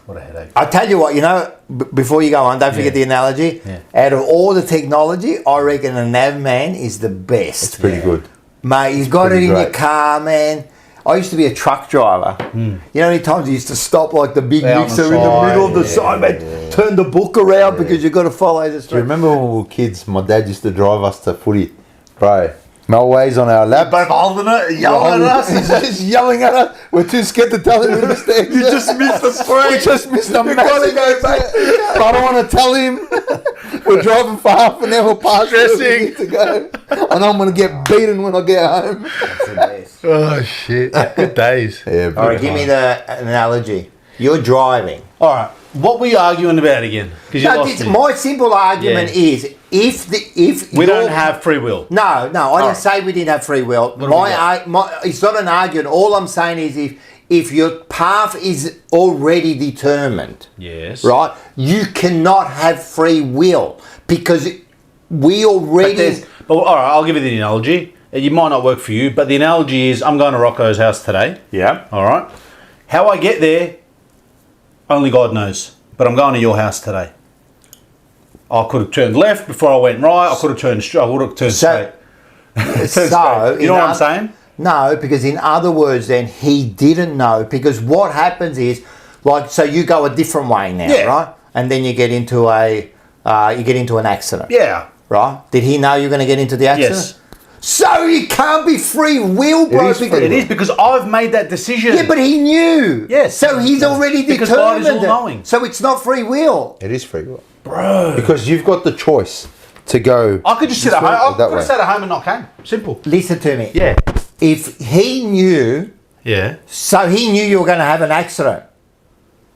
What a headache. I tell you what, before you go on, don't forget the analogy. Yeah. Out of all the technology, I reckon a nav man is the best. It's pretty good. Mate, you've got it pretty in your great. car, man. I used to be a truck driver. You know how many times you used to stop like the big Yeah, on the mixer in the side, middle of the side, man, turn the book around because you've got to follow the Do you street. remember when we were kids, my dad used to drive us to footy? Bro, Melways on our lap. Both holding it, yelling at us. He's just yelling at us. We're too scared to tell him we missed the exit. You just missed the spray. We just missed the massive exit. I don't want to tell him. We're driving for half an hour past where we Stressing. need to go. And I'm going to get beaten when I get home. That's the best. Oh, shit. Good days. Yeah, All right, give me the analogy. You're driving. All right. What were you arguing about again? Because you No, lost me. my simple argument Yeah. is if We don't you're- have free will. No, I didn't right. say we didn't have free will. What do we got? It's not an argument. All I'm saying is if your path is already determined, Yes. right, you cannot have free will because we already. But all right, I'll give you the analogy. It might not work for you, but the analogy is I'm going to Rocco's house today. Yeah. All right. How I get there, only God knows. But I'm going to your house today. I could have turned left before I went right. I could have turned straight. I would have turned straight. So You know what I'm saying? No, because in other words, then he didn't know. Because what happens is, like, so you go a different way now, Yeah. right? And then you get into an accident. Yeah. Right? Did he know you're going to get into the accident? Yes. So it can't be free will, bro. is free because It is because I've made that decision. Yeah, but he knew. Yes. So he's already Because determined. God is it. all-knowing. So it's not free will. It is free will. Bro. Because you've got the choice to go. I could just sit this at home. way I or that could have way. sat at home and not came. Simple. Listen to me. Yeah. If he knew, Yeah. so he knew you were going to have an accident.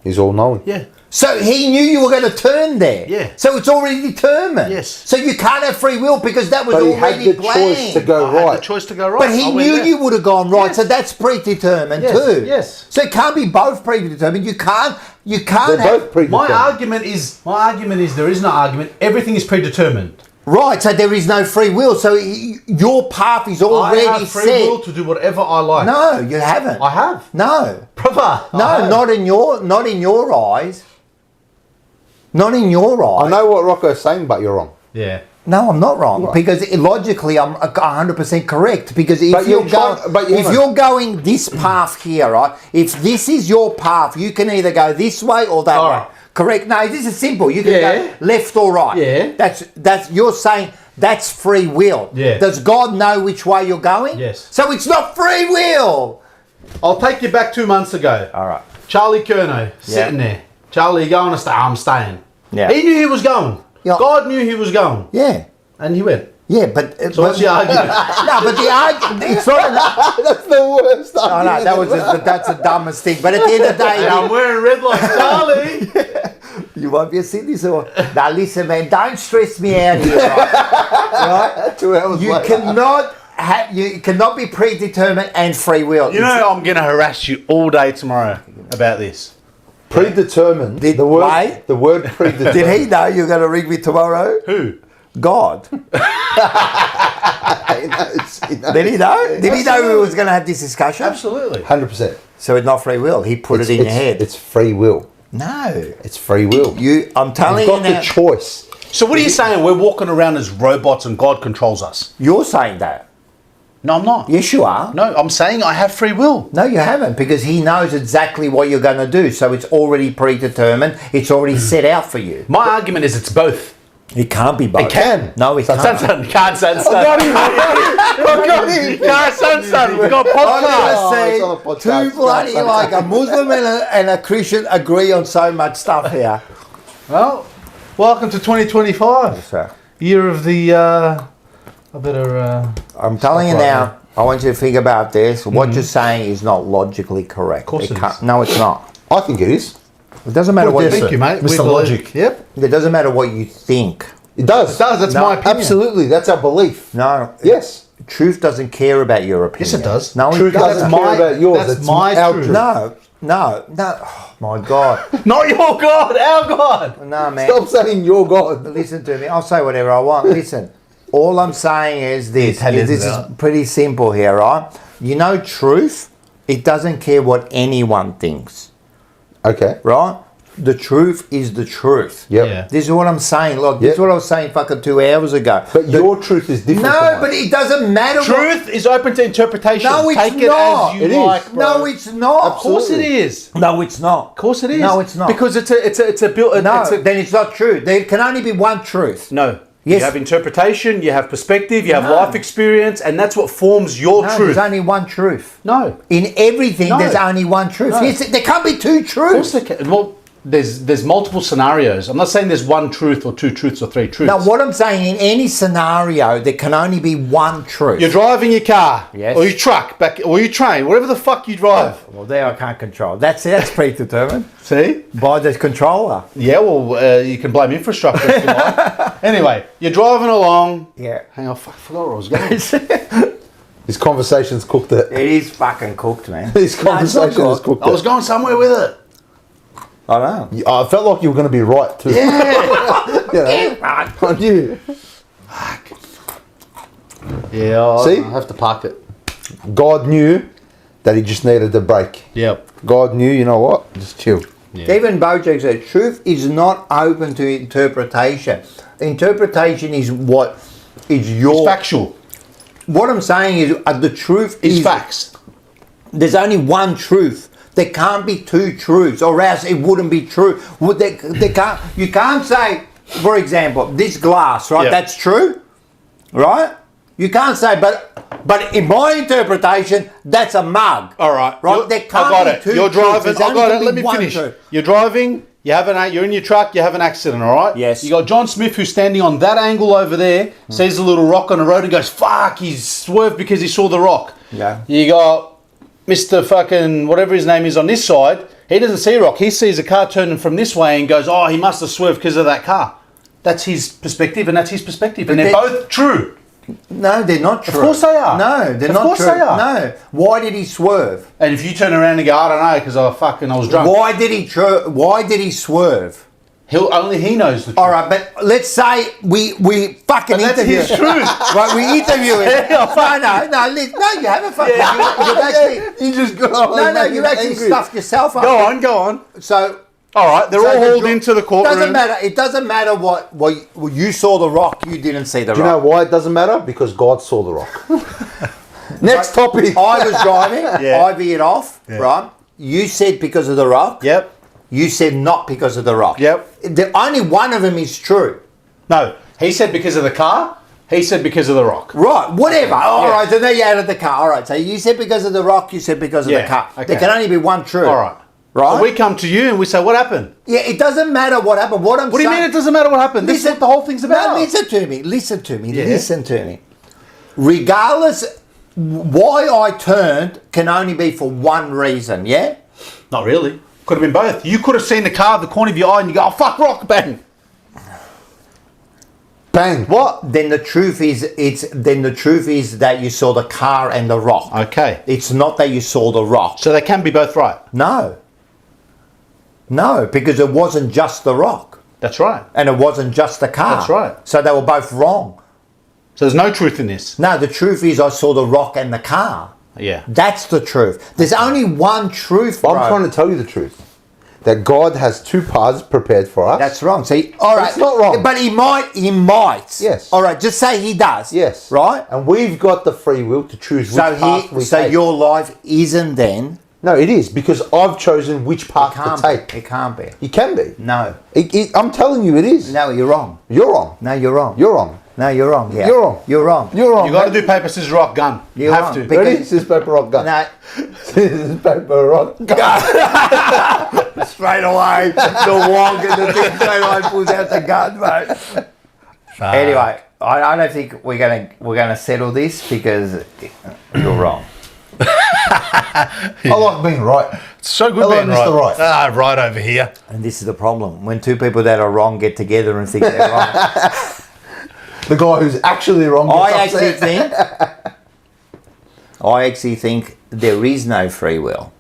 He's all knowing. Yeah. So he knew you were going to turn there. Yeah. So it's already determined. Yes. So you can't have free will because that was But he had already the planned. choice to go I had right. the choice to go right. But he I went knew there. you would have gone right, Yes. so that's predetermined Yes, too. yes. So it can't be both predetermined. You can't They're have both predetermined. My argument is there is no argument. Everything is predetermined. right. So there is no free will. So your path is already I have free set. will to do whatever I like. No, you haven't. I have. No, Brother. no, not in your eyes. Not in your eyes. I know what Rocco's saying, but you're wrong. Yeah. No, I'm not wrong Right. because logically I'm 100% correct. Because if But you're you're going, trying- but you if haven't. you're going this path here, right? If this is your path, you can either go this way or that All way. right. Correct? No, this is simple. You can Yeah. go left or right. Yeah. That's you're saying that's free will. Yeah. Does God know which way you're going? Yes. So it's not free will. I'll take you back 2 months ago. All right. Charlie Curnow sitting there. Charlie, you going to stay? I'm staying. Yeah. He knew he was going. Yeah. God knew he was going. Yeah. And he went. Yeah, but So what's the argument? No, but the argument it's not. That's the worst No, argument. that's the dumbest thing. But at the end of the day, And I'm wearing red like Charlie. you won't be a Sydney so. Now listen, man, don't stress me out here. Right? 2 hours You later. cannot be predetermined and free will. You know I'm going to harass you all day tomorrow about this. Predetermined. Did- the word. wait. The word predetermined. Did he know you're going to ring me tomorrow? Who? God. He knows. Did he know? Did he know we was going to have this discussion? Absolutely. 100%. So it's not free will. He put it in your head. It's free will. No. It's free will. I'm telling You've you got now. the choice. So what are you saying? We're walking around as robots and God controls us? You're saying that. No, I'm not. Yes, you are. No, I'm saying I have free will. No, you haven't, because he knows exactly what you're going to do. So it's already predetermined. It's already set out for you. My argument is it's both. It can't be both. It can. No, it Son, can't. son, can't, son, son. I got him. Can't, son, son. We've got I podcast. never it's on a seen podcast. two bloody, like a Muslim and a Christian agree on so much stuff here. Well, welcome to 2025. So, Year of the, I better, I'm telling you Right, now, I want you to think about this. What you're saying is not logically correct. Of course it is. No, it's not. I think it is. It doesn't matter what you thank think. you, mate. Mr. We believe- Logic. Yep. It doesn't matter what you think. It does. It does. That's No, my opinion. Absolutely. That's our belief. No. Yes. Truth doesn't care about your opinion. Yes, it does. No, Truth it doesn't doesn't. care about yours. That's It's my our truth. truth. No. Oh, my God. Not your God, our God. No, man. Stop saying you're God. Listen to me. I'll say whatever I want. Listen. All I'm saying is this. Italians This is out. pretty simple here, right? You know, truth, it doesn't care what anyone thinks, Okay. right? The truth is the truth. Yep. Yeah. This is what I'm saying. Look, this is Yep. what I was saying fucking 2 hours ago. But your truth is different. No, from but mine. it doesn't matter. Truth is open to interpretation. No, it's Take it not. as you It is. like, bro. No, it's not. Of course it is. No, it's not. Of course it is. No, it's not. Because it's a built. No, It's a, then it's not true. There can only be one truth. no. Yes. You have interpretation. You have perspective. You have No. life experience, and that's what forms your No, truth. there's only one truth. No. In everything, No. there's only one truth. No. Yes, there can't be two Of course truths. there can. Well, there's multiple scenarios. I'm not saying there's one truth or two truths or three truths. Now, what I'm saying, in any scenario, there can only be one truth. You're driving your car, Yes. or your truck, or your train, whatever the fuck you drive. Well, there I can't control. That's predetermined See? by the controller. Yeah, well, you can blame infrastructure if you like. Anyway, you're driving along. Yeah. Hang on, fuck, I forgot where I was going. His conversation's cooked it. It is fucking cooked, man. His No, it's not conversation has good. cooked I was it. going somewhere with it. I know. I felt like you were going to be right too. Yeah. You know, I knew. Yeah, I'll See? have to park it. God knew that he just needed a break. Yep. God knew, you know what? Just chill. Yeah. Even Bojack said, truth is not open to interpretation. Interpretation is what is your... It's factual. What I'm saying is the truth It's is... facts. There's only one truth. There can't be two truths, or else it wouldn't be true. They can't, you can't say, for example, this glass, right? Yeah. That's true, right? You can't say, but in my interpretation, that's a mug. All right. Right? There can't I got be it. two You're truths. driving. There's I only got can it. be Let me one finish. truth. You're driving. You're in your truck. You have an accident. All right. Yes. You got John Smith who's standing on that angle over there. Sees a little rock on the road and goes, "Fuck!" He's swerved because he saw the rock. Yeah. You got Mr. fucking whatever his name is on this side. He doesn't see a rock. He sees a car turning from this way and goes, "Oh, he must have swerved because of that car." That's his perspective, and that's his perspective, and they're both true. No, they're not true. Of course they are. No, they're Of not course true. they are. No. Why did he swerve? And if you turn around and go, "I don't know," because I was drunk. Why did he swerve? Only he knows the truth. All right, but let's say we fucking But that's interview his truth. Right, we interview him. No, you haven't fucking. You've actually, You just got no, you actually stuffed yourself up. Go on. So, All right, they're so all the hauled dr- into the courtroom. Doesn't matter. It doesn't matter what you saw the rock. You didn't see the Do you know rock. why it doesn't matter? Because God saw the rock. Next topic. I was driving. Yeah. I veered off. Right. You said because of the rock. Yep. You said not because of the rock. Yep. The only one of them is true. No, he said because of the car. He said because of the rock. Right, whatever. All Yeah. right, so now you're out of the car. All right, so you said because of the rock, you said because of Yeah, the car. okay. There can only be one true. All right. Right? So we come to you and we say, "What happened?" Yeah, it doesn't matter what happened. What What do you mean it doesn't matter what happened? This is what the whole thing's about. No, listen to me. Listen to me. Yeah. Listen to me. Regardless, why I turned can only be for one reason, yeah? Not really. Could have been both. You could have seen the car at the corner of your eye and you go, "Oh, fuck, rock, bang." Bang. What? Then the truth is that you saw the car and the rock. Okay. It's not that you saw the rock. So they can be both right. No. No, because it wasn't just the rock. That's right. And it wasn't just the car. That's right. So they were both wrong. So there's no truth in this. No, the truth is I saw the rock and the car. Yeah. That's the truth. There's only one truth, But bro. I'm trying to tell you the truth. That God has two paths prepared for us. That's wrong. See, all right. It's not wrong. But he might. Yes. All right, just say he does. Yes. Right? And we've got the free will to choose which path we So take. your life isn't then. No, it is, because I've chosen which path to take. It can't be. It can be. No. I'm telling you it is. No, you're wrong. You're wrong. No, you're wrong. You're wrong. No, you're wrong. Yeah. You're wrong. You're wrong. You're wrong. You got to do paper, scissors, rock, gun. You're have wrong. to. Because- Ready? Scissors, paper, rock, gun. No. Scissors, paper, rock, gun. Straight away, the wonk and the thing straight away pulls out the gun, mate. Anyway, I don't think we're gonna settle this because you're wrong. I like being right. It's so good Hello, being Mr. Right. Ah, right over here. And this is the problem. When two people that are wrong get together and think they're wrong. The guy who's actually wrong I gets upset. actually think there is no free will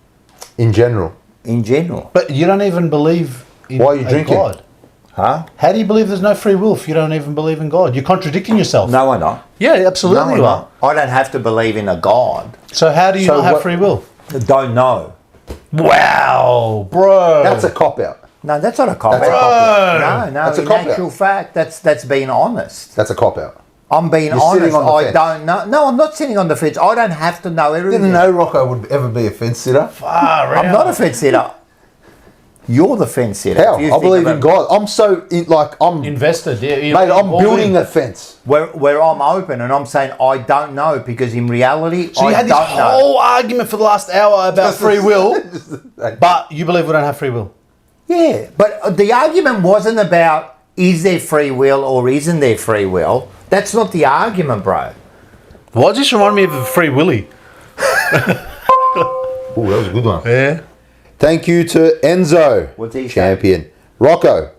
In general. in general. But you don't even believe in Why are you a drinking? God. Huh? How do you believe there's no free will if you don't even believe in God? You're contradicting yourself. No, I'm not. Yeah, absolutely No, I'm you are. not. I don't have to believe in a God. So how do you So not have what- free will? Don't know. Wow, bro. That's a cop-out. No, that's not a cop out. That's a cop-out. No, no. That's a in cop-out. actual fact, that's being honest. That's a cop-out. I'm being You're honest. sitting on the I fence. don't know. No, I'm not sitting on the fence. I don't have to know everything. Didn't know Rocco would ever be a fence sitter. Far I'm out. not a fence sitter. You're the fence sitter. How? If you I think believe in about- God. I'm so I'm invested. Yeah, mate. I'm building a fence. Where I'm open and I'm saying I don't know because in reality So you I had this don't know. whole argument for the last hour about Just free a- will, just a- but you believe we don't have free will. Yeah, but the argument wasn't about is there free will or isn't there free will. That's not the argument, bro. Why does this remind me of a Free Willy? Oh, that was a good one. Yeah. Thank you to Enzo, What's he champion. Rocco,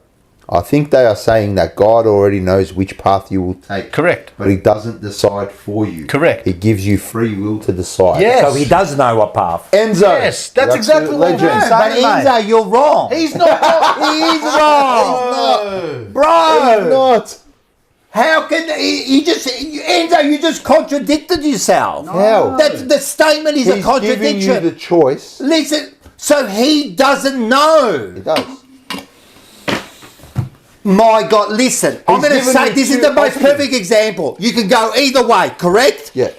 I think they are saying that God already knows which path you will take. Correct. But he doesn't decide for you. Correct. He gives you free will to decide. Yes. So he does know what path. Enzo. Yes, that's exactly what I'm legend. saying. But mate. Enzo, you're wrong. He's not. He is wrong. No. Bro. He's not. How can he just Enzo? You just contradicted yourself. How? That the statement is a He's giving contradiction. you the choice. Listen, so he doesn't know. He does. My God, listen. I'm going to given say you this is two the most options. perfect example. You can go either way, correct? Yeah.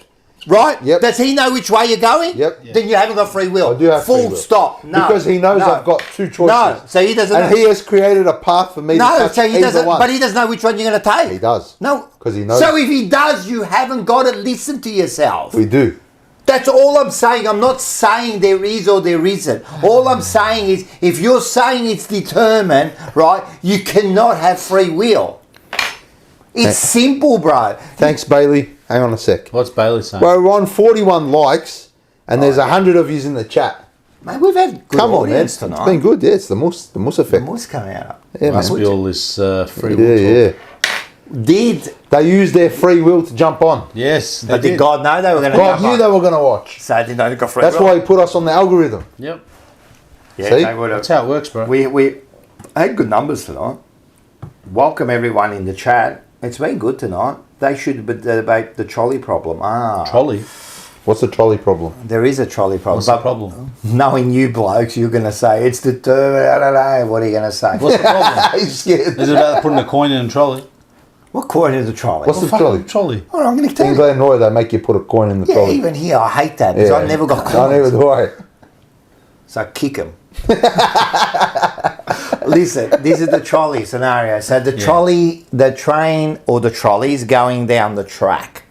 Right? Yep. Does he know which way you're going? Yep. Yeah. Then you haven't got free will. I do have Full free will. stop. No. Because he knows No. I've got two choices. No, so he doesn't And know. he has created a path for me to No, touch so he either doesn't. one. But he doesn't know which one you're going to take. He does. No, 'Cause he knows. So if he does, you haven't got to listen to yourself. We do. That's all I'm saying. I'm not saying there is or there isn't. All I'm saying is, if you're saying it's determined, right, you cannot have free will. It's simple, bro. Thanks, Bailey. Hang on a sec. What's Bailey saying? Well, we're on 41 likes, and there's 100 of yous in the chat. Mate, we've had good Come on, man. audience It's tonight. been good. Yeah, it's the Mus effect. What's coming out? Yeah, Must man. be all this free will Yeah, talk. yeah. Did They used their free will to jump on. Yes, they but did did. God know they were going to God jump knew on? they were going to watch. So they didn't got free That's will. why he put us on the algorithm. Yep. Yeah, See? they would have. That's how it works, bro. We had good numbers tonight. Welcome everyone in the chat. It's been good tonight. They should debate the trolley problem. Trolley. What's the trolley problem? There is a trolley problem. What's the But problem? knowing you blokes, you're going to say it's determined. I don't know. What are you going to say? What's the problem? He's scared. Is it about putting a coin in a trolley? What coin is a trolley? What's the Fuck trolley? trolley. Oh, I'm going to tell In you. Glen Roy, they make you put a coin in the Yeah, trolley. even here, I hate that because I never got I coins. never do I. So kick him. Listen, this is the trolley scenario. So the trolley, the train or the trolley is going down the track,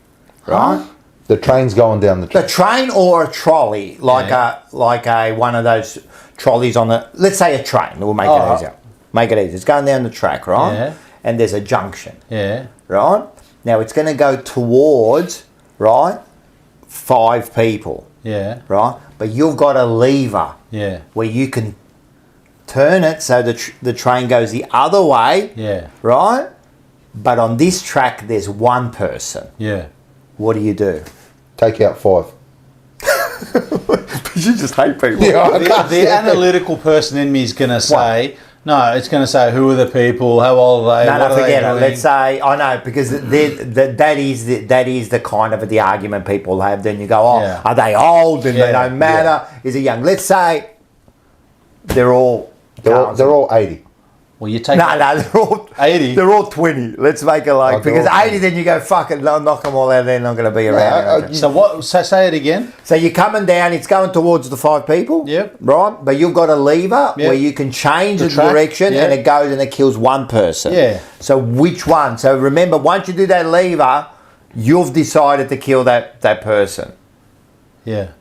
right? The train's going down the The track. train or a trolley, like a one of those trolleys on the, let's say a train. We'll make it easier. Make it easy. It's going down the track, right? Yeah. And there's a junction, Yeah. right? Now it's going to go towards, right, 5 people, Yeah. right? But you've got a lever Yeah. where you can turn it so the train goes the other way, Yeah. right? But on this track, there's one person. Yeah. What do you do? Take out 5. You just hate people. The analytical person in me is going to say, no, it's going to say, who are the people, how old are they, No, what are forget they it. doing? Let's say, I know, because that is the kind of the argument people have. Then you go, are they old and they don't matter? Is it young? Let's say they're all 80. Well, you take No, they're all 80. They're all 20. Let's make it like, because 80, then you go, fuck it, knock them all out. They're not going to be around. So what? Say it again. So you're coming down, it's going towards the 5 people. Yep. Right? But you've got a lever where you can change the track, direction and it goes and it kills one person. Yeah. So which one? So remember, once you do that lever, you've decided to kill that person. Yeah.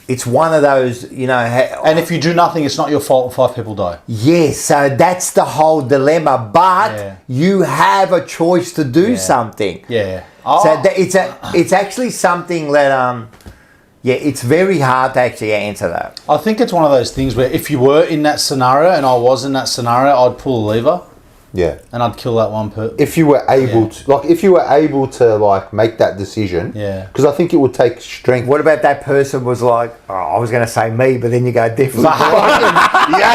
It's one of those, And if you do nothing, it's not your fault and 5 people die. Yes, so that's the whole dilemma. But you have a choice to do something. Yeah. So it's actually something that it's very hard to actually answer that. I think it's one of those things where if you were in that scenario and I was in that scenario, I'd pull a lever. Yeah. And I'd kill that one person. If you were able to make that decision. Yeah. Because I think it would take strength. What about that person was like, I was going to say me, but then you go different.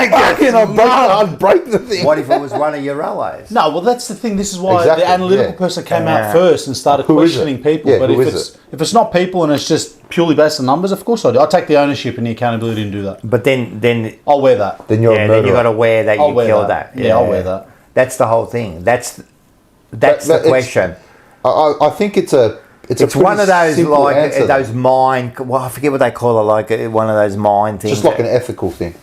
I'd break the thing. What if it was one of your allies? No, well, that's the thing. This is why Exactly, the analytical person came out first and started Who is it? questioning people. Yeah, but who if is it's it's not people and it's just purely based on numbers, of course I do. I take the ownership and the accountability and do that. But then I'll wear that. Then you're a then murderer. you got to wear that I'll you wear killed that. that. Yeah, I'll wear that. That's the whole thing. That's But the question. I think it's a one of those simple like answer. those mind. Well, I forget what they call it. Like one of those mind things. Just like an ethical thing.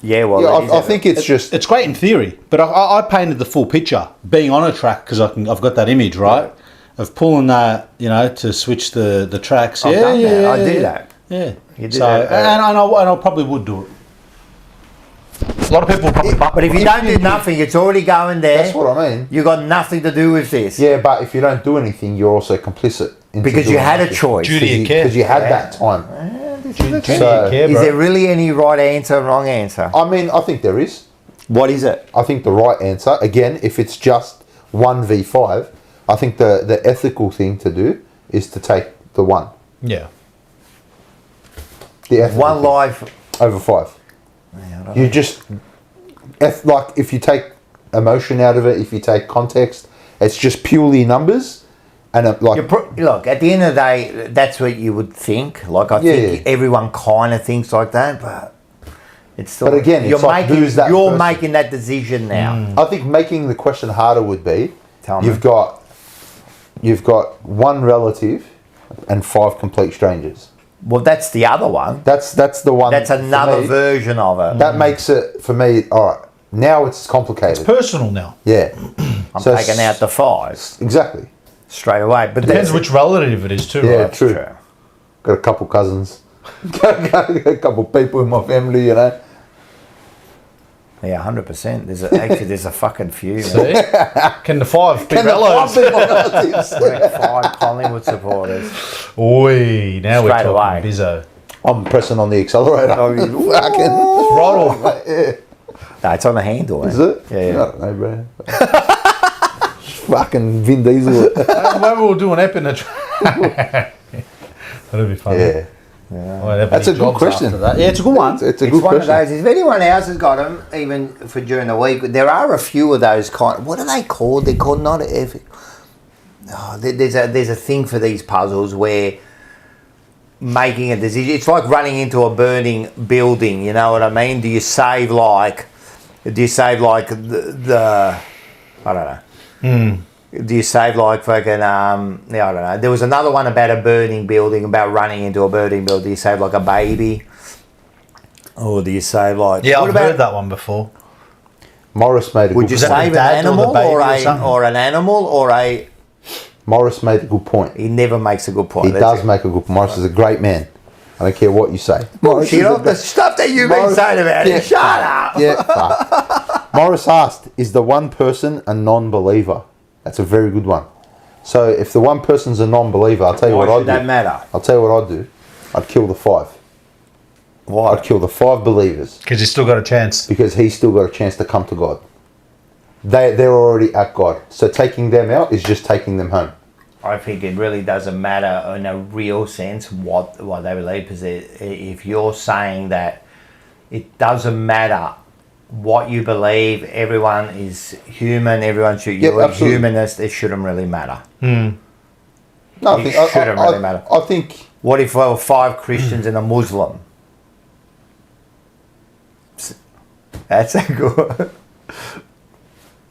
Yeah, well, Yeah, I think it's just. It's great in theory, but I painted the full picture. Being on a track because I've got that image right of pulling that to switch the tracks. I've done that. I do that. Yeah, You do so that. and I probably would do it. A lot of people probably. But if you don't do nothing, it's already going there. That's what I mean. You got nothing to do with this. Yeah, but if you don't do anything, you're also complicit. Because you had a choice. Duty of care. Because you had that time. Duty of So- care, Is bro. there really any right answer or wrong answer? I mean, I think there is. What is it? I think the right answer, again, if it's just 1v5, I think the ethical thing to do is to take the 1. Yeah. The ethical One thing. life. Over 5. Yeah, You just, if you take emotion out of it, if you take context, it's just purely numbers. And Look, at the end of the day, that's what you would think. Like I think everyone kind of thinks like that, but it's still. But again, it's you're like, who's that you're person? making that decision now. I think making the question harder would be, Tell me. you've got 1 relative and 5 complete strangers. Well, that's the other one. That's the one. That's for another me. version of it. That makes it for me. All right, now it's complicated. Personal now. Yeah, I'm taking out the 5 exactly. straight away. But Depends which relative it is too, Yeah, right? true. Got a couple cousins, got a couple people in my family. Yeah, 100%. There's a fucking few. Man. See? Can the 5 be Can the 5 relatives? be my relatives? Like 5 Collingwood supporters. Oi, now we're Straight talking away. bizzo. I'm pressing on the accelerator. Fucking. Right off. Yeah. No, it's on the handle. Is Man. it? Yeah. I don't know, bro. Fucking Vin Diesel. Maybe we'll do an ep in the track. That'd be funny. Yeah. That's a good question. Yeah, it's a good one. It's a It's good one question. of those. If anyone else has got them, even for during the week, there are a few of those kind. What are they called? They're called not. There's a thing for these puzzles where making a decision. It's like running into a burning building. You know what I mean? Do you save like the I don't know. Do you save like fucking I don't know. There was another one about a burning building, about running into a burning building. Do you save like a baby? Or do you save like... Yeah, what I've heard that one before. Morris made a Would good you that save the an dad or the animal baby or or something? an animal or a... Morris made a good point. He never makes a good point. He does make a good point. Morris is a great man. I don't care what you say. Morris Shit is a off the stuff that you've been Morris- saying about Yeah. it. Shut up. Yeah, fuck. Morris asked, is the one person a non-believer? That's a very good one. So if the one person's a non-believer, I'll tell you Why what I'd should that do. matter? I'll tell you what I'd do. I'd kill the 5. Why? I'd kill the 5 believers Because he's still got a chance. because he's still got a chance to come to God. They're already at God. So taking them out is just taking them home. I think it really doesn't matter in a real sense what they believe, because if you're saying that it doesn't matter what you believe, everyone is human, everyone should, you're a humanist, it shouldn't really matter. No, I think It shouldn't really matter. I think... What if there were 5 Christians and a Muslim? That's a good...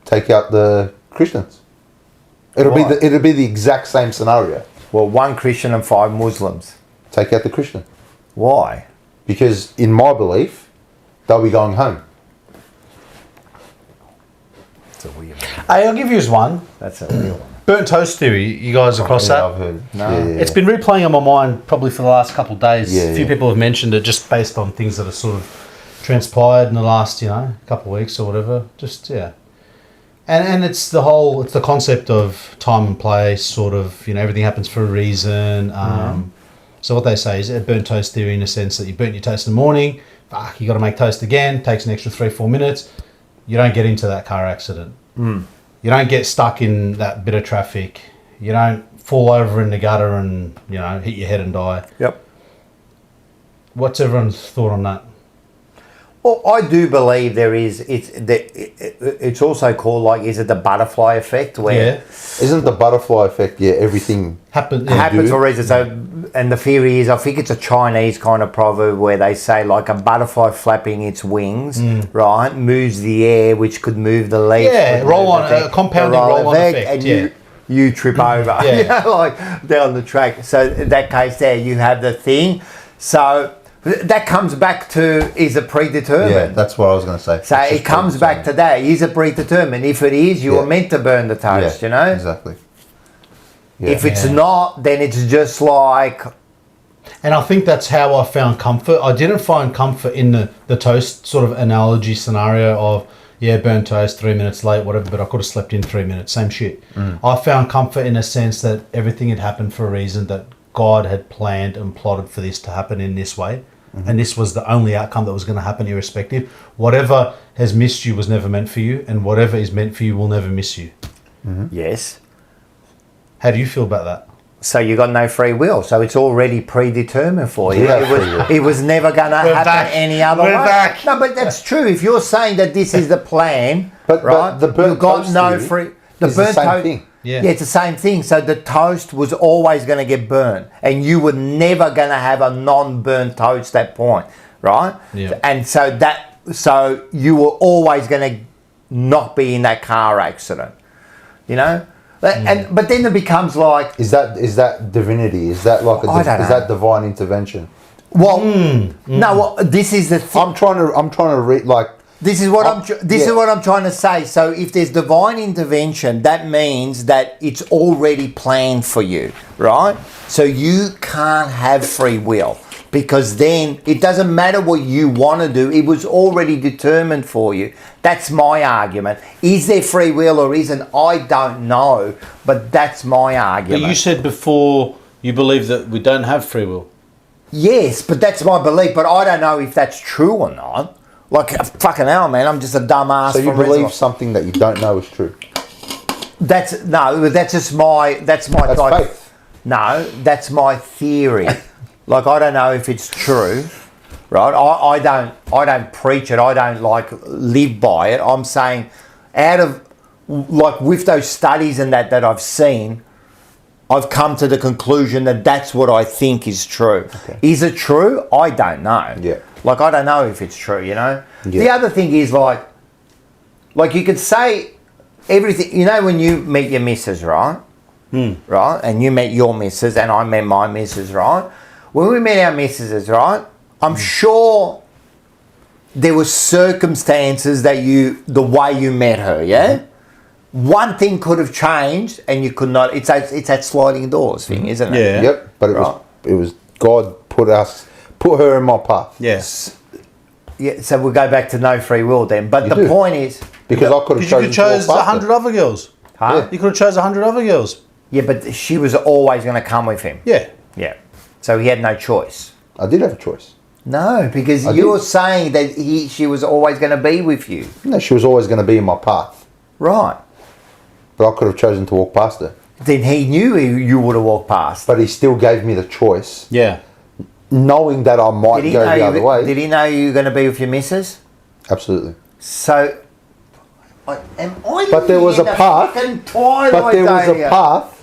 Take out the Christians. It'll be the exact same scenario. Well, 1 Christian and 5 Muslims. Take out the Christian. Why? Because in my belief, they'll be going home. It's a weird one. Hey, I'll give you one. That's a weird one. Burnt toast theory. You guys across that? I've heard. No. It's been replaying on my mind probably for the last couple of days. Yeah, a few people have mentioned it just based on things that are sort of transpired in the last, couple of weeks or whatever. Just, yeah. And it's the concept of time and place, sort of, everything happens for a reason. So what they say is a burnt toast theory, in a sense that you burnt your toast in the morning, you got to make toast again, takes an extra 3-4 minutes. You don't get into that car accident. You don't get stuck in that bit of traffic. You don't fall over in the gutter and, hit your head and die. Yep. What's everyone's thought on that? Well, I do believe there is. It's also called, is it the butterfly effect? Where Isn't the butterfly effect? Yeah, everything happens for a reason. So, and the theory is, I think it's a Chinese kind of proverb where they say like a butterfly flapping its wings, right, moves the air, which could move the leaf. Yeah, compounding roll-on effect. And you trip over, like down the track. So in that case, there you have the thing. So. That comes back to, is it predetermined? Yeah, that's what I was going to say. So it comes back to that. Is it predetermined? If it is, you are meant to burn the toast, Exactly. Yeah. If it's not, then it's just like... And I think that's how I found comfort. I didn't find comfort in the toast sort of analogy scenario of, burnt toast, 3 minutes late, whatever, but I could have slept in 3 minutes, same shit. I found comfort in a sense that everything had happened for a reason, that God had planned and plotted for this to happen in this way. And this was the only outcome that was going to happen irrespective. Whatever has missed you was never meant for you, and whatever is meant for you will never miss you. Yes. How do you feel about that? So you got no free will. So it's already predetermined for you. It was never going to happen any other way. Back. No, but that's true. If you're saying that this is the plan, but the burnt you've got toast no free... The burnt same thing. Yeah, it's the same thing. So the toast was always going to get burnt, and you were never going to have a non-burnt toast at that point, right? Yeah. And so you were always going to not be in that car accident, And but then it becomes like, is that divinity? Is that like is that divine intervention? Well, no. Well, this is the thing. I'm trying to read like. This is what I'm trying to say. So if there's divine intervention, that means that it's already planned for you, right? So you can't have free will, because then it doesn't matter what you want to do. It was already determined for you. That's my argument. Is there free will or isn't? I don't know, but that's my argument. But you said before you believe that we don't have free will. Yes, but that's my belief. But I don't know if that's true or not. Like, fucking hell, man, I'm just a dumbass. So you believe something that you don't know is true? That's just my... That's faith. No, that's my theory. Like, I don't know if it's true, right? I don't preach it. I don't, live by it. I'm saying out of... Like, with those studies and that I've seen, I've come to the conclusion that that's what I think is true. Okay. Is it true? I don't know. Yeah. Like, I don't know if it's true, Yeah. The other thing is, like you could say everything, when you meet your missus, right? Right? And you met your missus and I met my missus, right? When we met our missuses, right? I'm sure there were circumstances that the way you met her, yeah? One thing could have changed and you could not, it's that sliding doors thing, isn't it? Yeah. Yep, but it was God put her in my path. Yes. Yeah, so we'll go back to no free will then. But the point is... Because I could have chosen 100 other girls. Huh? Yeah. You could have chosen 100 other girls. Yeah, but she was always going to come with him. Yeah. Yeah. So he had no choice. I did have a choice. No, because you're saying that she was always going to be with you. No, she was always going to be in my path. Right. But I could have chosen to walk past her. then he knew you would have walked past. But he still gave me the choice, Yeah. knowing that I might go the other way. Did he know you were going to be with your missus? Absolutely. So, but there was a path. But there was a path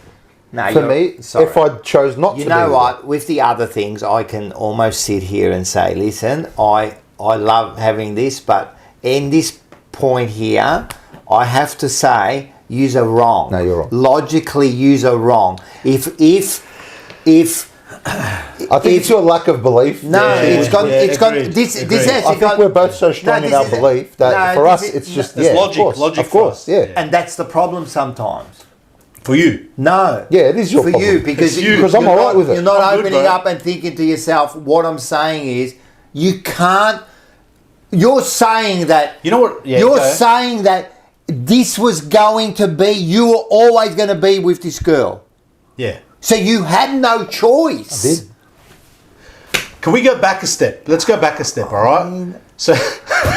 no, for me sorry. if I chose not to. You know what? With the other things, I can almost sit here and say, listen, I love having this, but in this point here, I have to say, yous are wrong. No, you're wrong. Logically, yous are wrong. If I think it's your lack of belief. no, it's got this Agreed. actually I think we're both so strong in our belief that for us it's just logic. Logic of course, for us. yeah. and that's the problem sometimes. For you. No. Yeah, it is your for problem. you because It's you, because I'm you're alright not- with it. You're not I'm good, opening bro. up and thinking to yourself, what I'm saying is, you can't. You're saying that. You know what? Yeah, you're go. saying that this was going to be. You were always going to be with this girl, Yeah. so you had no choice. I did. Can we go back a step? Let's go back a step, all right? So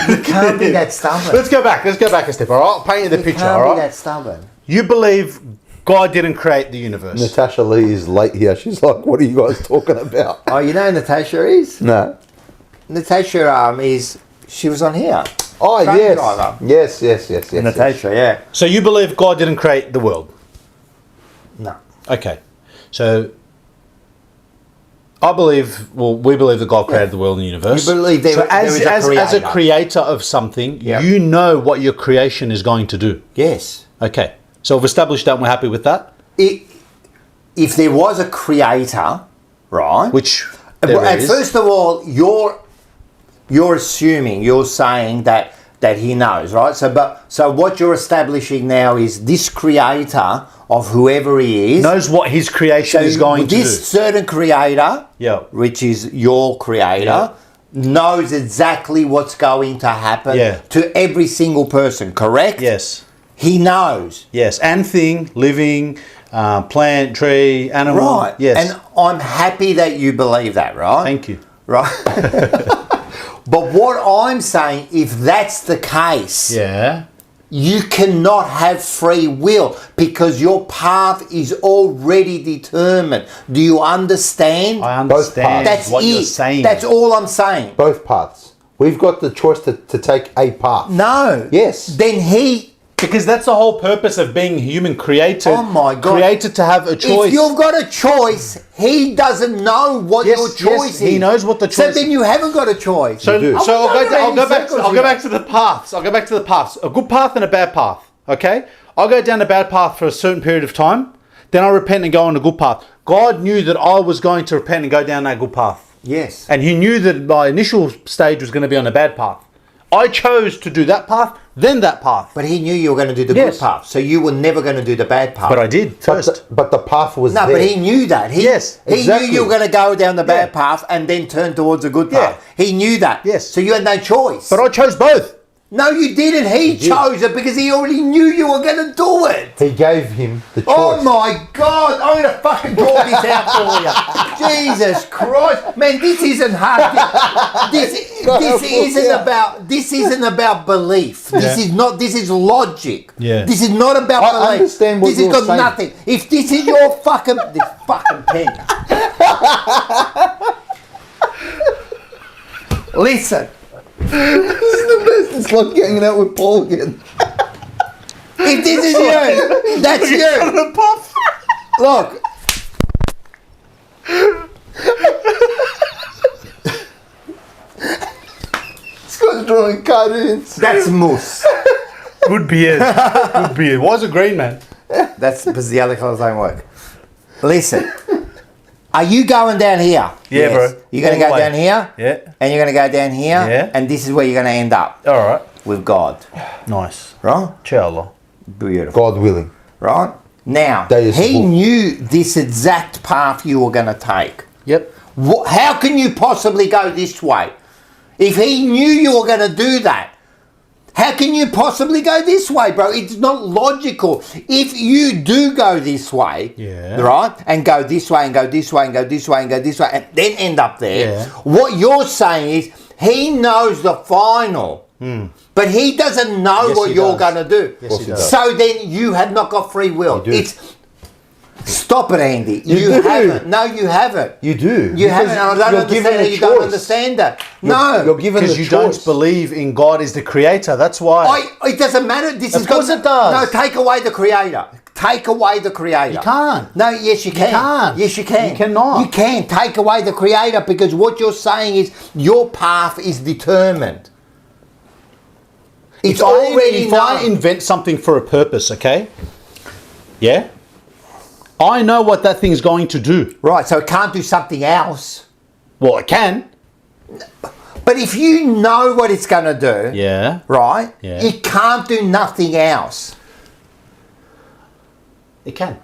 You can't be that stubborn. Let's go back a step, all right? I'll paint you the You picture, can't all be right? that stubborn. You believe God didn't create the universe. Natasha Lee is late here. She's like, "What are you guys talking about?" Oh, you know who Natasha is? No. Natasha is. She was on here. Oh Truck yes. driver. Yes. Natasha, yeah. So you believe God didn't create the world? No. Okay. So I believe, we believe that God created the world and the universe. You believe there is a as a creator. creator of something, Yeah. you know what your creation is going to do. Yes. Okay. So we've established that and we're happy with that, If there was a creator, right? which there and is. first of all, you're assuming, you're saying that he knows, right? So what you're establishing now is this creator of whoever he is knows what his creation is going to do. This certain creator, Yeah. which is your creator, knows exactly what's going to happen Yeah. to every single person, correct? Yes. He knows. Yes. And thing, living, plant, tree, animal. Right. Yes. And I'm happy that you believe that, right? Thank you. Right. But what I'm saying, if that's the case, Yeah. you cannot have free will because your path is already determined. Do you understand? I understand That's what it. you're saying. That's all I'm saying. Both paths. We've got the choice to take a path. No. Yes. Then Because that's the whole purpose of being human, created. Oh my God. Created to have a choice. if you've got a choice, he doesn't know what your choice is. He knows what the choice So then you haven't got a choice. So, do. so I'll go back. circles I'll go here. back to the paths. I'll go back to the paths. A good path and a bad path. Okay. I'll go down a bad path for a certain period of time. Then I'll repent and go on a good path. God knew that I was going to repent and go down that good path, Yes. and He knew that my initial stage was going to be on a bad path. I chose to do that path, then that path. But he knew you were going to do the Yes. good path. So you were never going to do the bad path. But I did first. But the path was No, there. but he knew that. Yes, he exactly. knew you were going to go down the bad Yeah. path and then turn towards a good Yeah. path. He knew that. Yes. So you had no choice. But I chose both. No, you didn't. He chose it because he already knew you were going to do it. He gave him the choice. Oh my God! I'm gonna fucking draw this out for you. Jesus Christ, man! This isn't hard. This isn't about belief. This is not. This is logic. Yeah. This is not about I belief. understand what this has you're got saying. nothing. If this is your fucking this fucking pen. Listen. It's like hanging out with Paul again. If this is you, that's you. Look. This guy's drawing cartoons. That's moose. Good beard. Good beard. Why is it green, man? That's because the other colours don't work. Listen. Are you going down here? Yeah, bro. You're going to All go the way. down here? Yeah. And you're going to go down here? Yeah. And this is where you're going to end up All right. with God. Nice. Right? Inshallah. Beautiful. God willing. Right? Now, That is he cool. knew this exact path you were going to take. Yep. How can you possibly go this way? If he knew you were going to do that, how can you possibly go this way, bro? It's not logical. If you do go this way, Yeah. right, and go this way and go this way and go this way and go this way and then end up there, Yeah. what you're saying is he knows the final, but he doesn't know Yes, what he you're does. going to do. Yes, he does. So then you have not got free will. You do. It's Stop it, Andy. You You do. haven't. No, you haven't. You do. You haven't. And I don't You're given understand a that you don't choice. understand that. You're No. given the Because you choice. don't believe in God as the creator. That's why. It doesn't matter. This Of is course it does. No, take away the creator. Take away the creator. You can't. No, yes you can. can't. Yes you can. You cannot. You can. Take away the creator because what you're saying is your path is determined. It's already if I known. invent something for a purpose, okay? Yeah? I know what that thing's going to do. Right, so it can't do something else. Well, it can. But if you know what it's going to do, Yeah. right, Yeah. it can't do nothing else. It can.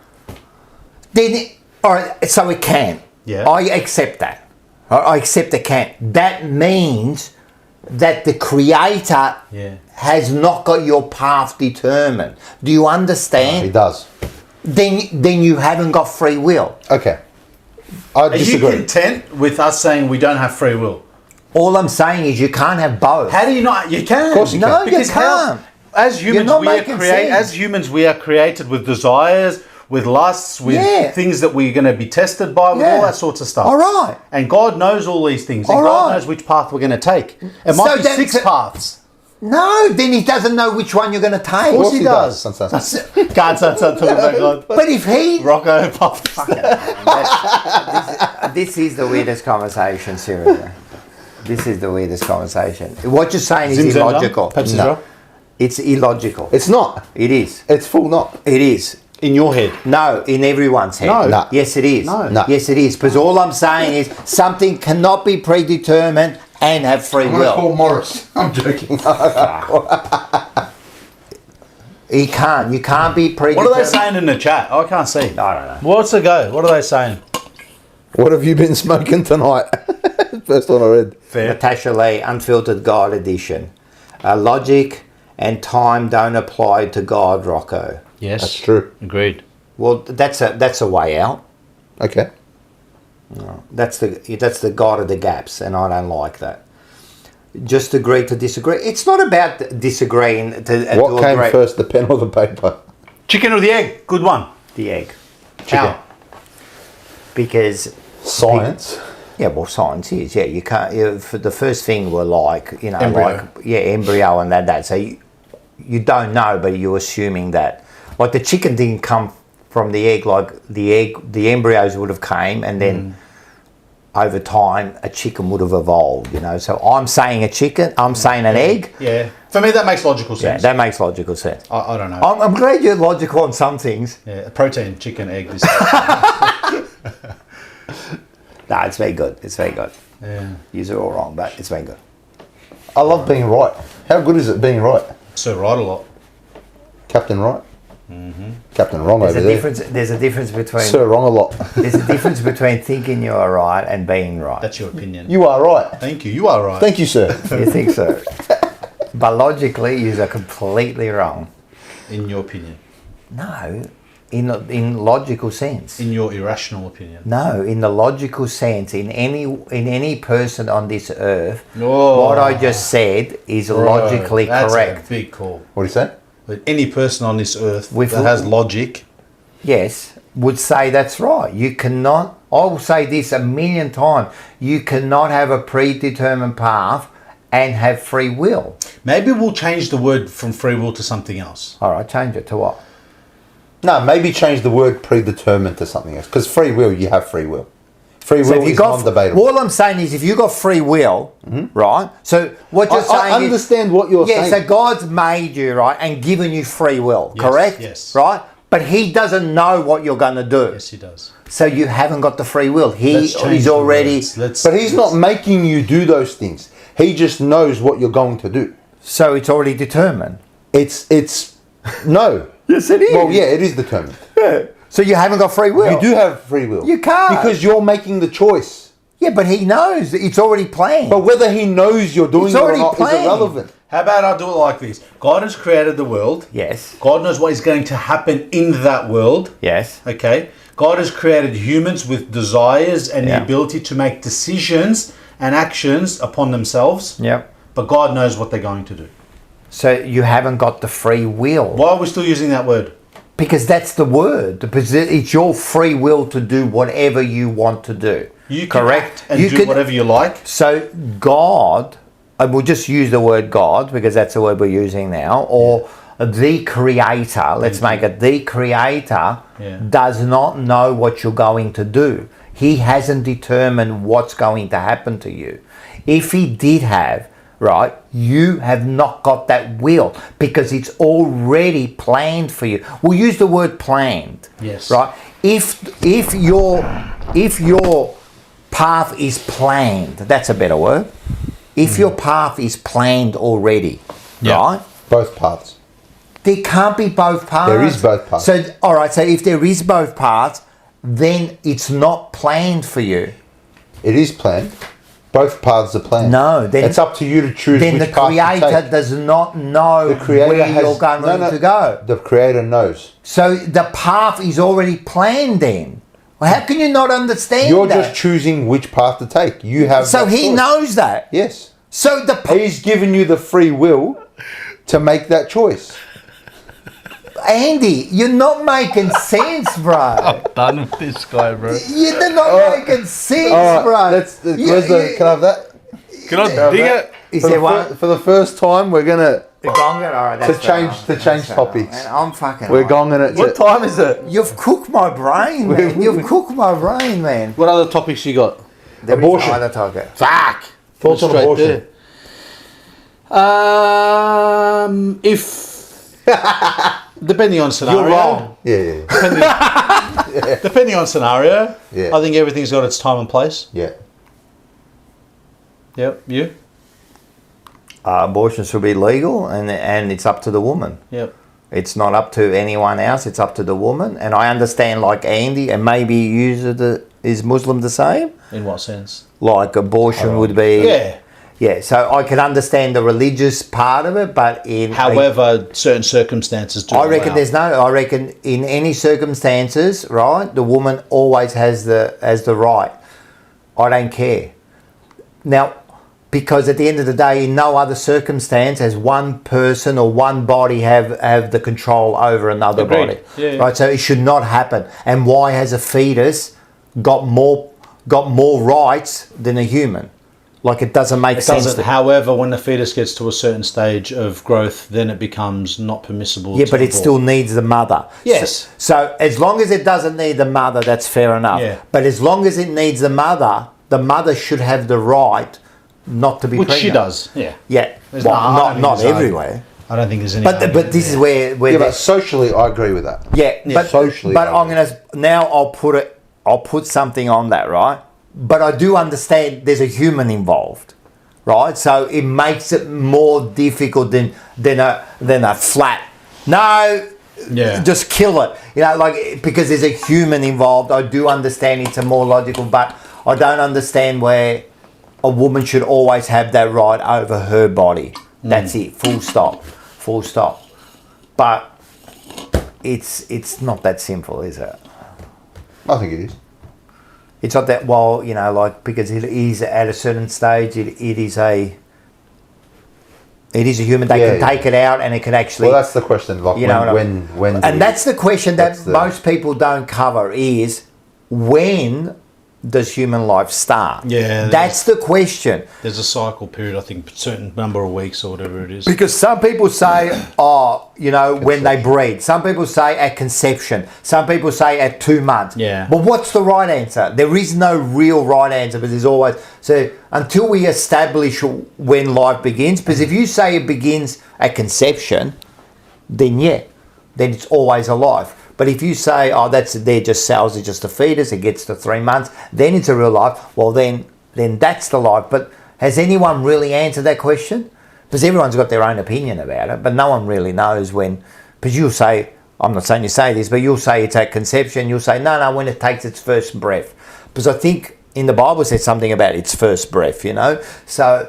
All right, so it can. Yeah. I accept that. I accept it can. That means that the creator Yeah. has not got your path determined. Do you He understand? does. Then you haven't got free will. Okay. I Are you disagree. content with us saying we don't have free will? All I'm saying is you can't have both. How do you not? You can. Of course you can. No, you Because can't. as humans, not we are making sense. as humans, we are created with desires, with lusts, with Yeah. things that we're going to be tested by, with Yeah. all that sorts of stuff. All right. And God knows all these things. And All God right. knows which path we're going to take. It So might be that's 6 it. paths. No, then he doesn't know which one you're going to take. Of course he does. Sometimes. Can't start talking about God. But if he... Rocco puffed. This is the weirdest conversation, seriously. This is the weirdest conversation. What you're saying is illogical. Pepsi No. Zero? It's illogical. It's not. It is. It's full not. It is. In your head. No, in everyone's head. No. No. Yes, it is. No. No. Yes, it is. Because all I'm saying is something cannot be predetermined and have free will. Morris. I'm joking. He can't. You can't be What predetermined. are they saying in the chat? I can't see. I don't know. What's the go? What are they saying? What have you been smoking tonight? First one I read. Natasha Lee, Unfiltered God Edition. Logic and time don't apply to God, Rocco. Yes. That's true. Agreed. Well, that's a way out. Okay. That's the God of the gaps, and I don't like that. Just agree to disagree. It's not about disagreeing to What came agree. first, the pen or the paper? Chicken or the egg? Good one. The egg. How? Because Science. yeah, well, science is you can't. For the first thing were like Embryo. embryo and that. So you don't know, but you're assuming that like the chicken didn't come from the egg. Like the embryos would have came, and then over time a chicken would have evolved. So I'm saying a chicken. I'm saying an egg. Yeah. For me, that makes logical Yeah, sense. that makes logical sense. I don't know. I'm glad you're logical on some things. Yeah, protein, chicken, egg. This. No, it's very good. It's very good. Yeah. You're all wrong, but it's very good. I love being right. How good is it being right? So right a lot. Captain right? Captain wrong There's over a there. difference. There's a difference between. Sir wrong a lot. There's a difference between thinking you are right and being right. That's your opinion. You are right. Thank you. You are right. Thank you, sir. You think so? But logically, you are completely wrong. In your opinion. No, in logical sense. In your irrational opinion. No, in the logical sense, in any person on this earth, Oh. what I just said is logically That's correct. a big call. What do you say? But any person on this earth With- that has logic, Yes, would say that's right. You cannot. I will say this 1,000,000 times. You cannot have a predetermined path and have free will. maybe we'll change the word from free will to something else. All right, change it to what? No, maybe change the word predetermined to something else. Because free will, you have free will. Free will is non-debatable. all I'm saying is, if you got free will, right? So what you're saying I understand what you're is, saying. so God's made you right and given you free will, Yes, correct? yes. Right, but He doesn't know what you're going to do. Yes, he does. So you haven't got the free will. Let's change He's the already. words. But he's not making you do those things. He just knows what you're going to do. So it's already determined. It's no. Yes, it is. Well, yeah, it is determined. So you haven't got free will. You do have free will. You can't. Because you're making the choice. Yeah, but He knows. It's already planned. But whether he knows you're doing It's it or already not is planned. irrelevant. How about I do it like this? God has created the world. Yes. God knows what is going to happen in that world. Yes. Okay. God has created humans with desires and Yeah. the ability to make decisions and actions upon themselves. Yep. But God knows what they're going to do. So you haven't got the free will. Why are we still using that word? Because that's the word. Because it's your free will to do whatever you want to do. You can correct? act and do whatever you like. So God, and we'll just use the word God because that's the word we're using now, or the Creator, let's make it the Creator, does not know what you're going to do. He hasn't determined what's going to happen to you. If he did have, right, you have not got that will because it's already planned for you. We'll use the word planned. Yes. Right? If your path is planned, that's a better word. If your path is planned already, right? Both paths. There can't be both paths. There is both paths. So, all right, so if there is both paths, then it's not planned for you. It is planned. Both paths are planned. No, then it's up to you to choose then which the path to Creator take. does not know The Creator where has, you're going to go. The Creator knows. So the path is already planned then. Well, how can you not understand You're that? just choosing which path to take. You have So that he choice. knows that. Yes. So He's given you the free will to make that choice. Andy, you're not making sense, bro. Done with this guy, bro. You're not making sense, bro. Can I have that? Can I dig it? Is there one? For the first time, we're gonna The gonger? All right, that's change topics. Man, I'm fucking. We're right. gonging it. What time is it? You've cooked my brain, man. You've cooked my brain, man. What other topics you got? There is Abortion. no other topic. Fuck. Thoughts on Straight abortion? there. If depending on scenario, You're wrong. Yeah. depending on scenario, Yeah. I think everything's got its time and place. Yeah. Yep. You. Abortion should be legal, and it's up to the woman. Yep. It's not up to anyone else. It's up to the woman. And I understand, like Andy, and maybe is Muslim the same? In what sense? Like abortion would be. Yeah. Yeah. So I can understand the religious part of it, but However, certain circumstances do. I reckon allow. I reckon in any circumstances, right, the woman always has the right. I don't care. Now, because at the end of the day, in no other circumstance has one person or one body have the control over another Agreed. body. Yeah. Right? So it should not happen. And why has a fetus got more rights than a human? Like, it doesn't make sense. Doesn't. However, when the fetus gets to a certain stage of growth, then it becomes not permissible. Yeah, to but it abort. still needs the mother. Yes. So as long as it doesn't need the mother, that's fair enough. Yeah. But as long as it needs the mother should have the right not to be Which pregnant. she does. Yeah. Yeah. There's Well, I don't not think there's everywhere. I don't think there's any. But argument this is there. where Yeah, but there's- socially, I agree with that. yeah, but socially, But I I'm gonna now. I'll put something on that, right? But I do understand there's a human involved, right? So it makes it more difficult than a flat. No, Yeah. just kill it. You know, like, because there's a human involved. I do understand it's a more logical, but I don't understand where a woman should always have that right over her body. That's it. Full stop. Full stop. But it's not that simple, is it? I think it is. It's not that, well, you know, like, because it is at a certain stage, it is a human. They can take it out, and it can actually. Well, that's the question. Like, you know, when and that's the question that that's the- most people don't cover is when does human life start? Yeah, that's the question. There's a cycle period. I think a certain number of weeks or whatever it is. Because some people say, oh, you know, when they breed. Some people say at conception. Some people say at 2 months. Yeah. But what's the right answer? There is no real right answer, but there's always... So until we establish when life begins, because if you say it begins at conception, then it's always alive. But if you say, oh, they're just cells, it's just a fetus, it gets to 3 months, then it's a real life, well, then that's the life. But has anyone really answered that question? Because everyone's got their own opinion about it, but no one really knows when. Because you'll say, I'm not saying you say this, but you'll say it's at conception, you'll say, no, when it takes its first breath. Because I think in the Bible it says something about its first breath, you know? So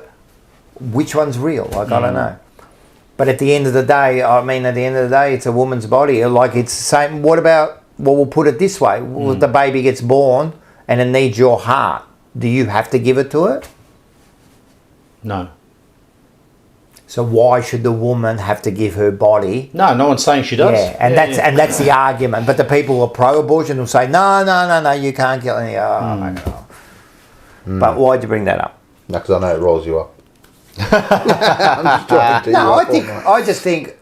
which one's real? Like, I don't know. But at the end of the day, it's a woman's body. Like, it's the same. What about, well, we'll put it this way. Well, the baby gets born and it needs your heart. Do you have to give it to it? No. So why should the woman have to give her body? No, no one's saying she does. Yeah, and that's the argument. But the people who are pro-abortion will say, no, you can't kill any. Oh, no. But why'd you bring that up? No, because I know it rolls you up. I'm just trying to No, I just think.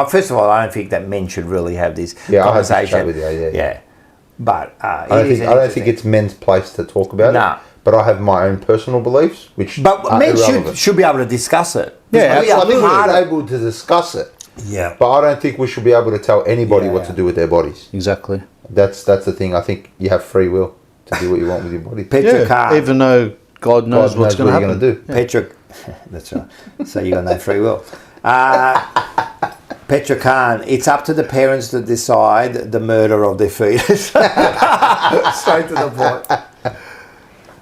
First of all, I don't think that men should really have this conversation. I had this chat with you. Yeah. But I don't think it's men's place to talk about it. But I have my own personal beliefs, which men should be able to discuss it. Yeah, I think we're able to discuss it. Yeah. But I don't think we should be able to tell anybody what to do with their bodies. Exactly. That's the thing. I think you have free will to do what you want with your body. Petra Khan. Even though God knows what's going to happen. Do. Yeah. Petra, that's right. So you got no free will. Petra Khan, it's up to the parents to decide the murder of their fetus. Straight to the point.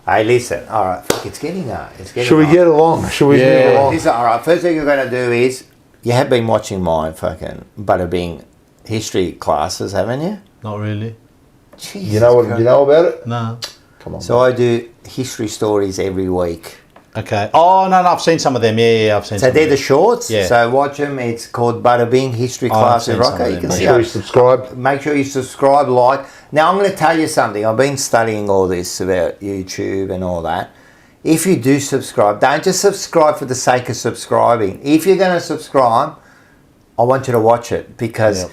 Hey, listen. All right, it's getting Should we get along? Should we move along? Listen, all right. First thing you're going to do is you have been watching my fucking Butterbing history classes, haven't you? Not really. Jesus you know about it? No. Come on. So I do history stories every week. Okay. Oh no, I've seen some of them. Yeah, I've seen. So they're the shorts. Yeah. So watch them. It's called Butterbing History Class with Rocco. You can Make see sure you subscribe. Make sure you subscribe, like. Now I'm going to tell you something. I've been studying all this about YouTube and all that. If you do subscribe, don't just subscribe for the sake of subscribing. If you're going to subscribe, I want you to watch it because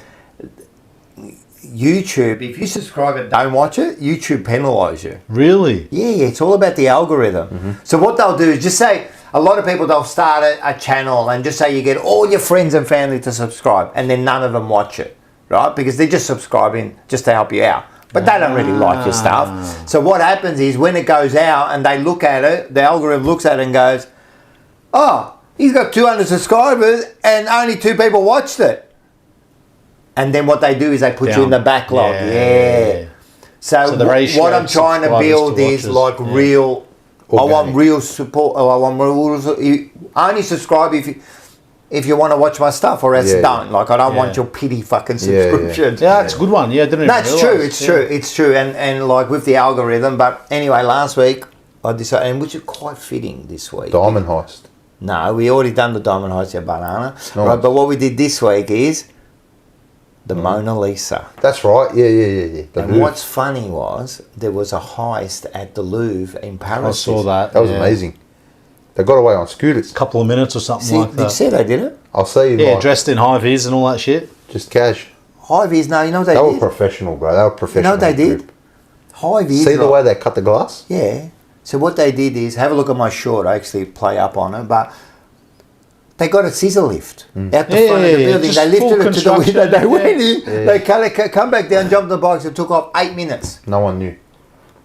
YouTube, if you subscribe and don't watch it, YouTube penalise you. Really? Yeah, it's all about the algorithm. Mm-hmm. So what they'll do is just say, a lot of people, they'll start a channel and just say you get all your friends and family to subscribe and then none of them watch it, right? Because they're just subscribing just to help you out. But they don't really like your stuff. So what happens is when it goes out and they look at it, the algorithm looks at it and goes, oh, he's got 200 subscribers and only 2 people watched it. And then what they do is they put you in the backlog. Yeah. So what I'm trying to build is like real. Organic. I want real support. I want real. Only subscribe if you want to watch my stuff, or else don't. Like I don't want your pity fucking subscription. Yeah, it's a good one. Yeah, I didn't. No, it's true. It's true. It's true. And like with the algorithm. But anyway, last week I decided, and which is quite fitting this week. Diamond Heist. No, we already done the Diamond Heist, banana. Nice. Right, but what we did this week is the Mona Lisa. That's right. Yeah. And what's funny was there was a heist at the Louvre in Paris. I saw that. That was amazing. They got away on scooters. Couple of minutes or something like that. You said they did it? I'll see you. Yeah, dressed in high vis and all that shit. Just cash. High vis, no, you know what they did? did? They were professional, bro. They were professional. You know what they did? High vis. See the way they cut the glass? Yeah. So what they did is, have a look at my short, I actually play up on it, but they got a scissor lift out the front of the building. They lifted it to the window. They went in. They come back down, jumped the bikes. It took off 8 minutes. No one knew.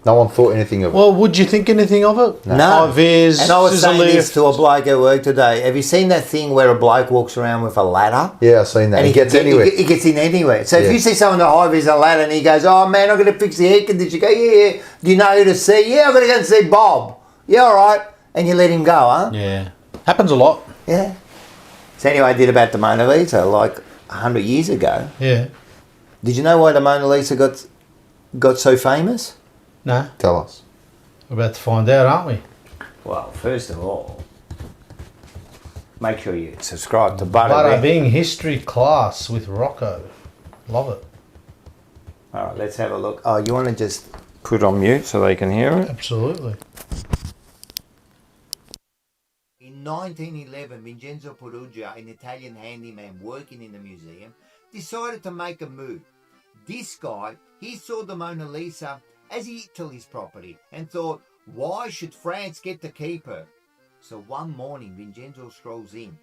No one thought anything of it. Well, would you think anything of it? No. High vis, and I was saying lift. this to a bloke at work today. Have you seen that thing where a bloke walks around with a ladder? Yeah, I've seen that. And he gets anywhere. He gets in anywhere. So if you see someone on a high vis and a ladder and he goes, oh man, I'm going to fix the air conditioner. Go, yeah. Do you know who to see? Yeah, I'm going to go and see Bob. Yeah, all right. And you let him go, huh? Yeah. Happens a lot. Yeah. So anyway, I did about the Mona Lisa like 100 years ago. Yeah. Did you know why the Mona Lisa got so famous? No. Tell us. We're about to find out, aren't we? Well, first of all, make sure you subscribe to Butterbing. Butterbing History Class with Rocco. Love it. All right, let's have a look. Oh, you want to just put it on mute so they can hear it? Absolutely. In 1911, Vincenzo Peruggia, an Italian handyman working in the museum, decided to make a move. This guy, he saw the Mona Lisa as Italy's property and thought, why should France get to keep her? So one morning, Vincenzo strolls in.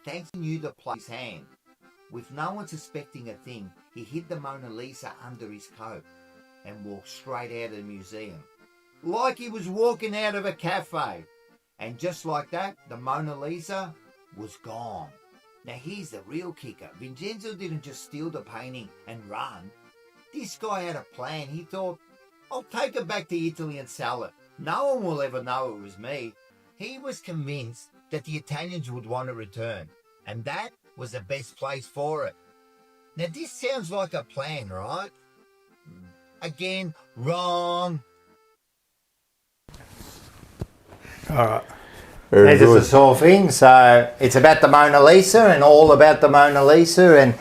Thanks he knew the place hand. With no one suspecting a thing, he hid the Mona Lisa under his coat and walked straight out of the museum. Like he was walking out of a cafe. And just like that, the Mona Lisa was gone. Now here's the real kicker. Vincenzo didn't just steal the painting and run. This guy had a plan. He thought, I'll take it back to Italy and sell it. No one will ever know it was me. He was convinced that the Italians would want to return. And that was the best place for it. Now this sounds like a plan, right? Again, wrong. All right. Very This is good. the sort of thing. So it's about the Mona Lisa and all about the Mona Lisa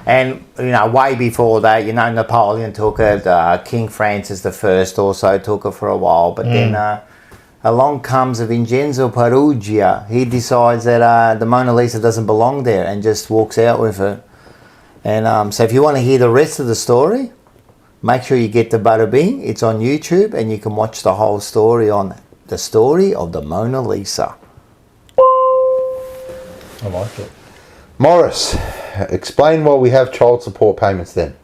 and way before that, Napoleon took it. King Francis I also took it for a while, but then along comes Vincenzo Perugia. He decides that the Mona Lisa doesn't belong there and just walks out with it. And so if you want to hear the rest of the story, make sure you get the Bada Bing. It's on YouTube and you can watch the whole story on the story of the Mona Lisa. I like it. Morris, explain why we have child support payments then.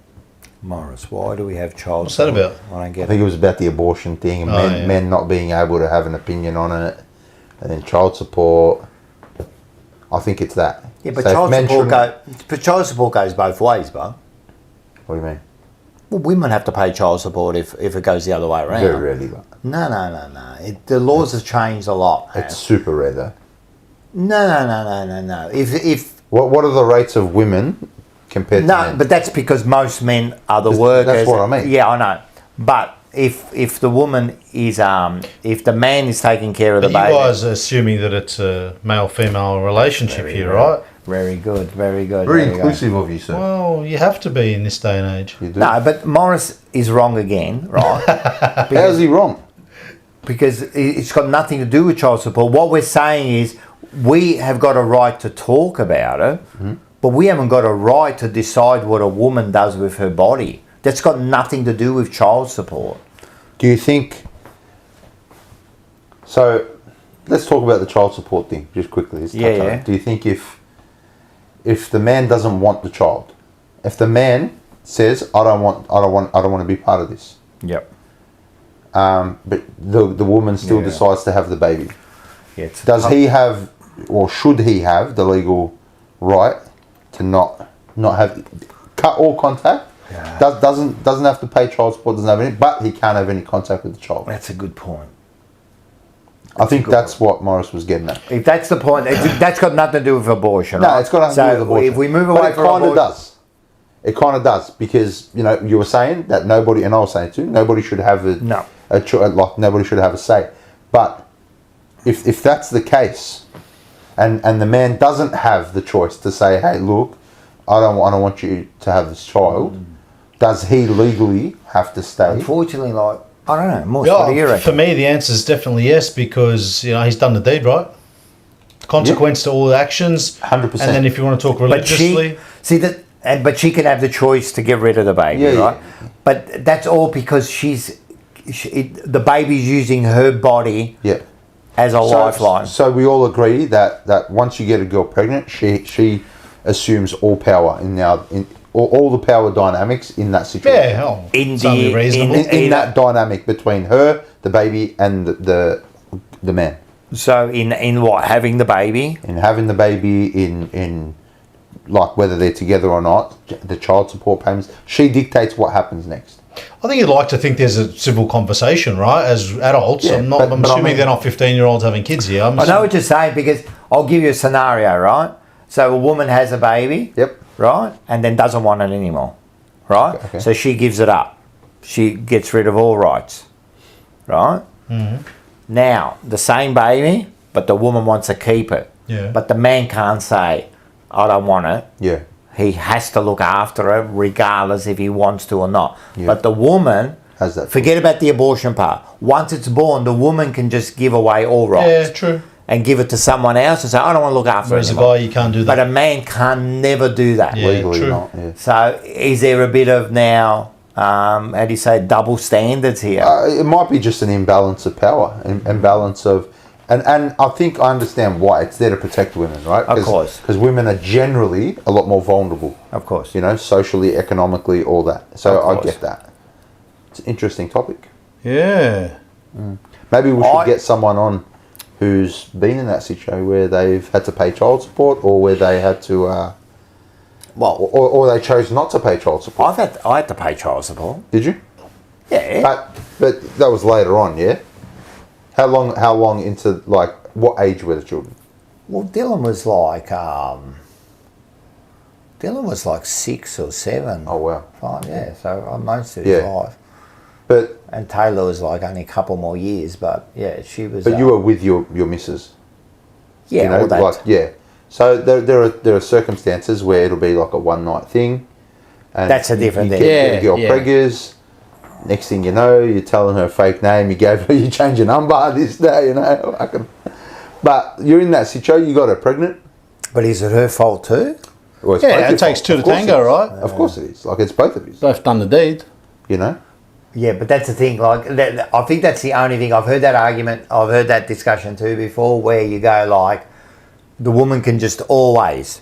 Morris, why do we have child What's that support? about? I don't I get think it. it was about the abortion thing and men not being able to have an opinion on it. And then child support, I think it's that. Yeah, but So if men child support goes both ways, bro. What do you mean? Well, women have to pay child support if it goes the other way around. Very rarely, but No. The laws have changed a lot. it's super rare though. No. If What are the rates of women compared to no, men? but that's because most men are the That's workers. what I mean. Yeah, I know. But if the woman is if the man is taking care of But the you baby, guys are assuming that it's a male-female relationship Very here, good. right? Very good. Very there you go. inclusive of you, sir. Well, you have to be in this day and age. You do. No, but Morris is wrong again, right? How's he wrong? Because it's got nothing to do with child support. What we're saying is we have got a right to talk about it, but we haven't got a right to decide what a woman does with her body. That's got nothing to do with child support. Do you think... So, let's talk about the child support thing, just quickly. Let's touch on Yeah. it. Do you think if the man doesn't want the child, if the man says, I don't want to be part of this, Yep. but the woman still Yeah. decides to have the baby, Yeah, it's does he have, or should he have, the legal right to not have, cut all contact? Yeah. Doesn't have to pay child support, doesn't have any, but he can't have any contact with the child. That's a good point. I think that's what Morris was getting at. If that's the point, that's got nothing to do with abortion. No, right? it's got nothing to do with abortion. If we move But away it from kind of abortion, does. It kind of does because you were saying that nobody, and I was saying too, nobody should have No. nobody should have a say. But if that's the case, and the man doesn't have the choice to say, hey, look, I don't want you to have this child, does he legally have to stay? unfortunately, I don't know. Morris, what do you Yeah, reckon? for me, the answer is definitely yes because he's done the deed, right? Consequence to all actions. 100%. And then if you want to talk But religiously, but she can have the choice to get rid of the baby, Yeah, right? But that's all because the baby's using her body Yeah. as a lifeline. So we all agree that once you get a girl pregnant, she assumes all power in all the power dynamics in that situation. yeah, hell, In it's only the- reasonable. In that dynamic between her, the baby, and the man, So in what, having the baby? in having the baby, in like whether they're together or not, the child support payments, she dictates what happens next. I think you'd like to think there's a civil conversation, right? As adults, Yeah, I'm but I assuming mean- they're not 15-year-olds having kids here. I know what you're saying because I'll give you a scenario, right? So a woman has a baby, Yep. right, and then doesn't want it anymore, right? Okay. So she gives it up. She gets rid of all rights, right? Mm-hmm. Now the same baby, but the woman wants to keep it. Yeah. But the man can't say, "I don't want it." Yeah. He has to look after it regardless if he wants to or not. Yeah. But the woman, Has that forget about the abortion part. Once it's born, the woman can just give away all rights. Yeah, true. And give it to someone else and say, I don't want to look after Whereas it a anymore. guy, you can't do But that. a man can never do that. Yeah, Legally true. not. Yeah. So is there a bit of now, how do you say, double standards here? It might be just an imbalance of power, imbalance of, and I think I understand why. It's there to protect women, right? Of course. Because women are generally a lot more vulnerable, Of course. socially, economically, all that. So Of I course. get that. It's an interesting topic. Yeah. Maybe we should get someone on who's been in that situation where they've had to pay child support, or where they had to, Well, or they chose not to pay child support. I had to pay child support. Did you? Yeah. But that was later on, yeah. How long into, like, what age were the children? Well, Dylan was like 6 or 7. Oh wow. 5, yeah. So most of his Yeah. life. But And Taylor was like only a couple more years, but yeah, she was. you were with your missus. yeah, You know, all that. like yeah. So there are circumstances where it'll be like a one night thing. And That's a different you thing. get your Yeah. preggers. Next thing you know, you're telling her a fake name. You change your number this day. You know, but you're in that situation. You got her pregnant. But is it her fault too? Well, it's Yeah, both it your takes fault. two to Of course tango, it is. right? Of course it is. Like it's both of you. Both done the deed. You know. Yeah, but that's the thing. Like, I think that's the only thing. I've heard that argument. I've heard that discussion too before, where you go like, the woman can just always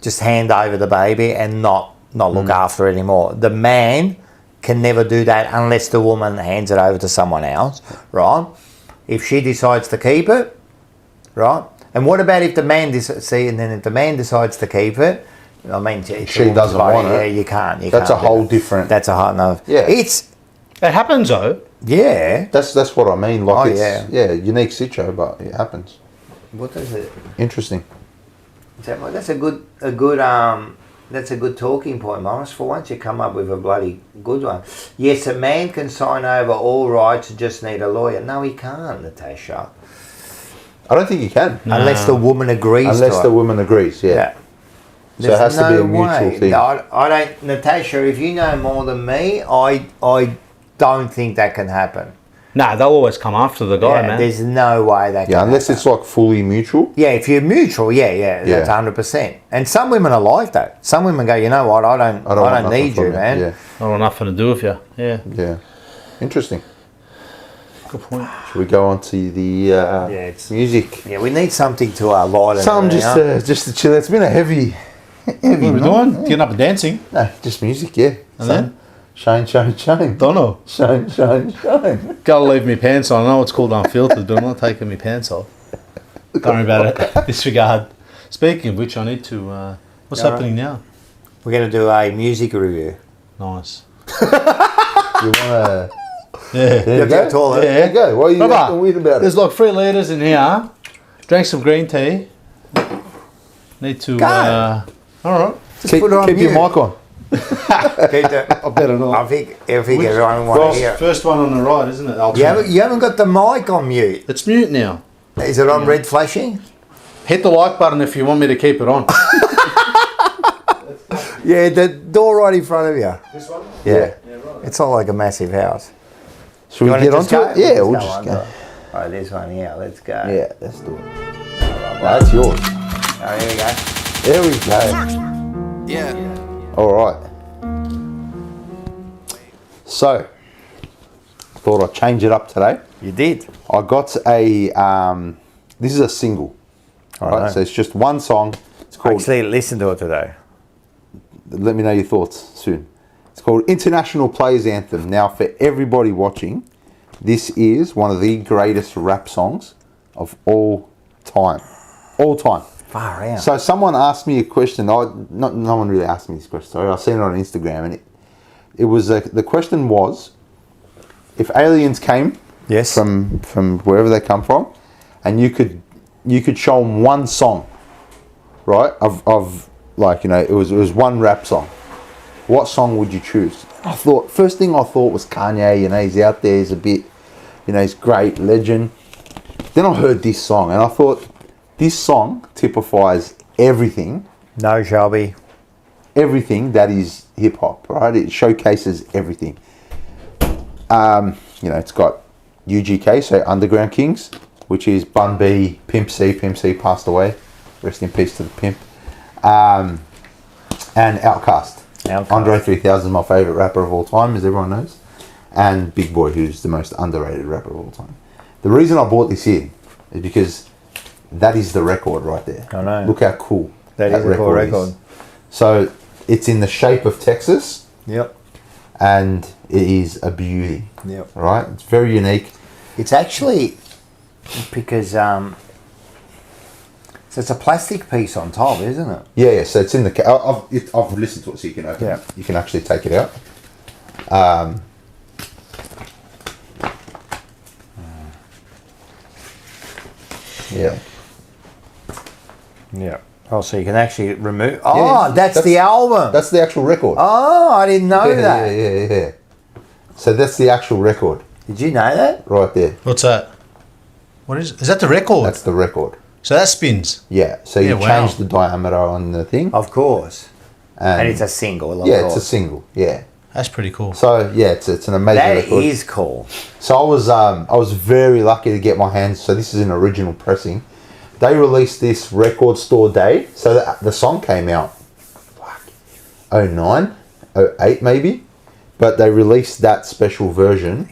just hand over the baby and not look after it anymore. The man can never do that unless the woman hands it over to someone else, right? If she decides to keep it, right? And what about if the man if the man decides to keep it? I mean, it's She a woman's doesn't body. want it. Yeah, you can't. That's a can't do whole that. different. That's a whole no. Yeah. It's It happens though. yeah. That's what I mean. Like Oh, it's unique situ, but it happens. What is it? Interesting. That's a good talking point, Morris. For once, you come up with a bloody good one. Yes, a man can sign over all rights. Just need a lawyer. No, he can't, Natasha. I don't think you can Unless the woman agrees. unless to the it. woman agrees. Yeah. Yeah. So it has to be a mutual way. thing. No, I don't, Natasha. If you know more than me, I don't think that can happen. Nah, they'll always come after the guy, Yeah, man. there's no way that. Yeah, can unless happen. it's like fully mutual. Yeah, if you're mutual, that's Yeah. 100%. And some women are like that. Some women go, you know what, I don't want nothing need from you, man. Yeah, I want nothing to do with you. Yeah. yeah. Interesting. Good point. Should we go on to the it's- music? Yeah, we need something to lighten. Some it, just to chill. It's been a heavy What are we doing? Getting up and dancing? No, just music. Yeah. And then? Shine. Don't know. Shine. Gotta leave me pants on. I know it's called unfiltered, but I'm not taking my pants off. Don't worry about it. Disregard. Speaking of which, I need to. What's All happening now? We're going to do a music review. Nice. You wanna? Yeah. There you go. Toilet. There you go. What are you Brother, acting weird about it? There's like 3 litres in here. Drank some green tea. Need to. Go. All right. Keep put it on your mute. mic on. I better not. I think everyone wants to hear it. First one on the right, isn't it? I'll You turn it. haven't got the mic on mute. It's mute now. Is it on red flashing? Hit the like button if you want me to keep it on. Yeah, the door right in front of you. This one? Yeah. Yeah, right. It's not like a massive house. Should we wanna get just onto go? it? Yeah, we'll Let's just go go. under. Alright, this one here. Let's go. Yeah, let's do it. That's yours. Oh, here we go. There we go. Yeah. All right. So, thought I'd change it up today. You did. I got a. This is a single. All right. Righto. So it's just one song. It's called. Actually, listen to it today. Let me know your thoughts soon. It's called International Players Anthem. Now, for everybody watching, this is one of the greatest rap songs of all time. All time. Far out. So someone asked me a question. No one really asked me this question. Sorry, I seen it on Instagram, and it was the question was, if aliens came Yes. from wherever they come from, and you could show them one song, right? Of like, you know, it was one rap song. What song would you choose? First thing I thought was Kanye. You know, he's out there. He's a bit, you know, he's great, legend. Then I heard this song, and I thought, this song typifies everything No, Shelby. everything that is hip hop, right? It showcases everything. You know, it's got UGK, so Underground Kings, which is Bun B, Pimp C. Pimp C passed away. Rest in peace to the pimp. And Outkast. Outkast. Andre 3000 is my favourite rapper of all time, as everyone knows. And Big Boy, who's the most underrated rapper of all time. The reason I bought this in is because that is the record right there. I know. Look how cool That is a cool record. So it's in the shape of Texas, Yep. and it is a beauty. Yep. Right? It's very unique. It's actually because so it's a plastic piece on top, isn't it? Yeah. So it's in the. I've listened to it, so you can open. Yeah. It. You can actually take it out. Yeah. Yeah. Oh, so you can actually remove. Oh, Yeah, that's the album. That's the actual record. Oh, I didn't know yeah, that. Yeah. So that's the actual record Did you know that? right there. What's that? What is that the record? That's the record. So that spins. Yeah. So Yeah, you wow. change the diameter on the thing. Of course. And it's a single. Of yeah, course. it's a single. Yeah. That's pretty cool. So yeah, it's an amazing That record. is cool. So I was very lucky to get my hands. So this is an original pressing. They released this Record Store Day. So the song came out, 09, 08 maybe, but they released that special version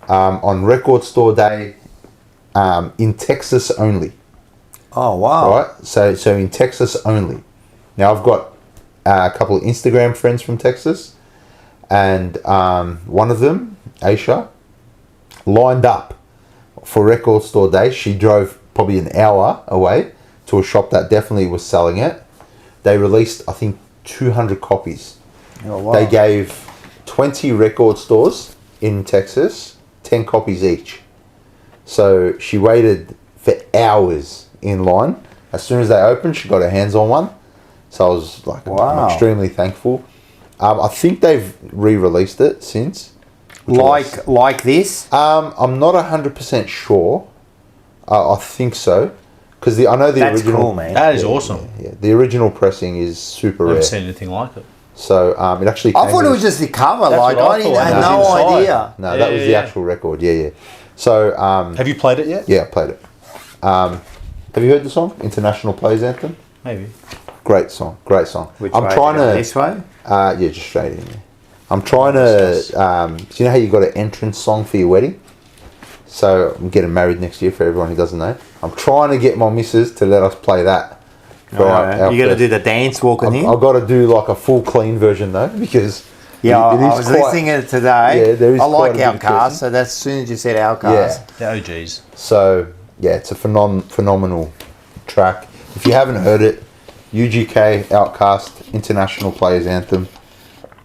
on Record Store Day in Texas only. Oh, wow. Right. So in Texas only. Now I've got a couple of Instagram friends from Texas, and one of them, Aisha, lined up for Record Store Day. She drove probably an hour away to a shop that definitely was selling it. They released, I think, 200 copies. Oh, wow. They gave 20 record stores in Texas 10 copies each. So she waited for hours in line. As soon as they opened, she got her hands on one. So I was like, Wow. I'm extremely thankful. I think they've re-released it since. Like this? I'm not 100% sure. I think so. Because I know the That's original... cool, man. That is awesome. Yeah, the original pressing is super I rare. haven't seen anything like it. So it actually I came thought it in- was just the cover. That's Like, what I I didn't thought. had It was no inside. idea. No, that was the actual record. Yeah. So, Have you played it yet? yeah, I played it. Have you heard the song? International Players Anthem? Maybe. Great song. Which I'm way trying to go? to... This way? Yeah, just straight in. Yeah. I'm trying to... do you know how you got an entrance song for your wedding? So, I'm getting married next year for everyone who doesn't know. I'm trying to get my missus to let us play that. For our You got to first- do the dance walking in? I've got to do like a full clean version though, because Yeah, it I is was quite- listening to it today. Yeah, there is I like quite a bit of Outcast, cursing. so that's as soon as you said Outcast. Yeah. The OGs. So yeah, it's a phenomenal track. If you haven't heard it, UGK Outcast International Players Anthem.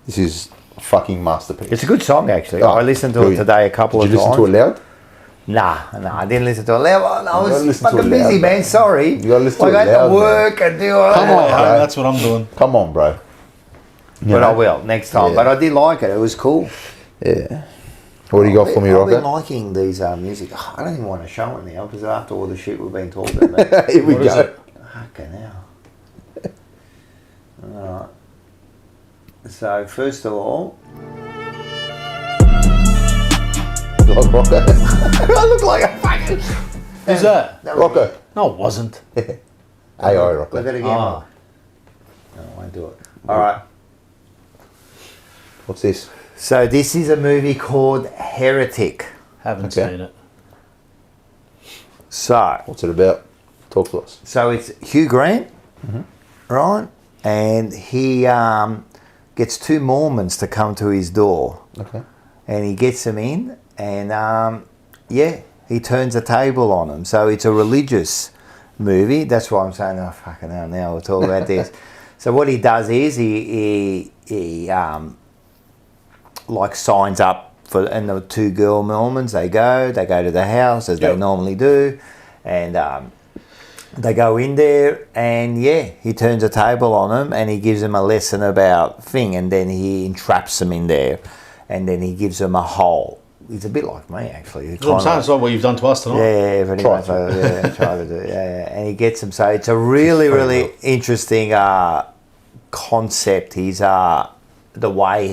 This is a fucking masterpiece. It's a good song, actually. Oh, I listened to brilliant. it today a couple Did of you times. listen to it loud? Nah, I didn't listen to it loud. I gotta was listen to fucking it loud, busy, man. man. Sorry. You gotta listen to Like, it I had loud, to work and do all Come that. on, bro. That's what I'm doing. Come on, bro. You But know? I will next time. Yeah. But I did like it. It was cool. Yeah. What do you got for me, I've been Rocket? liking these music. I don't even want to show it now because after all the shit we've been talking about. Here we What is go. it? Fucking hell. Alright. So, first of all, Like Rocket. I look like a fucking. Who's that? Rocket. No, it wasn't. AI Look Rocket. at it again. Ah. No, I won't do it. Alright. What's this? So, this is a movie called Heretic. Haven't Okay. seen it. So, What's it about? Talk to us. it's Hugh Grant, right? And he gets two Mormons to come to his door. Okay. And he gets them in, and he turns the table on them. So it's a religious movie. That's why I'm saying, oh fucking hell, now we'll talk about this. So what he does is he like signs up for, and the two girl Mormons, they go to the house as they normally do, and they go in there, and he turns a table on them, and he gives them a lesson about thing, and then he entraps them in there, and then he gives them a hole. He's a bit like me, actually. That's what I'm saying. It's like what you've done to us tonight. Yeah, pretty much. Try to do it. Yeah. And he gets them. So it's a really interesting concept. He's the way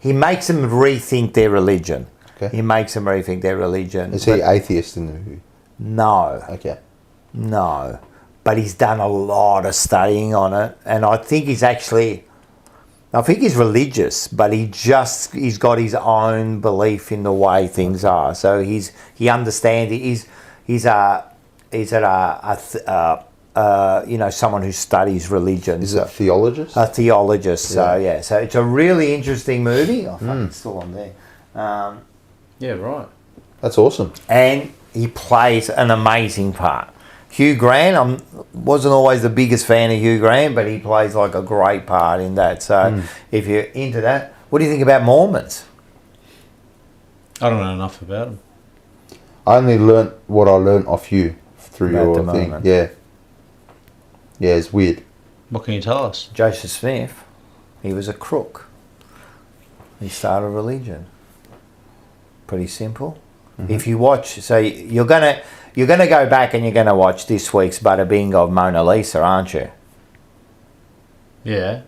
he makes them rethink their religion. Okay. He makes them rethink their religion. Is he atheist in the movie? No. Okay. No, but he's done a lot of studying on it, and I think he's religious, but he's got his own belief in the way things are. So he understands. He's someone who studies religion. Is it a theologist? A theologist. So so it's a really interesting movie. Oh, fuck, it's still on there. Yeah, right. That's awesome. And he plays an amazing part. Hugh Grant, I wasn't always the biggest fan of Hugh Grant, but he plays like a great part in that. So if you're into that, what do you think about Mormons? I don't know enough about them. I only learnt what I learnt off you through About your the thing. moment. Yeah. Yeah, it's weird. What can you tell us? Joseph Smith, he was a crook. He started a religion. Pretty simple. If you watch, so you're gonna go back and you're gonna watch this week's Bada Bing of Mona Lisa, aren't you? Yeah.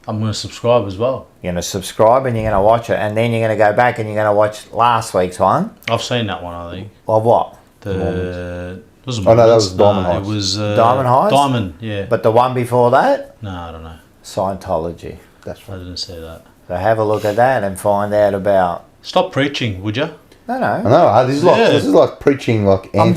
I'm going to subscribe as well. You're gonna subscribe and you're gonna watch it, and then you're gonna go back and you're gonna watch last week's one. I've seen that one, I think. Of what? Wasn't Oh, no, that was Mormons. Diamond No, Heights. It was Diamond Heights? Diamond, yeah. But the one before that, No, I don't know. Scientology. That's I right. didn't see that. So have a look at that and find out about. Stop preaching, would you? No. I know. This is like preaching like I'm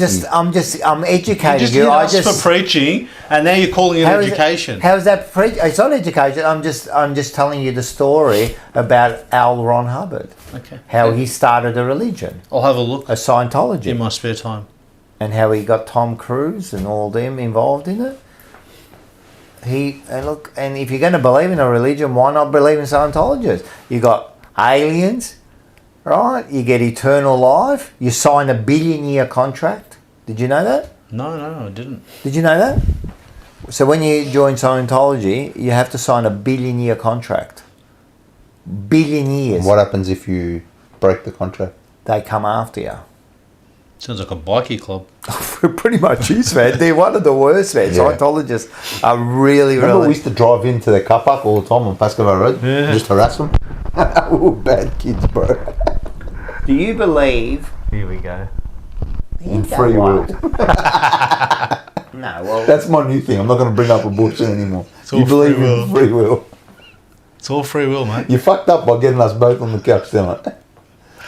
educating you. I just for preaching, and now you're calling it education. How is that preach? It's not education. I'm just telling you the story about L. Ron Hubbard. Okay. How he started a religion, I'll have a look a Scientology, in my spare time. and how he got Tom Cruise and all them involved in it. And if you're going to believe in a religion, why not believe in Scientologists? You got aliens, right? You get eternal life. You sign a 1 billion-year contract. Did you know that? No, I didn't. Did you know that? So when you join Scientology, you have to sign a 1 billion-year contract. 1 billion years. What happens if you break the contract? They come after you. Sounds like a bikie club. Pretty much is, man. They're one of the worst, man. Yeah. Scientologists are really, Remember we really... used to drive into their car park all the time on Pascoe Road? Yeah. Just harass them? We were bad kids, bro. Do you believe... Here we go. In free will. No, well... That's my new thing. I'm not going to bring up abortion anymore. all You believe free will. in free will. It's all free will, mate. You fucked up by getting us both on the couch tonight.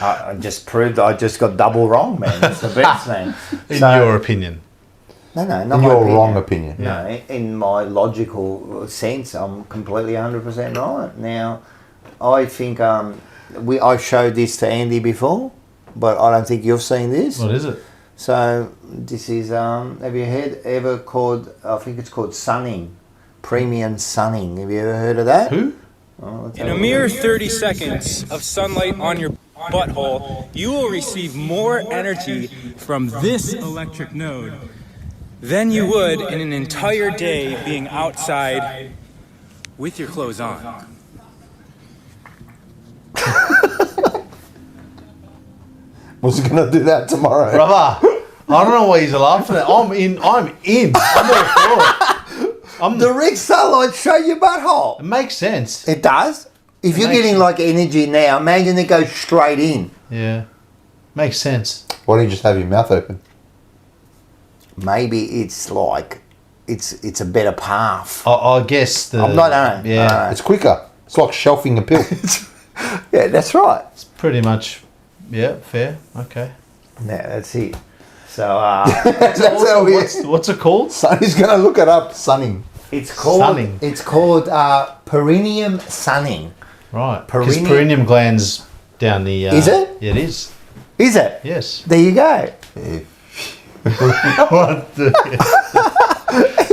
I just proved I just got double wrong, man. That's the best, man. In So- your opinion. No, not In my your opinion. wrong opinion. No, in my logical sense, I'm completely 100% right. Now, I think I showed this to Andy before, but I don't think you've seen this. What is it? So this is have you ever called? I think it's called sunning, premium sunning. Have you ever heard of that? Who? Oh, let's In have a look. mere 30 seconds of sunlight on your butthole, you will receive more energy from this electric node than you would in an entire day being outside with your clothes on. Was he going to do that tomorrow? Brother, I don't know why he's laughing at. I'm in. I'm all for it. Direct sunlight show your butthole. It makes sense. It does. If you're makes getting sense. like energy now, imagine it goes straight in. Yeah. Makes sense. Why don't you just have your mouth open? Maybe it's like it's a better path. I guess the. I'm not knowing. Yeah. It's quicker. It's like shelving a pill. Yeah, that's right. It's pretty much. Yeah. Fair. Okay. Yeah, that's it. So That's how we... What's it called? Sonny's going to look it up. Sunning. it's called Sunning. it's called perineum sunning. Right. Because Perineum- perineum glands down the. Is it? Yeah, it is. Is it? Yes. There you go. What the-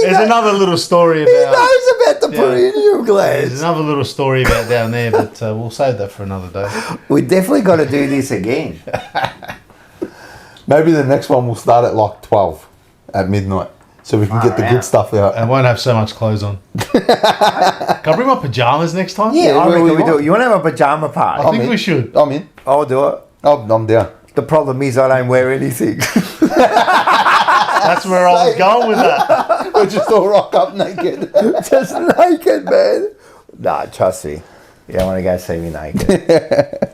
There's another little story He about. knows about the perineum There's glands. another little story about down there, but we'll save that for another day. We definitely got to do this again. Maybe the next one will start at like 12 at midnight. So we can get the Far good out. stuff out. I won't have so much clothes on. Can I bring my pajamas next time? Yeah, I where reckon we we do want. it. You want to have a pajama party? I think we should. I'm in. I'll do it. I'm down. The problem is I don't wear anything. That's where I was going with that. We'll just all rock up naked. Just naked, man. Nah, trust me. You don't want to go see me naked. I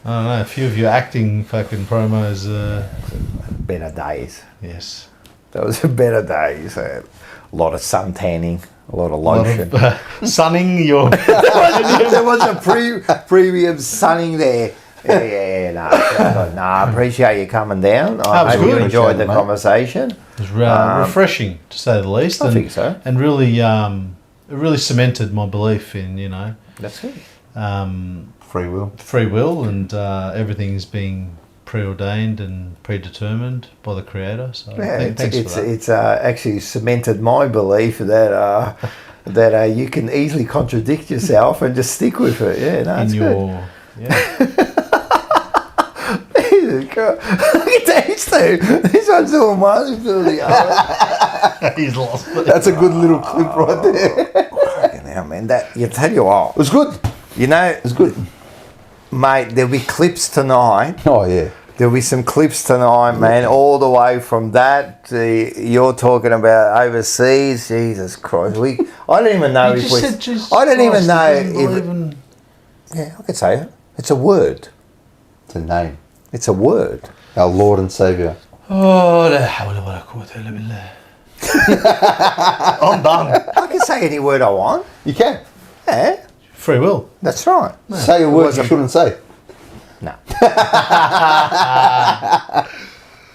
don't know. A few of your acting fucking promos. Better days. Yes. Those are better days. A lot of sun tanning, a lot of A lot lotion. of, sunning your. There was a premium sunning there. Yeah, nah, I appreciate you coming down. That I was hope you good. enjoyed the Appreciate it, mate. conversation. It was refreshing, to say the least. I And, think so. And really, it really cemented my belief in, That's good. Free will. free will and everything's being preordained and predetermined by the Creator. So Yeah, thanks for that. it's actually cemented my belief that that you can easily contradict yourself and just stick with it. Yeah, no, it's in good. your. Yeah. Look at these two. This one's doing one, he's doing the other. He's lost it. That's a good little clip right there. Fucking hell, man. That you tell you what. It was good. You know, It's good. Mate, there'll be clips tonight. Oh yeah. There'll be some clips tonight, man, all the way from that to you're talking about overseas. Jesus Christ. I don't even know You if just said Jesus I don't even Christ, know he doesn't believe if... in- Yeah, I could say it. It's a word. It's a name. It's a word. Our Lord and Saviour. Oh, la hawla wa la quwwata illa billah. I'm done. I can say any word I want. You can. Yeah, Free will. that's right. Say a word you wasn't- shouldn't say. No.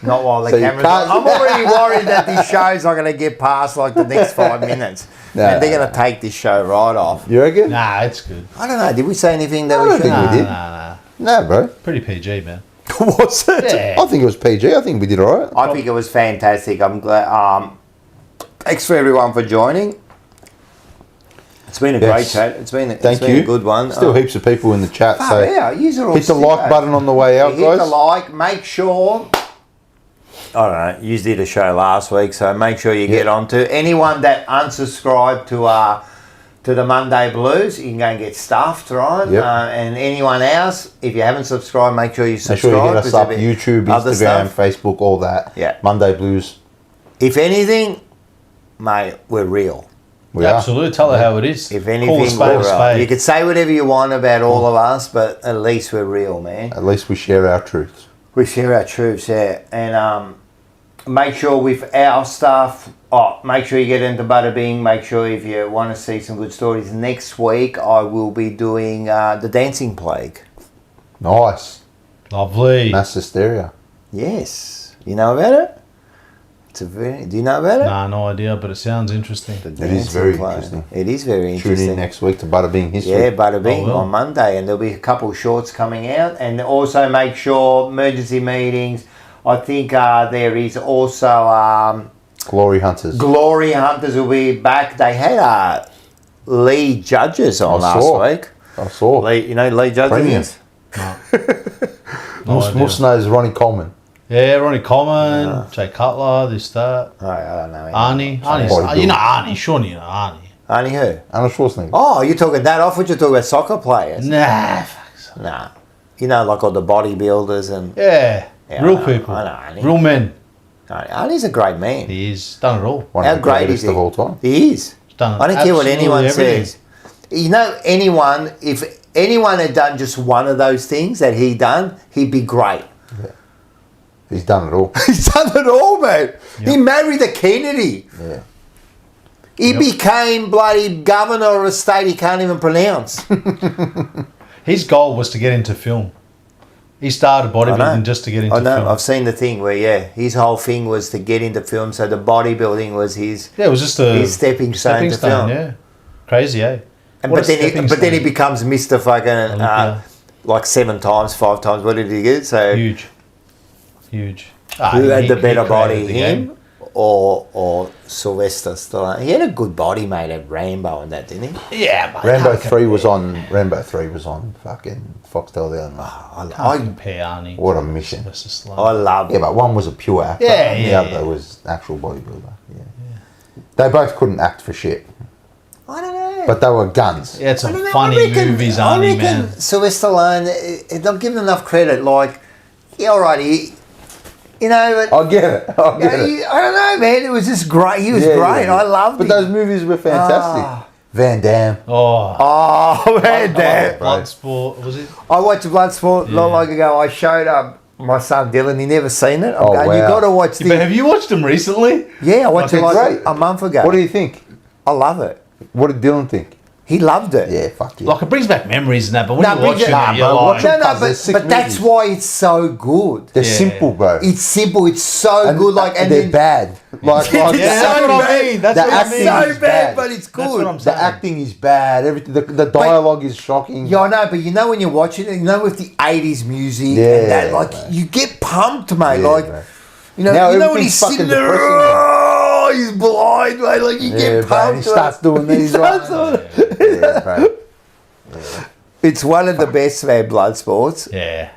Not while the So you camera's can't- on. I'm already worried that this show's not going to get past like the next 5 minutes. No. And they're going to take this show right off. You reckon? Nah, it's good. I don't know. Did we say anything that I we don't should? think we did. Nah. No, bro. Pretty PG, man. Was it? Yeah. I think it was PG. I think we did all right. I think it was fantastic. I'm glad. Thanks for everyone for joining. It's been a great Yes. chat. It's been Thank a you. good one. Still heaps of people in the chat. Far So out. Yous are all hit the like sickos. button on the way out, Hit guys. the like. Make sure. I don't know. You did a show last week, so make sure you get on to anyone that unsubscribed to the Monday Blues. You can go and get stuffed, right? Yep. And anyone else, if you haven't subscribed, make sure you Make subscribe. sure you hit us 'cause up. there'll be YouTube, other Instagram, stuff. Facebook, all that. Yeah. Monday Blues. If anything, mate, we're real. We are. Absolutely. Tell her how it is. If Call a anything, spade we're a real. spade. You can say whatever you want about all of us, but at least we're real, man. At least we share our truths. We share our truths, yeah. And make sure with our stuff, make sure you get into Butterbing. Make sure if you want to see some good stories. Next week, I will be doing The Dancing Plague. Nice. Lovely. Mass hysteria. Yes. You know about it? Do you know about it? Nah, no idea, but it sounds interesting. The is Dancing very Plague. interesting. It is very Tune interesting. in next week to Butterbing History. Yeah, Butterbing Oh, well. on Monday, and there'll be a couple of shorts coming out. And also make sure emergency meetings. I think there is also Glory Hunters. Glory Hunters will be back. They had Lee Judges on I last saw. week. I saw. Lee, you know Lee Judges? Premium. is? No idea. Mus knows Ronnie Coleman. Yeah, Ronnie Coleman, Jay Cutler, this, that. Oh, I don't know. Arnie. Bodybuilder. You know Arnie. Surely you know Arnie. Only who? Arnold Schwarzenegger. Oh, you're talking that off? What you talking about soccer players? Nah, fuck. Nah. You know, like all the bodybuilders and... Yeah. Yeah, Real I know, people. I know, Arnie. Real men. Arnie's a great man. He is. Done it all. One How of the great greatest is he? of all time. He is. Done I don't care what absolutely anyone everything. says. You know, anyone, if anyone had done just one of those things that he done, he'd be great. He's done it all. He's done it all, man. He married a Kennedy. Yeah. He became bloody governor of a state he can't even pronounce. His goal was to get into film. He started bodybuilding just to get into I know. film. I've seen the thing where, his whole thing was to get into film, so the bodybuilding was his... Yeah, it was just a His stepping stone to film. Yeah, crazy, eh? And, What but a then stepping he stone. becomes Mr. fucking... Olympia. like 7 times, 5 times. What did he get? So Huge. who Ah, had he- the he better created body, the him game. or Sylvester Stallone? He had a good body, mate, at Rambo and that, didn't he? Yeah, mate. Rambo can't 3 was on. Rambo 3 was on fucking Foxtel the other night. Can't compare Arnie. What a mission. Versus I Stallone. love Yeah, but one was a pure actor. Yeah, and the yeah, other yeah. was actual bodybuilder. Yeah. They both couldn't act for shit, I don't know. but they were guns. Yeah, it's I don't some know, funny I reckon- movies, I Arnie, reckon man. Sylvester Stallone, don't give him enough credit. Like, yeah, all right, you know, but I get it. I get it. I don't know, man. It was just great. He was Yeah, great. yeah. I loved But him. those movies were fantastic. Ah. Van Damme. Oh, Oh man, damn. Bloodsport, was it? I watched Bloodsport not long ago. I showed my son Dylan. He never seen it. I'm Oh, going, you wow. got to watch But this. have you watched them recently? Yeah, I watched it It's like great. a month ago. What do you think? I love it. What did Dylan think? He loved it. Yeah, fuck yeah. Like, it brings back memories and that, but when No, you but watch it, nah, you're bro, like... watch it. No, Because there's 6 but that's movies. why it's so good. They're Yeah. simple, bro. It's simple. It's so And good. Like, and they're then, bad. Like, Yeah, the that's acting- what I mean. That's the what I acting mean. so is bad, but it's good. That's what I'm The saying. acting is bad. Everything. The dialogue is shocking. Yeah, I know, but you know when you're watching it, you know with the 80s music Yeah, and that, like, man. you get pumped, mate. Yeah, like, bro. you know, Now when everything's he's fucking sitting there, depressing, oh, he's blind, mate. Like, you Yeah, get bro. pumped. He starts doing He these. starts Right? doing- Yeah, bro. It's one of the best, man, blood sports. Yeah.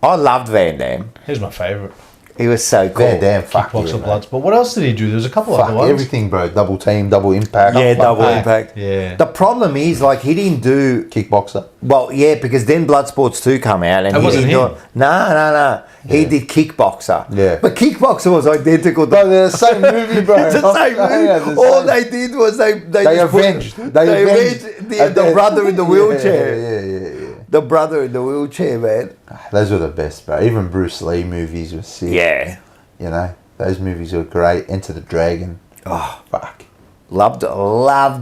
I loved Van Damme. Here's my favourite. He was so cool. Yeah, damn, fuck Kickboxer, yeah, mate. Bloodsport. What else did he do? There was a couple Fuck other ones. everything, bro. Double team, double impact. Yeah, double fuck, impact. Yeah. The problem is, like, he didn't do Kickboxer. well. Yeah, because then Bloodsports 2 come out, and That he wasn't didn't do him. it. No. He did Kickboxer. Yeah. but Kickboxer was identical. Bro, they're the same movie, bro. It's the same movie. Yeah, the All same. they did was they just put- avenged. They avenged the brother in the wheelchair. Yeah. The brother in the wheelchair, man. Those were the best, bro. Even Bruce Lee movies were sick. Yeah. You know, those movies were great. Enter the Dragon. Oh, Fuck. loved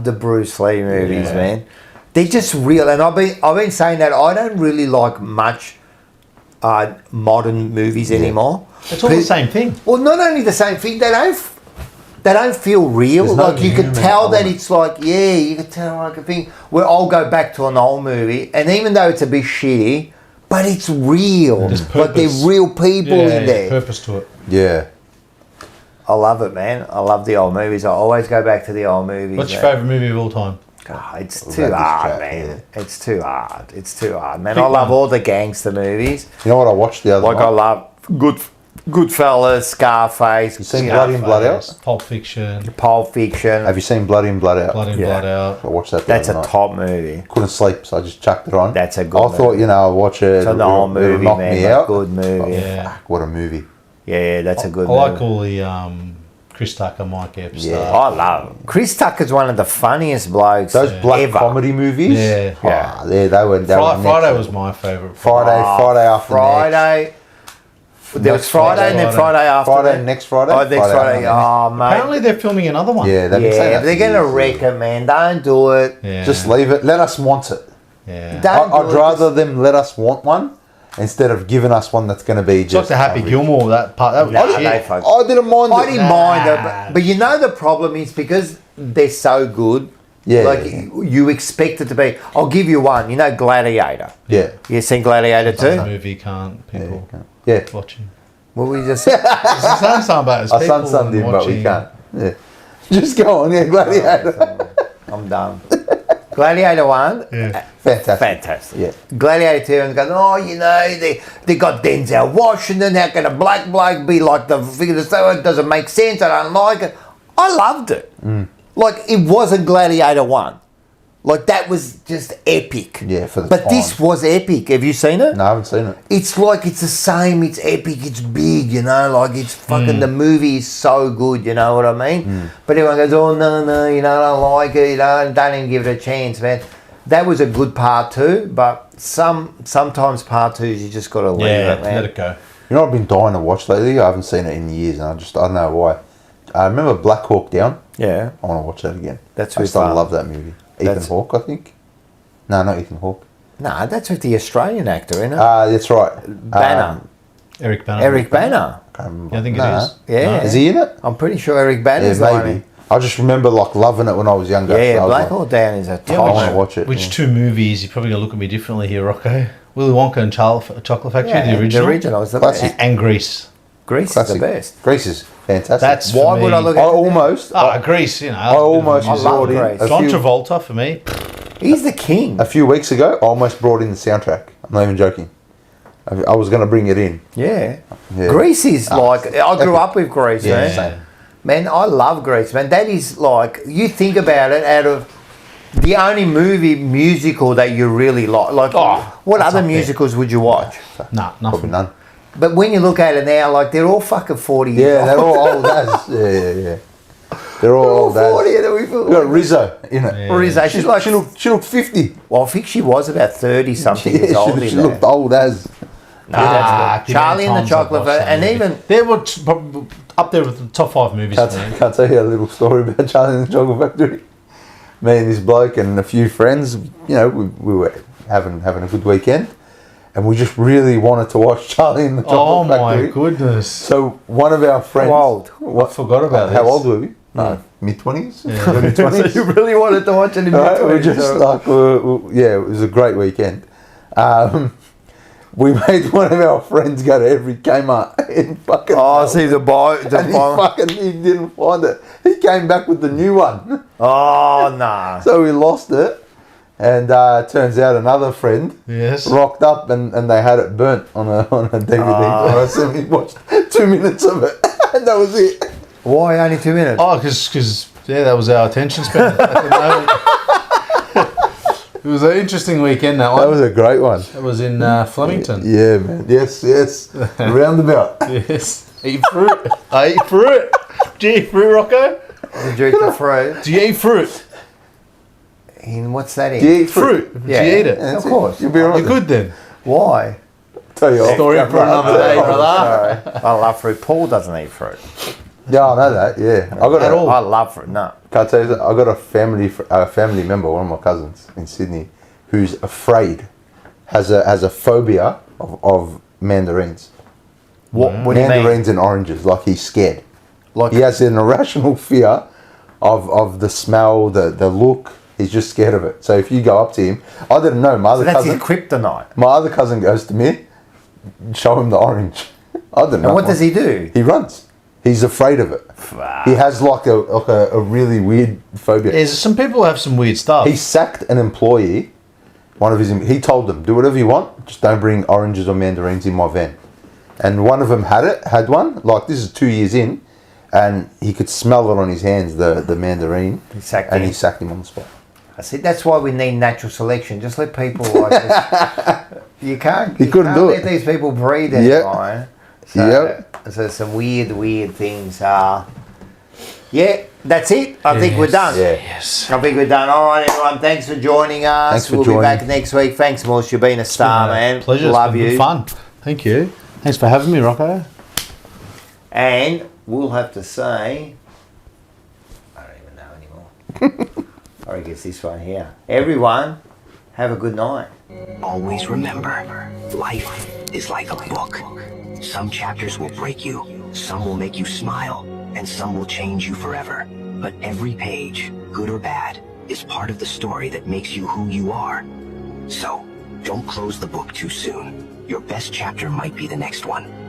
the Bruce Lee movies, Yeah. man. They're just real, and I've been saying that I don't really like much modern movies anymore. It's all the same thing. Well, not only the same thing, they don't feel real. There's no Like you can human tell that element. it's like, yeah, you can tell like a thing where I'll go back to an old movie, and even though it's a bit shitty, but it's real. There's Like they're purpose. real people in there. Purpose to it. Yeah. I love it, man. I love the old movies. I always go back to the old movies. What's your man. favourite movie of all time? Oh, it's Well, too that is hard, crap, man. yeah. It's too hard. It's too hard, man. Pick I love one. all the gangster movies. You know what I watched the other Like night? I love Goodfellas, Scarface, You seen Blood In, Blood Out? Pulp Fiction. Pulp Fiction. Have you seen Blood In, Blood Out? Blood In, Yeah. Blood Out. I watched that the That's a other night. top movie. Couldn't sleep, so I just chucked it on. That's a good I thought, movie. you know, I'd watch it. It's an old movie, knock man. me but out. Good movie. Yeah. Fuck, what a movie. Yeah, that's a good I like movie. all the Chris Tucker, Mike Epps Yeah. stuff. I love him. Chris Tucker's one of the funniest blokes Those black ever. comedy movies. Yeah. Yeah. They were next Friday level. was my favourite. Friday after Friday. There was Next Friday and then Friday after Friday, that. next Friday. Oh, next Friday. after Oh, mate. Apparently they're filming another one. Yeah, they've been saying Yeah, that they're for going to years, wreck it, man. Don't do it. Yeah. Just leave it. Let us want it. Yeah. Don't do I'd it. rather them let us want one instead of giving us one that's going to be It's like just the Happy average. Gilmore, that part. That was Nah, shit. they fuck- I didn't mind I it. didn't mind it, but you know the problem is because they're so good. Yeah. Like you expect it to be. I'll give you one. You know, Gladiator. Yeah. You seen Gladiator That too? movie can't people Yeah. watching. What we just It's the same something about it. Our son did, but we can't. Yeah. Just go on, yeah, Gladiator. I'm done. Gladiator 1, Yeah. Fantastic. fantastic. Yeah. Gladiator 2, and go, oh, you know, they got Denzel Washington. How can a black bloke be like the figure? So it doesn't make sense. I don't like it. I loved it. Like it wasn't Gladiator 1. Like that was just epic. Yeah, for the But time. this was epic. Have you seen it? No, I haven't seen it. It's like it's the same. It's epic. It's big. You know, like it's fucking. The movie is so good. You know what I mean? But everyone goes, "Oh no, you know, I don't like it. You know, don't even give it a chance, man." That was a good part 2, but sometimes part 2s you just got to leave Yeah, it, man. let it go. You know what I've been dying to watch lately? I haven't seen it in years, and I don't know why. I remember Black Hawk Down. Yeah, I want to watch that again. That's I with, still love that movie. Ethan that's- Hawke, I think. No, not Ethan Hawke. no, that's with the Australian actor, isn't it? That's right. Banner, Eric Banner. Eric Banner. Can't remember. Yeah, I think No. it is. Yeah. Is he in it? I'm pretty sure Eric Yeah, Banner's the one. maybe. I just remember like loving it when I was younger. Yeah, so I was Black like, Hawk Down is a I top. want to watch it. Which yeah. two movies? You're probably going to look at me differently here, Rocco. Willy Wonka and Chocolate Factory, Yeah, the original. The original is the Classic. best. And Grease. Grease Classic. is the best. Grease is fantastic. That's Why for would me. I look I at almost. Grease, you know. I almost I love brought in Grease. a John few, Travolta for me. He's the king. a few weeks ago. I almost brought in the soundtrack. I'm not even joking. I was going to bring it in. Yeah. Yeah. Grease is like, I grew epic. up with Grease, Yeah, man. same. Man, I love Grease, man. That is like, you think about it, out of the only musical that you really like. Like, what that's other up there. musicals would you watch? Nah, Probably nothing. none. But when you look at it now, like, they're all fucking 40 years Yeah, they're old. all old as. Yeah. They're all old They're all 40 as. and we feel We got Rizzo in it. Yeah. Or is that, she's like, She looked 50. well, I think she was about 30 something Yeah, years old. she in looked there. old as. Nah, that's good. the amount Charlie of and the times I've Chocolate watched that and movie. even They were probably up there with the top 5 movies for me. Can't tell you a little story about Charlie and the Chocolate Factory. Me and this bloke and a few friends, you know, we were having a good weekend, and we just really wanted to watch Charlie and the Chocolate Oh Factory. my goodness. So one of our friends. How old? I forgot about How this. old were we? No, mid-20s? Yeah. Early so 20s? you really wanted to watch it in Right, we between, just so- like, yeah, it was a great weekend. We made one of our friends go to every Kmart in fucking. Oh, see the boy. and he didn't find it. He came back with the new one. Oh, nah. So we lost it. And turns out another friend Yes. rocked up and they had it burnt on a DVD. So I assume he watched 2 minutes of it. And that was it. Why only 2 minutes? Oh, because that was our attention span. At the moment. It was an interesting weekend, that one. That was a great one. It was in Flemington. Yeah, man. Yes. Roundabout. Yes. Eat fruit. I eat fruit. Do you eat fruit, Rocco? Did you eat the fruit? Do you eat fruit? In what's that in? Do you eat fruit? Yeah. Do you eat it? Of course. You'll be all right. You're good then. Why? Tell you off. Story for another day, brother. Sorry. I love fruit. Paul doesn't eat fruit. Yeah, I know that. Yeah, I got At all. I love fruit. No. Can't tell you that. I got a family member, one of my cousins in Sydney, who's afraid, has a phobia of mandarins. What do you mean? Mandarins and oranges. Like he's scared. Like He has an irrational fear of the smell, the look. He's just scared of it. So if you go up to him, I didn't know. My so other that's cousin, his kryptonite. my other cousin goes to me, show him the orange. I didn't know. And what does he do? He runs. He's afraid of it. He has like a really weird phobia. Yeah, some people have some weird stuff. He sacked an employee. He told them, do whatever you want, just don't bring oranges or mandarins in my van. And one of them had one. Like this is 2 years in, and he could smell it on his hands, the mandarin. He sacked and him. he sacked him on the spot. I said that's why we need natural selection. Just let people like this. You can't. He couldn't do let it. these people breed Yep. anymore. So some weird things. Yeah, that's it. I think we're done. Yeah. Yes. I think we're done. All right, everyone. Thanks for joining us. Thanks for we'll joining. be back next week. Thanks, Morse. You've been a star, man. Pleasure. Love It's been you. fun. Thank you. Thanks for having me, Rocco. And we'll have to say, I don't even know anymore. I guess this one here. Everyone, have a good night. Always remember, life is like a book. Some chapters will break you, some will make you smile, and some will change you forever. But every page, good or bad, is part of the story that makes you who you are. So, don't close the book too soon. Your best chapter might be the next one.